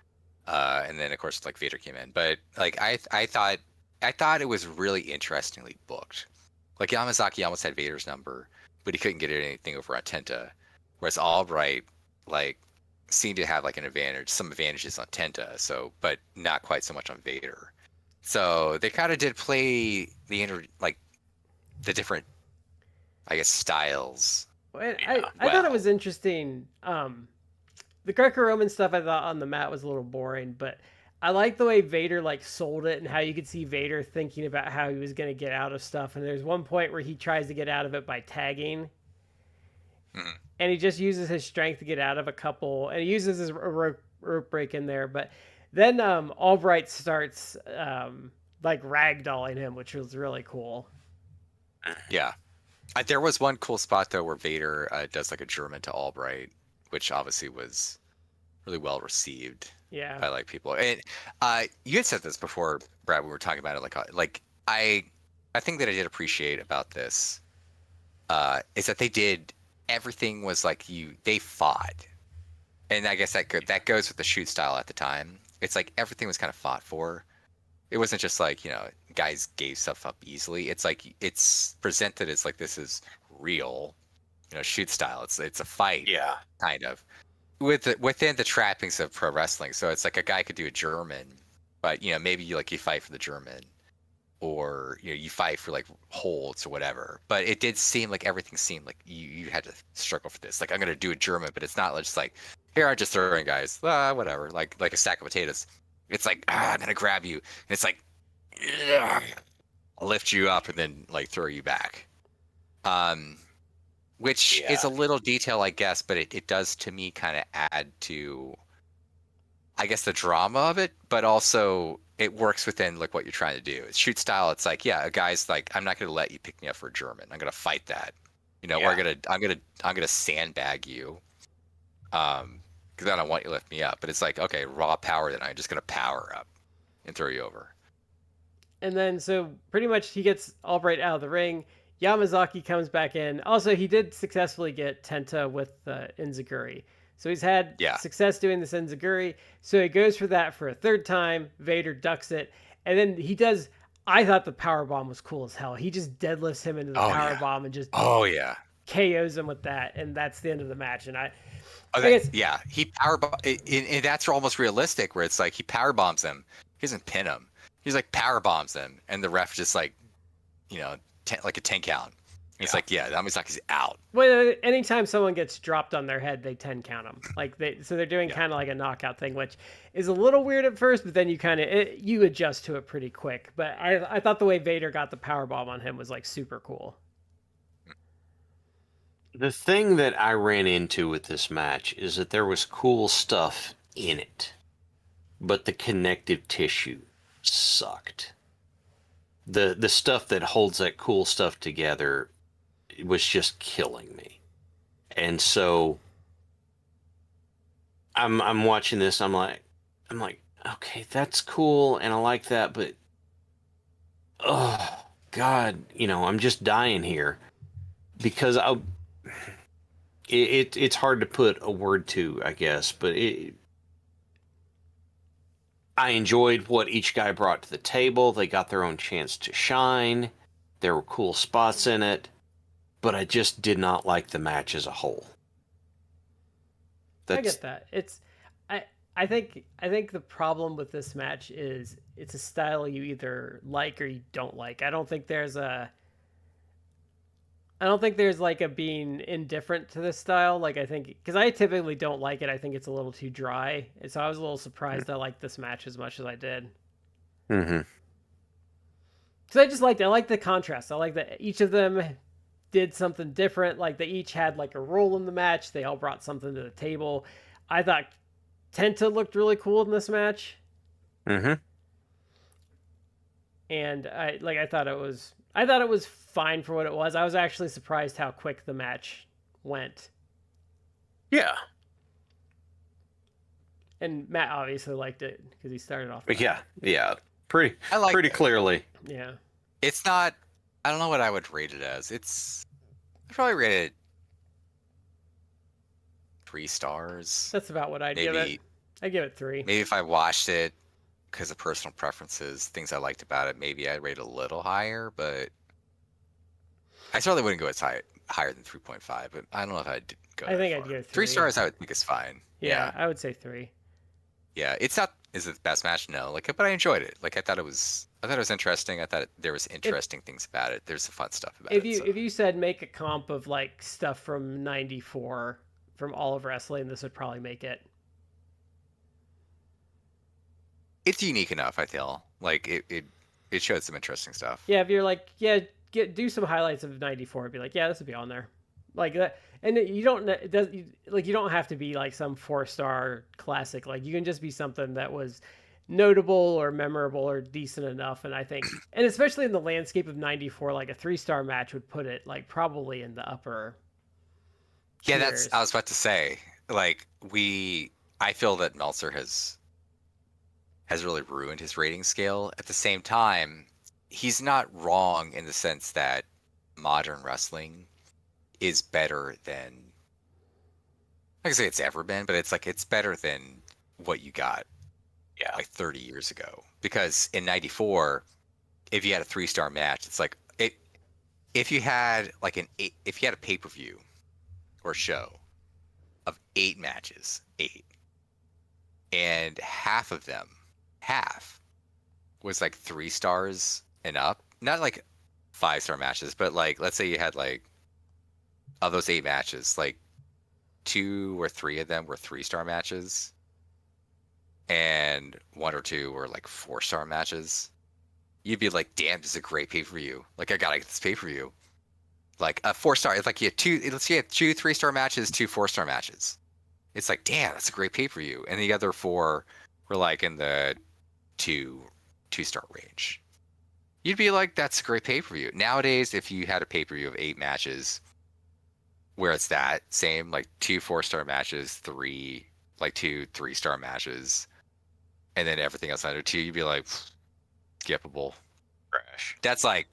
And then of course like Vader came in. But like I thought it was really interestingly booked. Like Yamazaki almost had Vader's number, but he couldn't get anything over on Tenta. Whereas Albright like seemed to have like some advantages on Tenta, but not quite so much on Vader. So they kind of did play the different, I guess, styles. I thought it was interesting. The Greco-Roman stuff I thought on the mat was a little boring, but I like the way Vader like sold it and how you could see Vader thinking about how he was going to get out of stuff. And there's one point where he tries to get out of it by tagging. Mm-hmm. And he just uses his strength to get out of a couple, and he uses his rope break in there. But then Albright starts like ragdolling him, which was really cool. Yeah. There was one cool spot though where Vader does like a German to Albright, which obviously was really well received by like people. And you had said this before, Brad, when we were talking about it. Like I think that I did appreciate about this is that they did everything was like they fought, and I guess that goes with the shoot style at the time. It's like everything was kind of fought for. It wasn't just like guys gave stuff up easily. It's like it's presented as like this is real, shoot style. It's a fight, kind of within the trappings of pro wrestling. So it's like a guy could do a German, but maybe you fight for the German, or you fight for like holds or whatever. But it did seem like everything seemed like you had to struggle for this. Like I'm gonna do a German, but it's not just like here I'm just throwing guys, whatever, like a sack of potatoes. It's like I'm gonna grab you, and it's like I'll lift you up and then like throw you back. Which is a little detail, I guess, but it does to me kind of add to, I guess, the drama of it, but also it works within like what you're trying to do. It's shoot style. It's like, a guy's like, I'm not gonna let you pick me up for a German. I'm gonna fight that, or I'm gonna sandbag you, because I don't want you to lift me up. But it's like, okay, raw power. Then I'm just gonna power up and throw you over. And then so pretty much he gets Albright out of the ring. Yamazaki comes back in. Also, he did successfully get Tenta with Enziguri. So he's had success doing this Enziguri. So he goes for that for a third time. Vader ducks it. And then he does, I thought the powerbomb was cool as hell. He just deadlifts him into the powerbomb and just KOs him with that. And that's the end of the match. And I guess, he powerbomb, and that's almost realistic, where it's like he powerbombs him. He doesn't pin him. He's like powerbombs him. And the ref just like, like a 10 count. It's like, Yamazaki's out. Well, anytime someone gets dropped on their head, they 10 count them. So they're doing kind of like a knockout thing, which is a little weird at first, but then you adjust to it pretty quick. But I thought the way Vader got the powerbomb on him was like super cool. The thing that I ran into with this match is that there was cool stuff in it, but the connective tissue sucked. The stuff that holds that cool stuff together was just killing me. And so I'm watching this. I'm like, okay, that's cool, and I like that, but oh God, I'm just dying here because it's hard to put a word to, I guess, but I enjoyed what each guy brought to the table. They got their own chance to shine. There were cool spots in it, but I just did not like the match as a whole. I That's get that. I I think the problem with this match is it's a style you either like or you don't like. I don't think there's like a being indifferent to this style. Like I think because I typically don't like it. I think it's a little too dry, and so I was a little surprised I liked this match as much as I did. mm-hmm. Because I like the contrast. I like that each of them did something different. Like they each had like a role in the match. They all brought something to the table. I thought Tenta looked really cool in this match, Mm-hmm. and I thought it was fine for what it was. I was actually surprised how quick the match went. Yeah. And Matt obviously liked it because he started off. Yeah. Pretty I like pretty it. clearly. Yeah. It's not. I don't know what I would rate it as. I'd probably rate it 3 stars. That's about what I'd give it. Maybe I give it 3. maybe if I watched it because of personal preferences, things I liked about it, maybe I'd rate it a little higher. But I certainly wouldn't go as higher than 3.5. But I don't know if I'd go. I think that I'd far. go 3 3. stars. I would think is fine. Yeah, I would say 3. Yeah, it's not. Is it the best match? No. But I enjoyed it. I thought it was. I thought it was interesting. I thought there was interesting things about it. There's some fun stuff about it. If you said make a comp of like stuff from '94 from all of wrestling, this would probably make it. It's unique enough. I feel like it showed some interesting stuff. Yeah, if you're like, do some highlights of '94, and be like, yeah, this would be on there, like that. And you don't you don't have to be like some 4-star classic. Like you can just be something that was notable or memorable or decent enough. And I think, and especially in the landscape of '94, like a 3-star match would put it like probably in the upper. Yeah, tiers. I was about to say. I feel that Meltzer has really ruined his rating scale. At the same time, he's not wrong in the sense that modern wrestling is better than, I can say it's ever been, but it's better than what you got 30 years ago. Because in '94, if you had a 3-star match, it's like if you had if you had a pay-per-view or show of 8 matches, and half was like 3 stars and up, not like 5-star matches, but let's say you had of those 8 matches, 2 or 3 of them were 3-star matches, and 1 or 2 were 4-star matches. You'd be like, damn, this is a great pay-per-view. I gotta get this pay-per-view. A 4-star, it's you had 2, let's say you had 2 3-star matches, 2 4-star matches. It's damn, that's a great pay-per-view. And the other 4 were in the 2-star range. You'd be like, that's a great pay-per-view. Nowadays, if you had a pay-per-view of 8 matches, where it's that same 2 4-star matches, 2 3-star matches, and then everything else under 2, you'd be like, skippable. Trash. That's a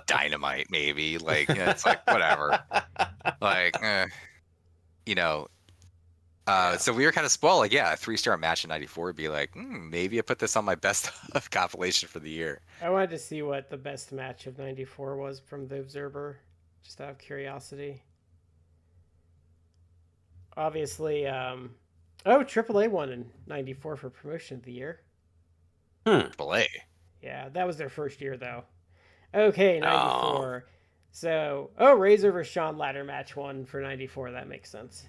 dynamite, maybe. It's whatever. So we were kind of spoiled. A 3-star match in '94 would be maybe I put this on my best of compilation for the year. I wanted to see what the best match of '94 was from the Observer, just out of curiosity. Obviously, AAA won in '94 for Promotion of the Year. AAA. Yeah, that was their first year though. Okay, '94. So, Razor vs. Sean ladder match won for '94. That makes sense.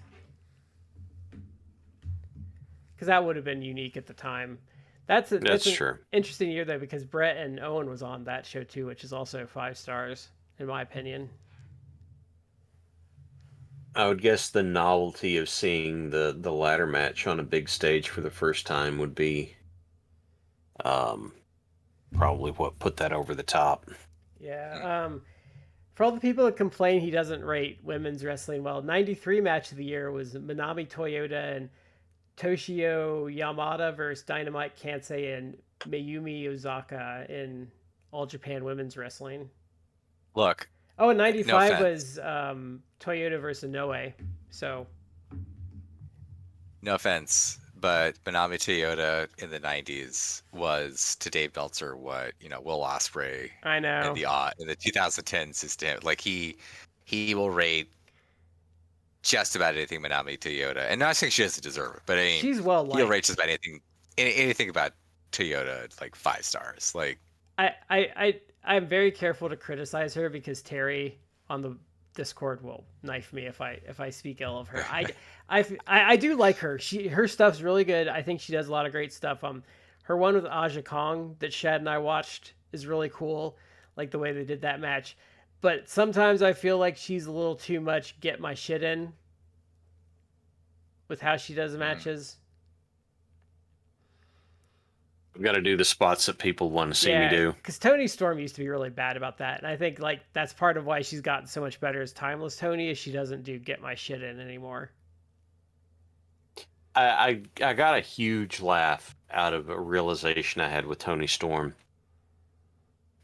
Because that would have been unique at the time. That's true. Interesting year though, because Brett and Owen was on that show too, which is also 5 stars in my opinion. I would guess the novelty of seeing the ladder match on a big stage for the first time would be probably what put that over the top. Yeah. For all the people that complain he doesn't rate women's wrestling well, '93 match of the year was Manami Toyota and Toshio Yamada versus Dynamite Kansei and Mayumi Ozaka in All Japan Women's Wrestling. Look, Oh, and no 95 offense. was Toyota versus Noe. So, No offense, but Manami Toyota in the '90s was to Dave Meltzer what Will Ospreay I in know. the 2010s is to him. Like he will rate just about anything Manami Toyota, and not saying she doesn't deserve it, but I mean She's well he'll rate liked. just about anything about Toyota like 5 stars. Like I'm very careful to criticize her because Terry on the Discord will knife me if I speak ill of her. I do like her. Her stuff's really good. I think she does a lot of great stuff. Her one with Aja Kong that Shad and I watched is really cool. Like the way they did that match. But sometimes I feel like she's a little too much get my shit in with how she does mm, matches. I've got to do the spots that people want to see me Yeah, do. because Tony Storm used to be really bad about that, and I think like that's part of why she's gotten so much better as Timeless Tony is she doesn't do get my shit in anymore. I got a huge laugh out of a realization I had with Tony Storm,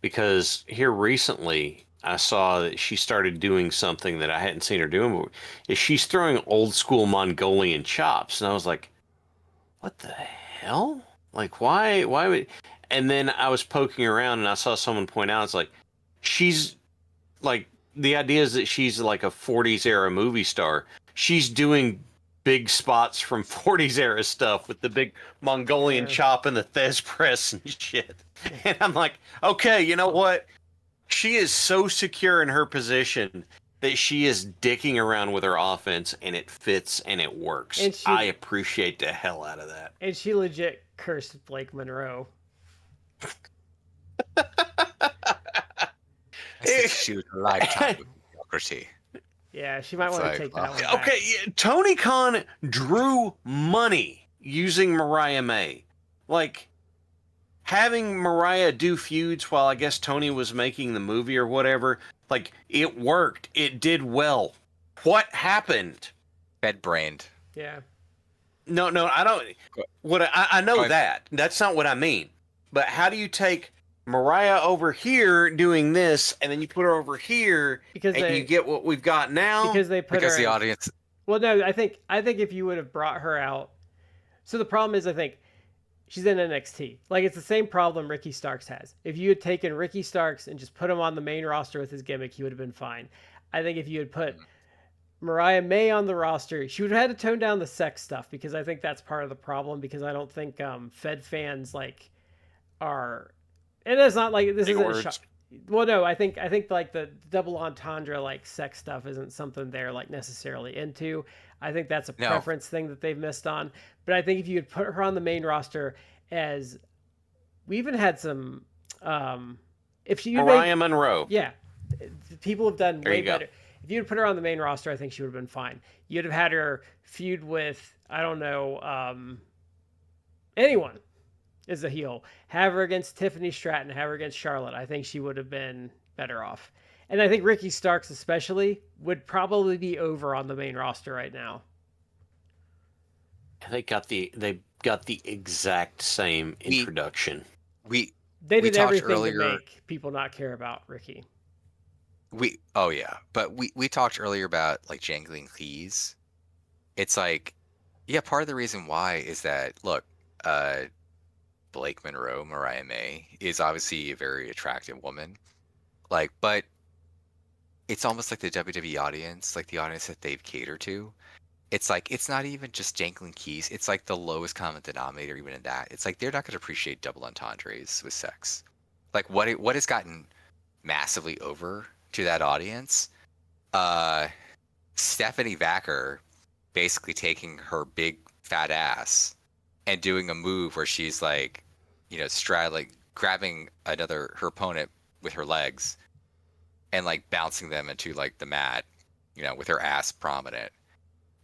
because here recently I saw that she started doing something that I hadn't seen her doing before. Is she's throwing old school Mongolian chops, and I was like, what the hell? Like, why would? And then I was poking around and I saw someone point out, it's like, she's like, the idea is that she's like a 40s era movie star. She's doing big spots from 40s era stuff with the big Mongolian Yeah. chop and the Thez press and shit. And I'm like, okay, you know what? She is so secure in her position that she is dicking around with her offense and it fits and it works. And I she appreciate the hell out of that. and she legit cursed Blake Monroe. I said shoot a lifetime of mediocrity. Yeah, she might It's want to like, take that oh, one back. Okay, Tony Khan drew money using Mariah May. Like, having Mariah do feuds while I guess Tony was making the movie or whatever, like, it worked. It did well. What happened? bed brained. Yeah. No, I don't. I know Go- that. That's not what I mean. But how do you take Mariah over here doing this, and then you put her over here, Because and they you get what we've got now? because they put Because her the in, audience, well, no, I think if you would have brought her out. So the problem is I think she's in NXT. Like it's the same problem Ricky Starks has. If you had taken Ricky Starks and just put him on the main roster with his gimmick, he would have been fine. I think if you had put Mariah May on the roster, she would have had to tone down the sex stuff because I think that's part of the problem because I don't think Fed fans like are, and it's not like this Big isn't words. well, no, I think like the double entendre like sex stuff isn't something they're like necessarily into. I think that's a No. preference thing that they've missed on. But I think if you had put her on the main roster as we even had some if she Mariah Monroe. yeah, people have done There way you go. better. If you'd put her on the main roster, I think she would have been fine. You'd have had her feud with I don't know anyone is a heel. Have her against Tiffany Stratton. Have her against Charlotte. I think she would have been better off. And I think Ricky Starks especially would probably be over on the main roster right now. They got the exact same We- introduction. we They We did talked everything earlier- to make people not care about Ricky. oh yeah, but we talked earlier about like jangling keys. It's like, yeah, part of the reason why is that look, Blake Monroe, Mariah May, is obviously a very attractive woman. Like, but it's almost like the WWE audience, like the audience that they've catered to. It's like it's not even just jangling keys. It's like the lowest common denominator even in that. It's like they're not going to appreciate double entendres with sex. Like what has gotten massively over to that audience? Stephanie Vacker basically taking her big fat ass and doing a move where she's like, straddling, grabbing her opponent with her legs and like bouncing them into like the mat, with her ass prominent.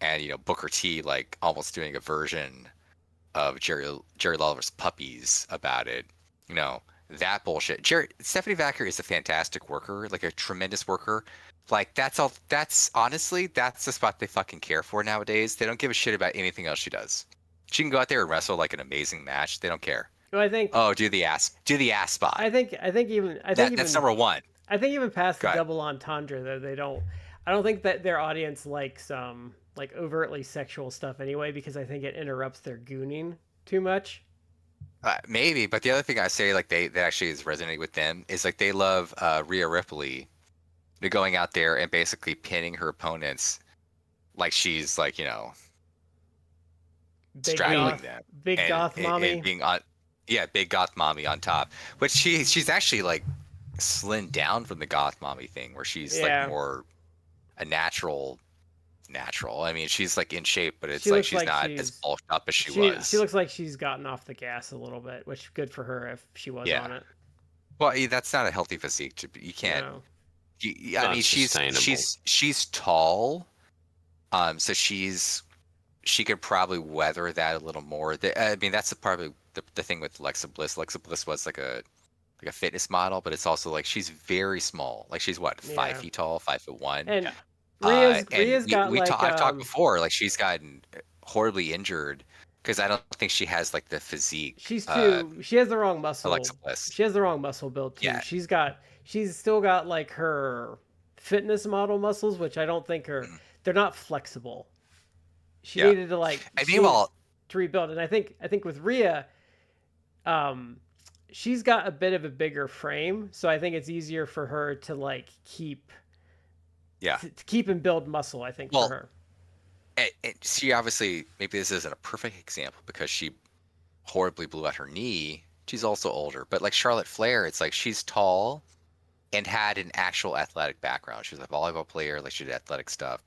And Booker T like almost doing a version of Jerry Lawler's Puppies about it. That bullshit. Stephanie Vacker is a fantastic worker, like a tremendous worker. Like that's all. That's honestly that's the spot they fucking care for nowadays. They don't give a shit about anything else she does. She can go out there and wrestle like an amazing match. They don't care. Well, I think Oh, do the ass spot. I think even That's number one. I think even past Go the ahead. double entendre though they don't. I don't think that their audience likes like overtly sexual stuff anyway because I think it interrupts their gooning too much. Maybe, but the other thing I say, like that actually is resonating with them is like they love Rhea Ripley, going out there and basically pinning her opponents, like she's like Big straddling goth, them, big goth mommy. and being on, yeah, big goth mommy on top. But she's actually like slimmed down from the goth mommy thing, where she's like more a natural. I mean, she's like in shape, but it's like she's like not as bulked up as she was. She looks like she's gotten off the gas a little bit, which good for her if she was on it. Well, that's not a healthy physique. You can't. No. I mean, she's tall, so she could probably weather that a little more. I mean, that's probably the thing with Alexa Bliss. Alexa Bliss was like a fitness model, but it's also like she's very small. Like she's what 5 feet tall, 5'1". And Rhea's got I've talked before. Like she's gotten horribly injured because I don't think she has like the physique. She has the wrong muscle. Alexa Bliss. She has the wrong muscle build too. Yeah. She's still got like her fitness model muscles, which I don't think they're not flexible. She needed to to rebuild. And I think with Rhea, she's got a bit of a bigger frame, so I think it's easier for her to like keep and build muscle, I think, for her. And she obviously, maybe this isn't a perfect example because she horribly blew out her knee. She's also older, but like Charlotte Flair, it's like she's tall and had an actual athletic background. She was a volleyball player, like she did athletic stuff.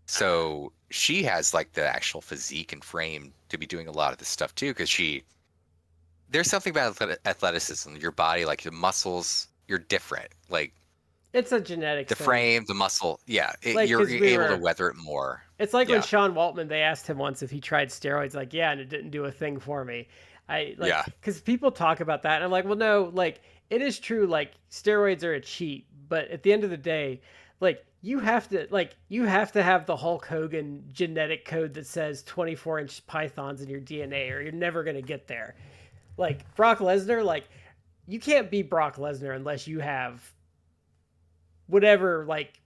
So she has like the actual physique and frame to be doing a lot of this stuff too, because there's something about athleticism, your body, like the muscles, you're different. Like it's a genetic thing. Frame, the muscle, you're able to weather it more. It's like when Sean Waltman, they asked him once if he tried steroids, like, and it didn't do a thing for me. Because people talk about that, and I'm like, well, no, like, it is true, like, steroids are a cheat, but at the end of the day, like, you have to have the Hulk Hogan genetic code that says 24-inch pythons in your DNA, or you're never going to get there. Like, Brock Lesnar, like, you can't be Brock Lesnar unless you have whatever, like,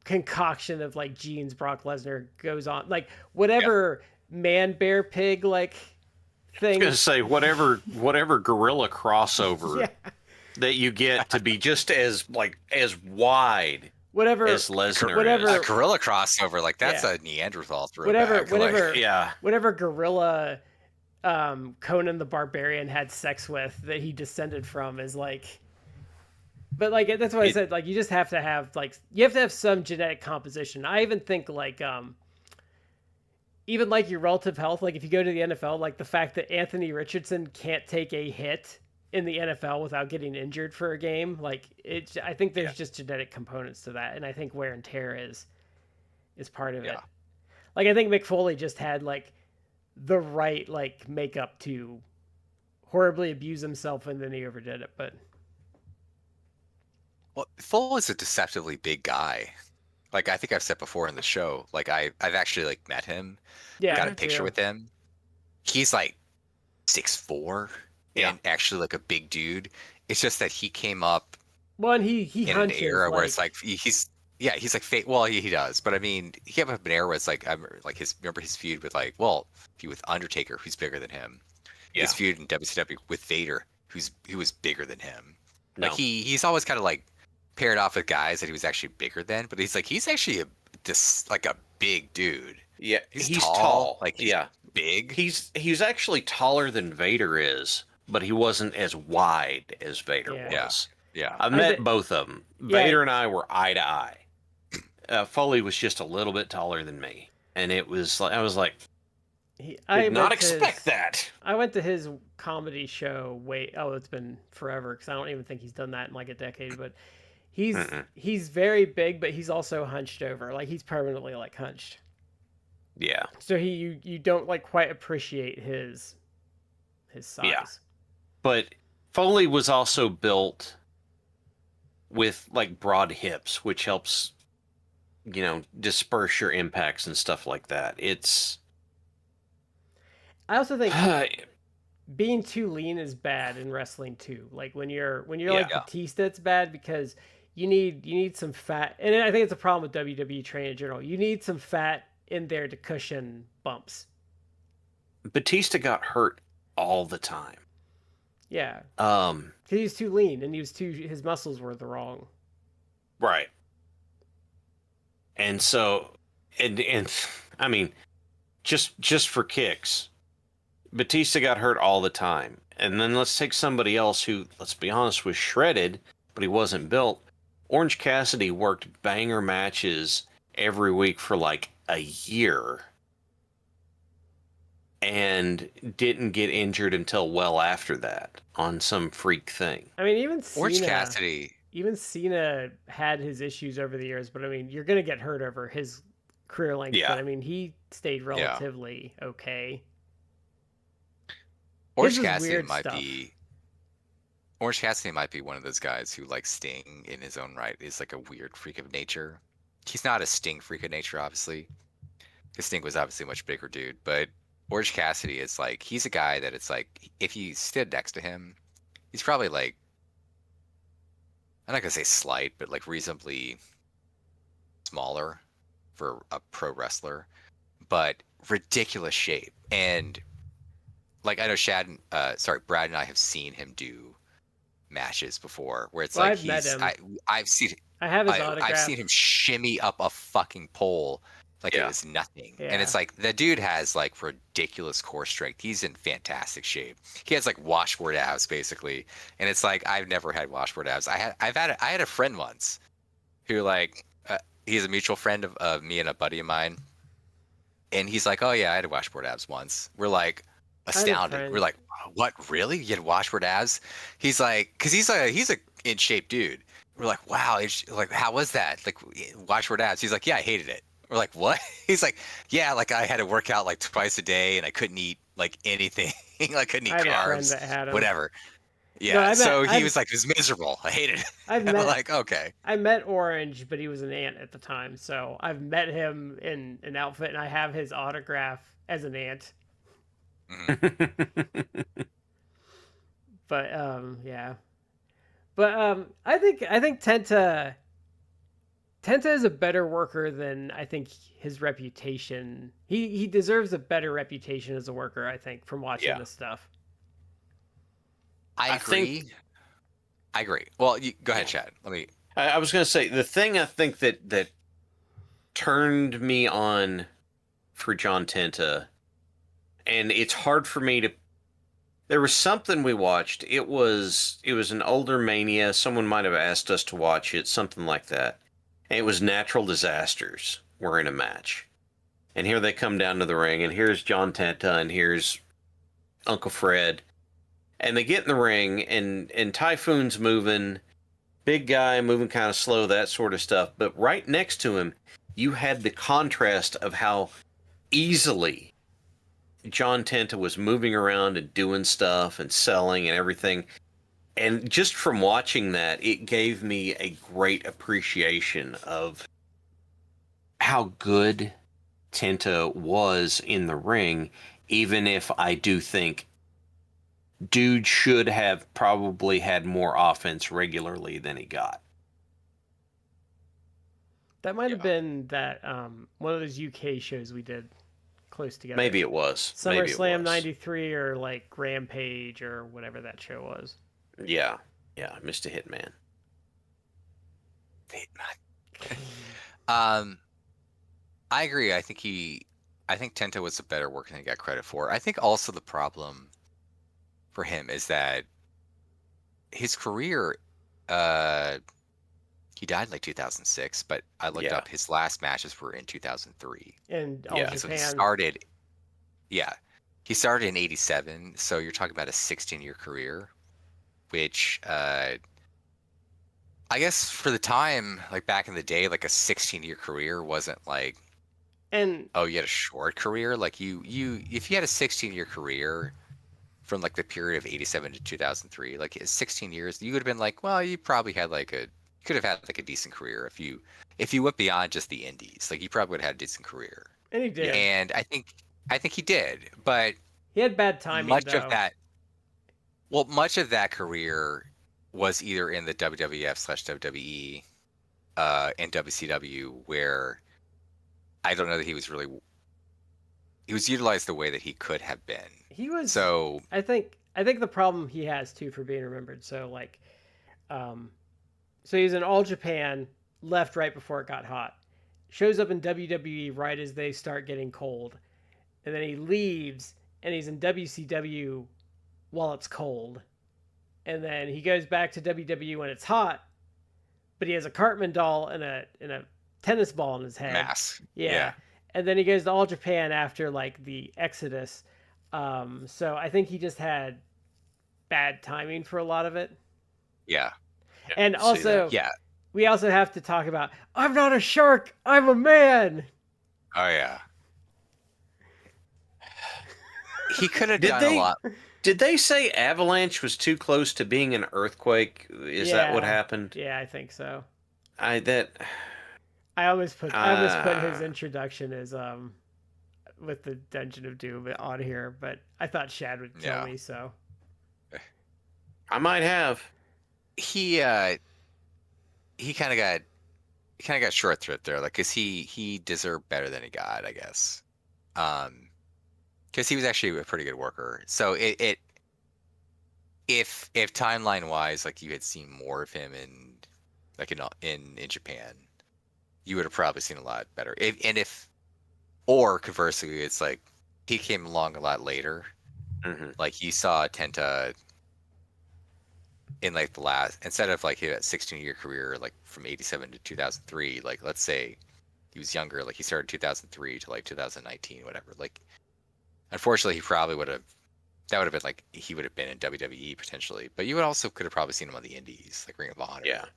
concoction of, like, genes Brock Lesnar goes on. Like, whatever man, bear, pig, like, thing. I was going to say, whatever gorilla crossover that you get to be just as wide whatever as Lesnar a gorilla crossover, like, that's a Neanderthal throwback. Whatever gorilla Conan the Barbarian had sex with that he descended from is like, but like that's what I said, like you just have to have you have to have some genetic composition. I even think like even like your relative health, like if you go to the NFL, like the fact that Anthony Richardson can't take a hit in the NFL without getting injured for a game, like I think there's just genetic components to that, and I think wear and tear is part of it. Like I think Mick Foley just had like the right like makeup to horribly abuse himself, and then he overdid it. But Foley's a deceptively big guy. Like I think I've said before in the show, like I've actually like met him, got a picture with him. He's like 6'4", and actually like a big dude. It's just that he came up and he in an era where it's like he's like fake. Well, he does, but I mean, he came up in an era where it's like remember his feud with with Undertaker, who's bigger than him. His feud in WCW with Vader, who was bigger than him. No. Like he's always kind of like paired off with guys that he was actually bigger than, but he's actually a big dude. Yeah, he's tall. Like he's big. He's actually taller than Vader is, but he wasn't as wide as Vader was. Yeah. I met both of them. Vader and I were eye to eye. Foley was just a little bit taller than me, and it was like I was like, did not expect that. I went to his comedy show. It's been forever because I don't even think he's done that in like a decade. But he's very big, but he's also hunched over. Like he's permanently like hunched. Yeah. So you don't like quite appreciate his size. Yeah. But Foley was also built with like broad hips, which helps, disperse your impacts and stuff like that. I also think being too lean is bad in wrestling too. Like when you're like Yeah. Batista, it's bad because you need some fat, and I think it's a problem with WWE training in general. You need some fat in there to cushion bumps. Batista got hurt all the time. Yeah, Um, because he's too lean and his muscles were the wrong. right. And so, and I mean, just for kicks, Batista got hurt all the time. And then let's take somebody else who, let's be honest, was shredded, but he wasn't built. Orange Cassidy worked banger matches every week for like a year and didn't get injured until well after that on some freak thing. I mean, even Orange Cena, Cassidy. even Cena had his issues over the years, but I mean, you're gonna get hurt over his career length. Yeah. But I mean, he stayed relatively okay. Orange His was Cassidy weird might stuff. be. Orange Cassidy might be one of those guys who, like, Sting in his own right is like a weird freak of nature. He's not a Sting freak of nature, obviously, because Sting was obviously a much bigger dude. But Orange Cassidy is like, he's a guy that it's like, if you stood next to him, he's probably like, I'm not gonna say slight, but like reasonably smaller for a pro wrestler, but ridiculous shape. And like, I know Brad and I have seen him do matches before where it's Well, like I've met him. I've seen I have his I've autograph. seen him shimmy up a fucking pole like it Yeah. was nothing. Yeah. And it's like the dude has like ridiculous core strength. He's in fantastic shape. He has like washboard abs basically. And it's like I've never had washboard abs. I had a friend once who like he's a mutual friend of me and a buddy of mine. And he's like, "Oh yeah, I had washboard abs once." We're like astounded. friend. We're like, "What? Really? You had washboard abs?" He's like, "Cause he's a in shape dude." We're like, "Wow, like how was that? Like washboard abs?" He's like, "Yeah, I hated it." We're like, "What?" He's like, "Yeah, like I had to work out like twice a day, and I couldn't eat like anything. Like I couldn't eat I had a friend carbs, that had him. whatever." No, Yeah. So he I've- was like, "It was miserable. I hated it." I've And we're met like, "Okay." I met Orange, but he was an ant at the time. So I've met him in an outfit, and I have his autograph as an ant. But yeah. But I think Tenta is a better worker than I think his reputation. He deserves a better reputation as a worker, I think, from watching Yeah. this stuff. I agree. I agree. Well, go ahead, Chad. Let me. I was going to say, the thing I think that turned me on for John Tenta, and it's hard for me to. There was something we watched. It was an older Mania. Someone might have asked us to watch it, something like that. And it was Natural Disasters were in a match. And here they come down to the ring, and here's John Tenta, and here's Uncle Fred. And they get in the ring, and Typhoon's moving, big guy moving kind of slow, that sort of stuff. But right next to him, you had the contrast of how easily John Tenta was moving around and doing stuff and selling and everything. And just from watching that, it gave me a great appreciation of how good Tenta was in the ring, even if I do think dude should have probably had more offense regularly than he got. That might have been that one of those UK shows we did close together. Maybe it was. Maybe it SummerSlam was. '93 or like Rampage or whatever that show was. Yeah. Yeah, Mr. Hitman. I agree. I think Tenta was a better worker than he got credit for. I think also the problem for him is that his career, he died in like 2006, but I looked up his last matches were in 2003. And Yeah. Japan. So he started in 87. So you're talking about a 16-year career, which, I guess for the time, like back in the day, like a 16-year career wasn't like, and oh, you had a short career. Like if you had a 16-year career from like the period of 87 to 2003, like 16 years, you would have been like, well, you probably had you could have had like a decent career if you went beyond just the indies. Like you probably would have had a decent career. he did. And I think he did, but He had bad timing much though. of that, well, much of that career was either in the WWF/WWE and WCW, where I don't know that he was utilized the way that he could have been. He was. So I think the problem he has too for being remembered. So like, so he's in All Japan, left right before it got hot. Shows up in WWE right as they start getting cold, and then he leaves and he's in WCW while it's cold, and then he goes back to WWE when it's hot, but he has a Cartman doll and a tennis ball in his head. mask. Yeah. And then he goes to All Japan after like the Exodus. So I think he just had bad timing for a lot of it. Yeah. And also, Yeah. we also have to talk about I'm not a shark, I'm a man. Oh yeah. He could have Did done they- a lot. Did they say Avalanche was too close to being an earthquake? Is that what Yeah. happened? Yeah, I think so. I I almost put his introduction as with the Dungeon of Doom on here, but I thought Shad would kill me, so I might have. He kind of got short thrift there, like, cause he deserved better than he got, I guess. Because he was actually a pretty good worker. So if timeline wise, like, you had seen more of him in Japan, you would have probably seen a lot better. Or conversely, it's like he came along a lot later. Mm-hmm. Like, you saw Tenta in like the last, instead of like his 16-year career, like from 87 to 2003, like, let's say he was younger, like he started 2003 to like 2019, whatever. Like, unfortunately, that would have been like, he would have been in WWE potentially, but you would also could have probably seen him on the indies, like Ring of Honor,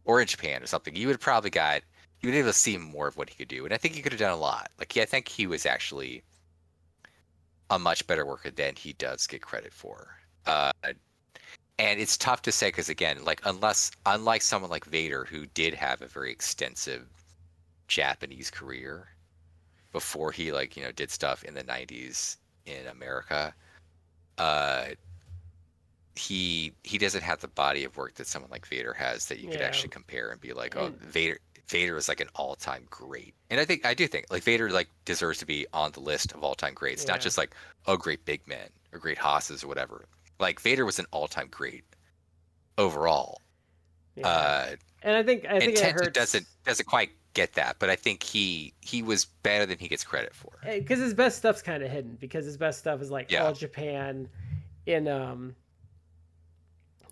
or in Japan or something. You would have able to see more of what he could do, and I think he could have done a lot. Like, I think he was actually a much better worker than he does get credit for. And it's tough to say because, again, like, unlike someone like Vader, who did have a very extensive Japanese career before he, like, did stuff in the 90s in America, he doesn't have the body of work that someone like Vader has that you could actually compare and be like, oh, Vader is like an all-time great. And I do think like Vader like deserves to be on the list of all-time greats, not just like, oh, great big men or great hosses or whatever. Like, Vader was an all-time great overall. yeah. And I think it Tenta hurts. doesn't quite get that, but I think he was better than he gets credit for. Because his best stuff's kind of hidden. Because his best stuff is like All Japan, in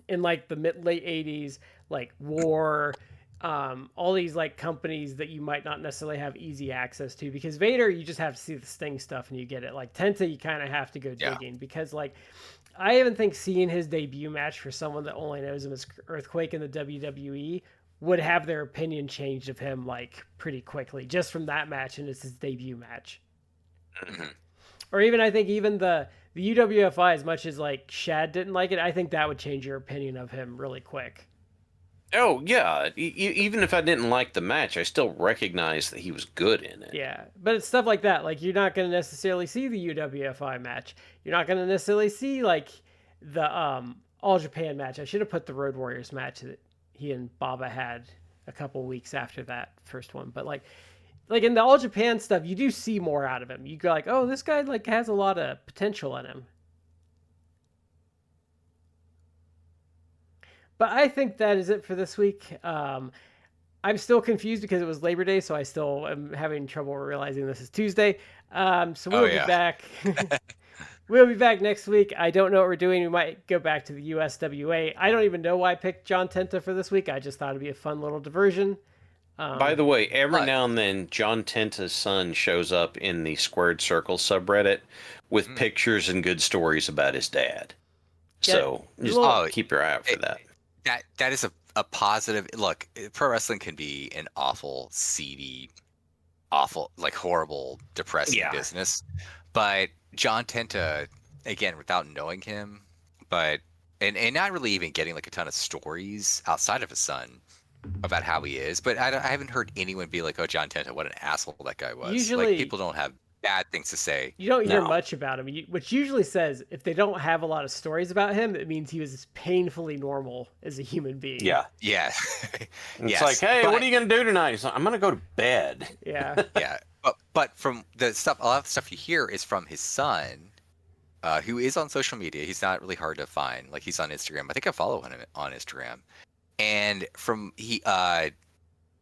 like the late '80s, like War, all these like companies that you might not necessarily have easy access to. Because Vader, you just have to see the Sting stuff and you get it. Like Tenta, you kind of have to go digging because like. I even think seeing his debut match for someone that only knows him as Earthquake in the WWE would have their opinion changed of him like pretty quickly just from that match, and it's his debut match. Mm-hmm. Or even I think even the UWFI, as much as like Shad didn't like it, I think that would change your opinion of him really quick. Oh yeah, even if I didn't like the match, I still recognize that he was good in it. Yeah, but it's stuff like that. Like, you're not going to necessarily see the UWFI match. You're not going to necessarily see like the All Japan match. I should have put the Road Warriors match that he and Baba had a couple weeks after that first one. But like in the All Japan stuff, you do see more out of him. You go like, oh, this guy like has a lot of potential in him. But I think that is it for this week. I'm still confused because it was Labor Day, so I still am having trouble realizing this is Tuesday. So we'll be back. We'll be back next week. I don't know what we're doing. We might go back to the USWA. I don't even know why I picked John Tenta for this week. I just thought it'd be a fun little diversion. By the way, every now and then, John Tenta's son shows up in the Squared Circle subreddit with pictures and good stories about his dad. So just keep your eye out for that. That is a positive look. Pro wrestling can be an awful, seedy, awful, like horrible, depressing business. But John Tenta, again, without knowing him, but and not really even getting like a ton of stories outside of his son about how he is. But I haven't heard anyone be like, "Oh, John Tenta, what an asshole that guy was." Usually, like, people don't have bad things to say. You don't hear No. much about him, which usually says if they don't have a lot of stories about him, it means he was painfully normal as a human being. Yeah. Yeah. It's Yes, like, hey, but- what are you going to do tonight? He's like, I'm going to go to bed. Yeah. Yeah, but from the stuff, a lot of the stuff you hear is from his son, who is on social media. He's not really hard to find. Like, he's on Instagram. I think I follow him on Instagram. And from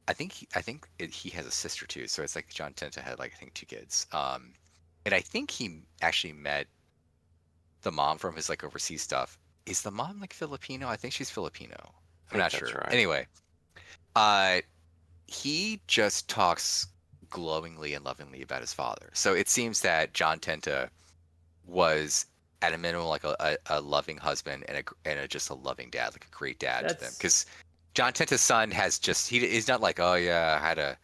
I think he has a sister too. So it's like John Tenta had like I think 2 kids. And I think he actually met the mom from his like overseas stuff. Is the mom like Filipino? I think she's Filipino. I'm not that's sure. right. Anyway, he just talks glowingly and lovingly about his father. So it seems that John Tenta was at a minimum like a loving husband and just a loving dad, like a great dad to them. Because John Tenta's son has just he's not like, oh yeah, I had a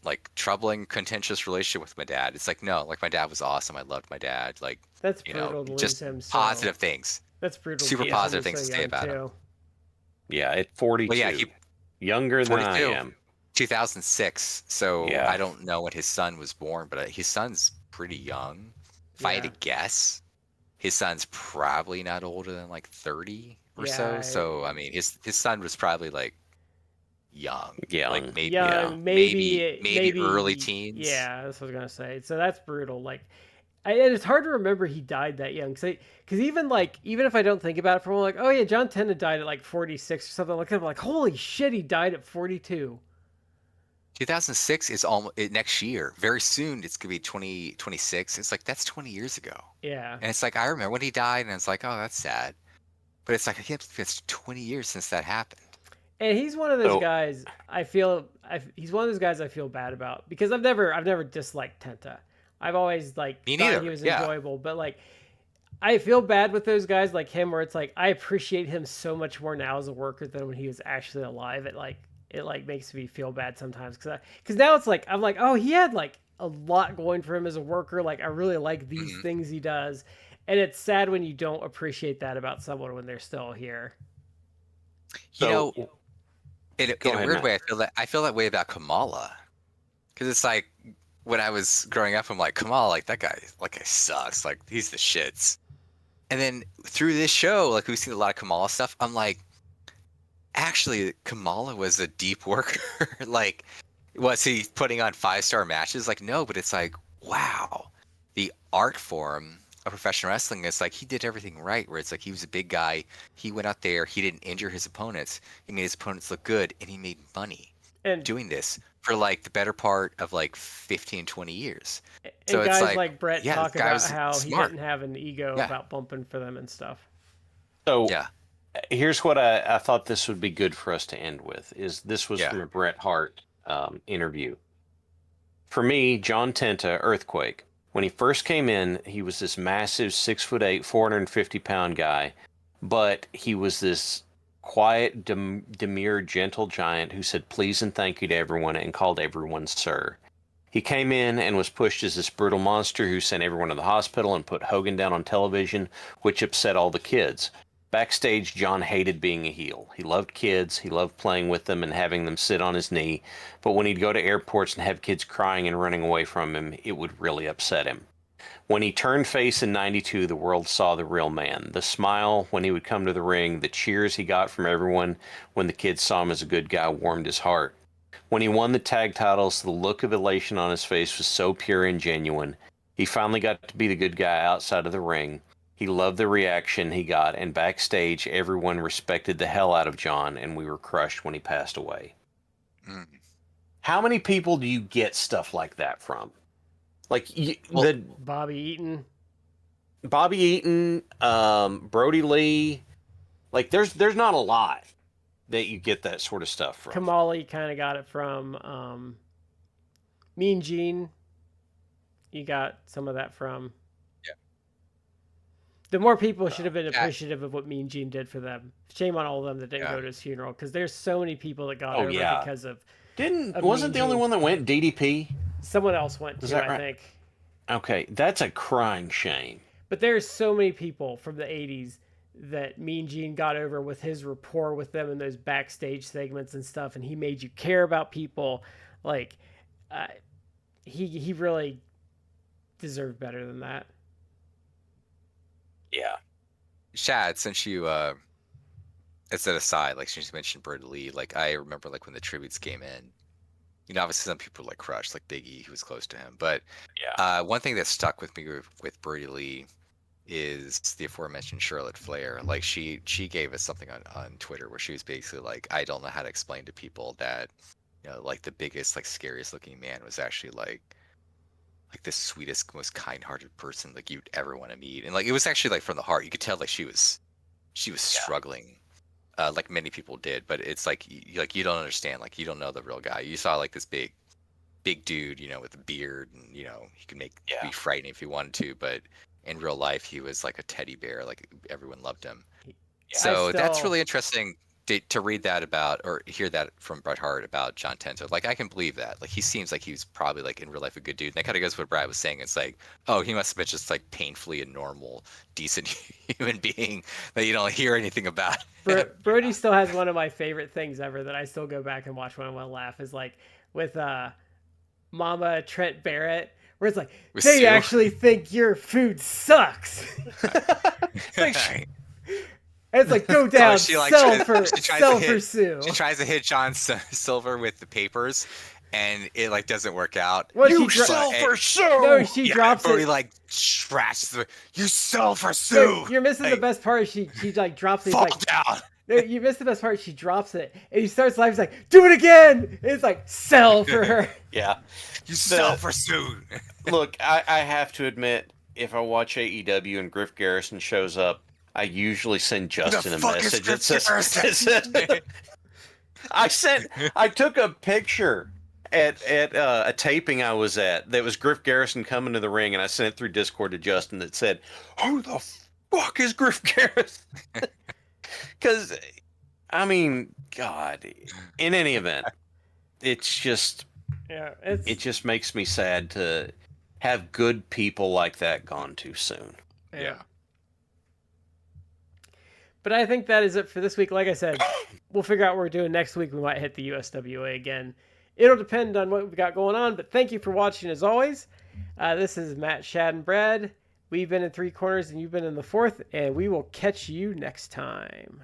like troubling, contentious relationship with my dad. It's like, no, like my dad was awesome. I loved my dad. Like, That's brutal to lose just him. So positive things. that's brutal. Super to positive lose him things so to say young, about him. too. Yeah, at 42. Well, yeah, younger than I 42. am. 2006. So Yeah. I don't know when his son was born, but his son's pretty young. If I had to guess, his son's probably not older than like 30 or so. So I mean, his son was probably like young, like maybe young, maybe early teens. Yeah, that's what I was gonna say. So that's brutal. Like, and it's hard to remember he died that young. Because even if I don't think about it for a while, like, oh yeah, John Tenta died at like 46 or something. Like, I'm like, holy shit, he died at 42. 2006 is almost next year. Very soon, it's gonna be 2026. It's like that's 20 years ago. Yeah. And it's like I remember when he died, and it's like, oh, that's sad. But it's like I can't believe it's 20 years since that happened. And he's one of those guys he's one of those guys I feel bad about because I've never disliked Tenta. I've always thought he was enjoyable, but like I feel bad with those guys like him where it's like I appreciate him so much more now as a worker than when he was actually alive. It makes me feel bad sometimes because now it's like I'm like, oh, he had like a lot going for him as a worker. Like I really like these things he does, and it's sad when you don't appreciate that about someone when they're still here. In a weird way, I feel that way about Kamala, because it's like when I was growing up, I'm like, Kamala, like that guy sucks, like he's the shits. And then through this show, like we've seen a lot of Kamala stuff. I'm like, actually, Kamala was a deep worker. Like, was he putting on 5-star matches? Like, no, but it's like, wow, the art form of professional wrestling is like he did everything right. Where it's like he was a big guy, he went out there, he didn't injure his opponents, he made his opponents look good, and he made money doing this for like the better part of like 15, 20 years. And so guys it's like Brett talk about how smart. he didn't have an ego about bumping for them and stuff. So here's what I thought this would be good for us to end with. This was from a Bret Hart interview. For me, John Tenta, Earthquake, when he first came in, he was this massive 6'8", 450-pound guy, but he was this quiet, demure, gentle giant who said please and thank you to everyone and called everyone sir. He came in and was pushed as this brutal monster who sent everyone to the hospital and put Hogan down on television, which upset all the kids. Backstage, John hated being a heel. He loved kids, he loved playing with them and having them sit on his knee, but when he'd go to airports and have kids crying and running away from him, it would really upset him. When he turned face in '92, the world saw the real man. The smile when he would come to the ring, the cheers he got from everyone when the kids saw him as a good guy warmed his heart. When he won the tag titles, the look of elation on his face was so pure and genuine. He finally got to be the good guy outside of the ring. He loved the reaction he got, and backstage, everyone respected the hell out of John, and we were crushed when he passed away. How many people do you get stuff like that from? Like Bobby Eaton, Brody Lee. Like there's not a lot that you get that sort of stuff from. Kamali kind of got it from Mean Gene. You got some of that from. Yeah. The more people should have been appreciative of what Mean Gene did for them. Shame on all of them that didn't go to his funeral, because there's so many people that got over because of. Wasn't the only one that went DDP? Someone else went too, I think. Okay, that's a crying shame. But there's so many people from the 80s that Mean Gene got over with his rapport with them in those backstage segments and stuff, and he made you care about people. Like, he really deserve better than that. Yeah. Shad, since you as an aside, like since you mentioned Brody Lee, like I remember like when the tributes came in, obviously some people were like crushed, like Biggie, who was close to him. But Yeah. one thing that stuck with me with Brody Lee is the aforementioned Charlotte Flair. Like she gave us something on Twitter where she was basically like, I don't know how to explain to people that, like the biggest, like scariest looking man was actually like the sweetest, most kind-hearted person like you'd ever want to meet. And like it was actually like from the heart. You could tell like she was struggling. Like many people did, but it's like you don't understand, like you don't know the real guy. You saw like this big dude, with a beard, and he could be frightening if he wanted to, but in real life he was like a teddy bear, like everyone loved him. So that's really interesting to read that about, or hear that from Bret Hart about John Tenta. Like I can believe that. Like he seems like he was probably like in real life a good dude. And that kind of goes with what Brad was saying. It's like, oh, he must have been just like painfully a normal, decent human being that you don't hear anything about. Brody still has one of my favorite things ever that I still go back and watch when I want to laugh, is like with Mama Trent Barrett, where it's like, With they Sue. actually think your food sucks. It's like, go down, sell for Sue. She tries to hit John Silver with the papers, and it like doesn't work out. Well, You sell for Sue. No, she drops Brody it. like trashes the. You sell for Sue. You're missing the best part. She like drops it. Fall Like, down. no, you missed the best part. She drops it, and he starts laughing. He's like, do it again. And it's like, sell for her. Yeah. You sell for Sue. Look, I have to admit, if I watch AEW and Griff Garrison shows up, I usually send Justin a message that says, I took a picture at a taping I was at that was Griff Garrison coming to the ring, and I sent it through Discord to Justin that said, who the fuck is Griff Garrison? Because, I mean, God, in any event, it's just, it just makes me sad to have good people like that gone too soon. Yeah. But I think that is it for this week. Like I said, we'll figure out what we're doing next week. We might hit the USWA again. It'll depend on what we've got going on. But thank you for watching as always. This is Matt, Shad, and Brad. We've been in 3 Corners and you've been in the 4th. And we will catch you next time.